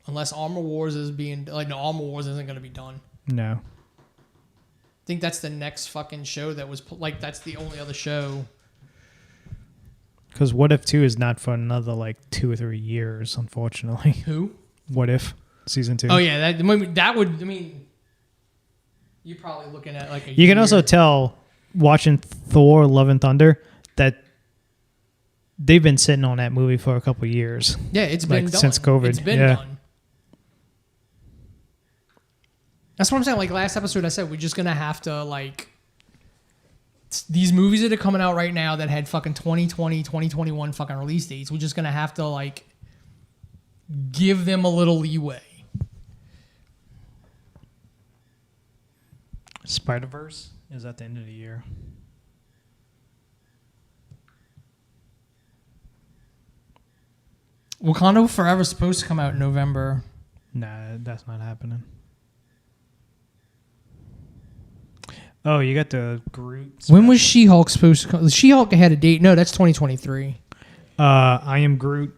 Unless Armor Wars is being... Like, no, Armor Wars isn't going to be done. No. I think that's the next fucking show that was... Like, that's the only other show. Because What If 2 is not for another, like, 2 or 3 years, unfortunately. Who? What If? Season 2. Oh, yeah. That would... I mean... You're probably looking at, like, a You year. can also tell, watching Thor Love and Thunder, that they've been sitting on that movie for a couple of years. Yeah, it's been done. Since COVID. It's been done. That's what I'm saying. Like last episode I said, we're just going to have to like... These movies that are coming out right now that had fucking 2020, 2021 fucking release dates, we're just going to have to like give them a little leeway. Spider-Verse is at the end of the year. Wakanda Forever is supposed to come out in November. Nah, that's not happening. Oh, you got the Groot. When was She-Hulk supposed to come? She-Hulk had a date. No, that's 2023. I Am Groot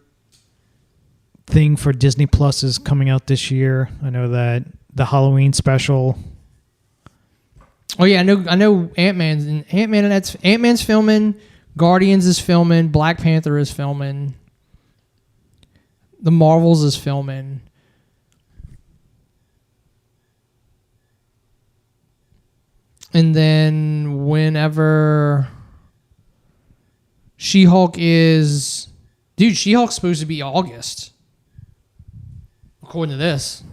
thing for Disney Plus is coming out this year. I know that the Halloween special. Oh yeah, I know Ant-Man's filming, Guardians is filming, Black Panther is filming, The Marvels is filming. And then whenever She-Hulk is... Dude, She-Hulk's supposed to be August. According to this.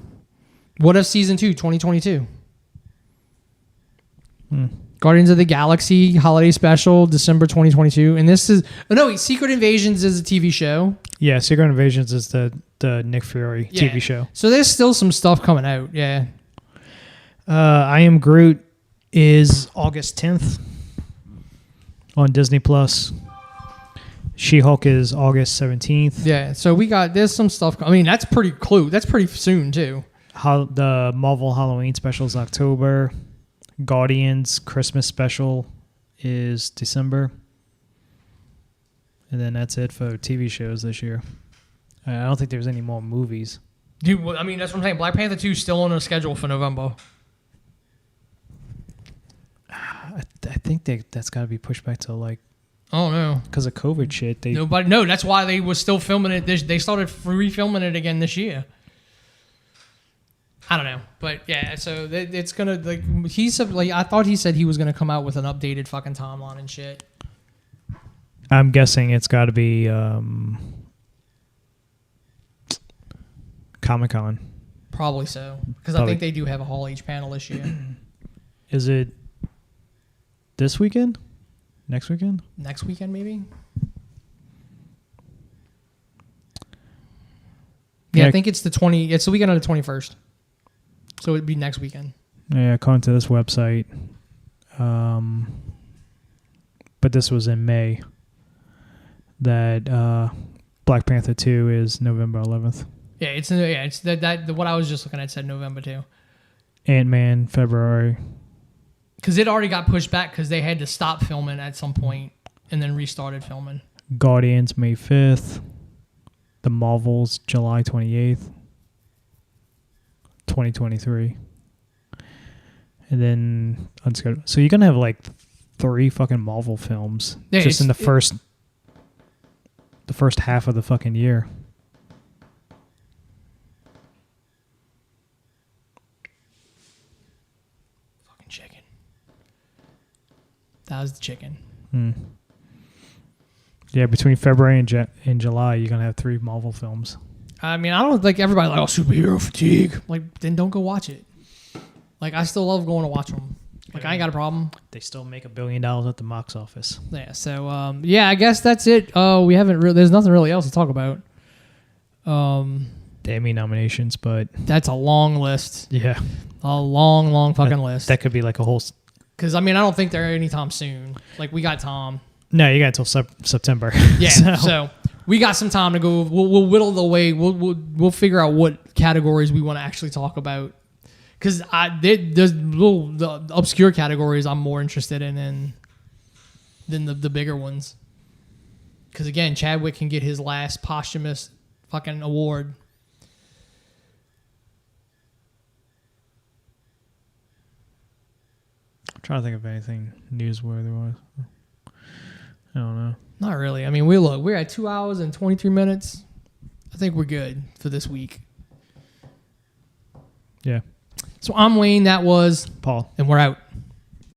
What if Season 2, 2022? Guardians of the Galaxy Holiday Special, December 2022. And this is... Oh, no, Secret Invasions is a TV show. Yeah, Secret Invasions is the Nick Fury TV show. So there's still some stuff coming out, yeah. I Am Groot is August 10th on Disney Plus. She-Hulk is August 17th. Yeah, so there's some stuff. I mean, that's pretty soon too. The Marvel Halloween special is October. Guardians Christmas special is December. And then that's it for TV shows this year. I don't think there's any more movies. Dude, I mean, that's what I'm saying. Black Panther 2 is still on the schedule for November. I think that's got to be pushed back to like... Oh, no. Because of COVID shit. That's why they were still filming it. They started refilming it again this year. I don't know. But, yeah, so it's going to... like he said, like I thought he said he was going to come out with an updated fucking timeline and shit. I'm guessing it's got to be Comic-Con. Probably so. Because I think they do have a Hall H panel this year. Is it this weekend? Next weekend? Next weekend, maybe? Yeah, I think it's it's the weekend on the 21st. So it'd be next weekend. Yeah, according to this website. But this was in May. That Black Panther 2 is November 11th. Yeah, it's that what I was just looking at said November 2. Ant-Man, February. Because it already got pushed back because they had to stop filming at some point and then restarted filming. Guardians, May 5th. The Marvels, July 28th. 2023. And then unscheduled. So you're going to have like 3 fucking Marvel films just in the first half of the fucking year. Fucking chicken. That was the chicken. Yeah, between February and July, you're going to have 3 Marvel films. I mean, I don't like everybody like, oh, superhero fatigue. Like, then don't go watch it. Like, I still love going to watch them. Like, I ain't got a problem. They still make $1 billion at the box office. Yeah, so, yeah, I guess that's it. There's nothing really else to talk about. The Emmy nominations, but... That's a long list. Yeah. A long fucking list. That could be like a whole... Because, I mean, I don't think they're anytime soon. Like, we got Tom. No, you got until September. Yeah, so we got some time to go. We'll whittle the way. We'll figure out what categories we want to actually talk about. Because there's the obscure categories I'm more interested in than the bigger ones. Because, again, Chadwick can get his last posthumous fucking award. I'm trying to think of anything newsworthy was. I don't know. Not really. I mean, we're at 2 hours and 23 minutes. I think we're good for this week. Yeah. So I'm Wayne. That was Paul. And we're out.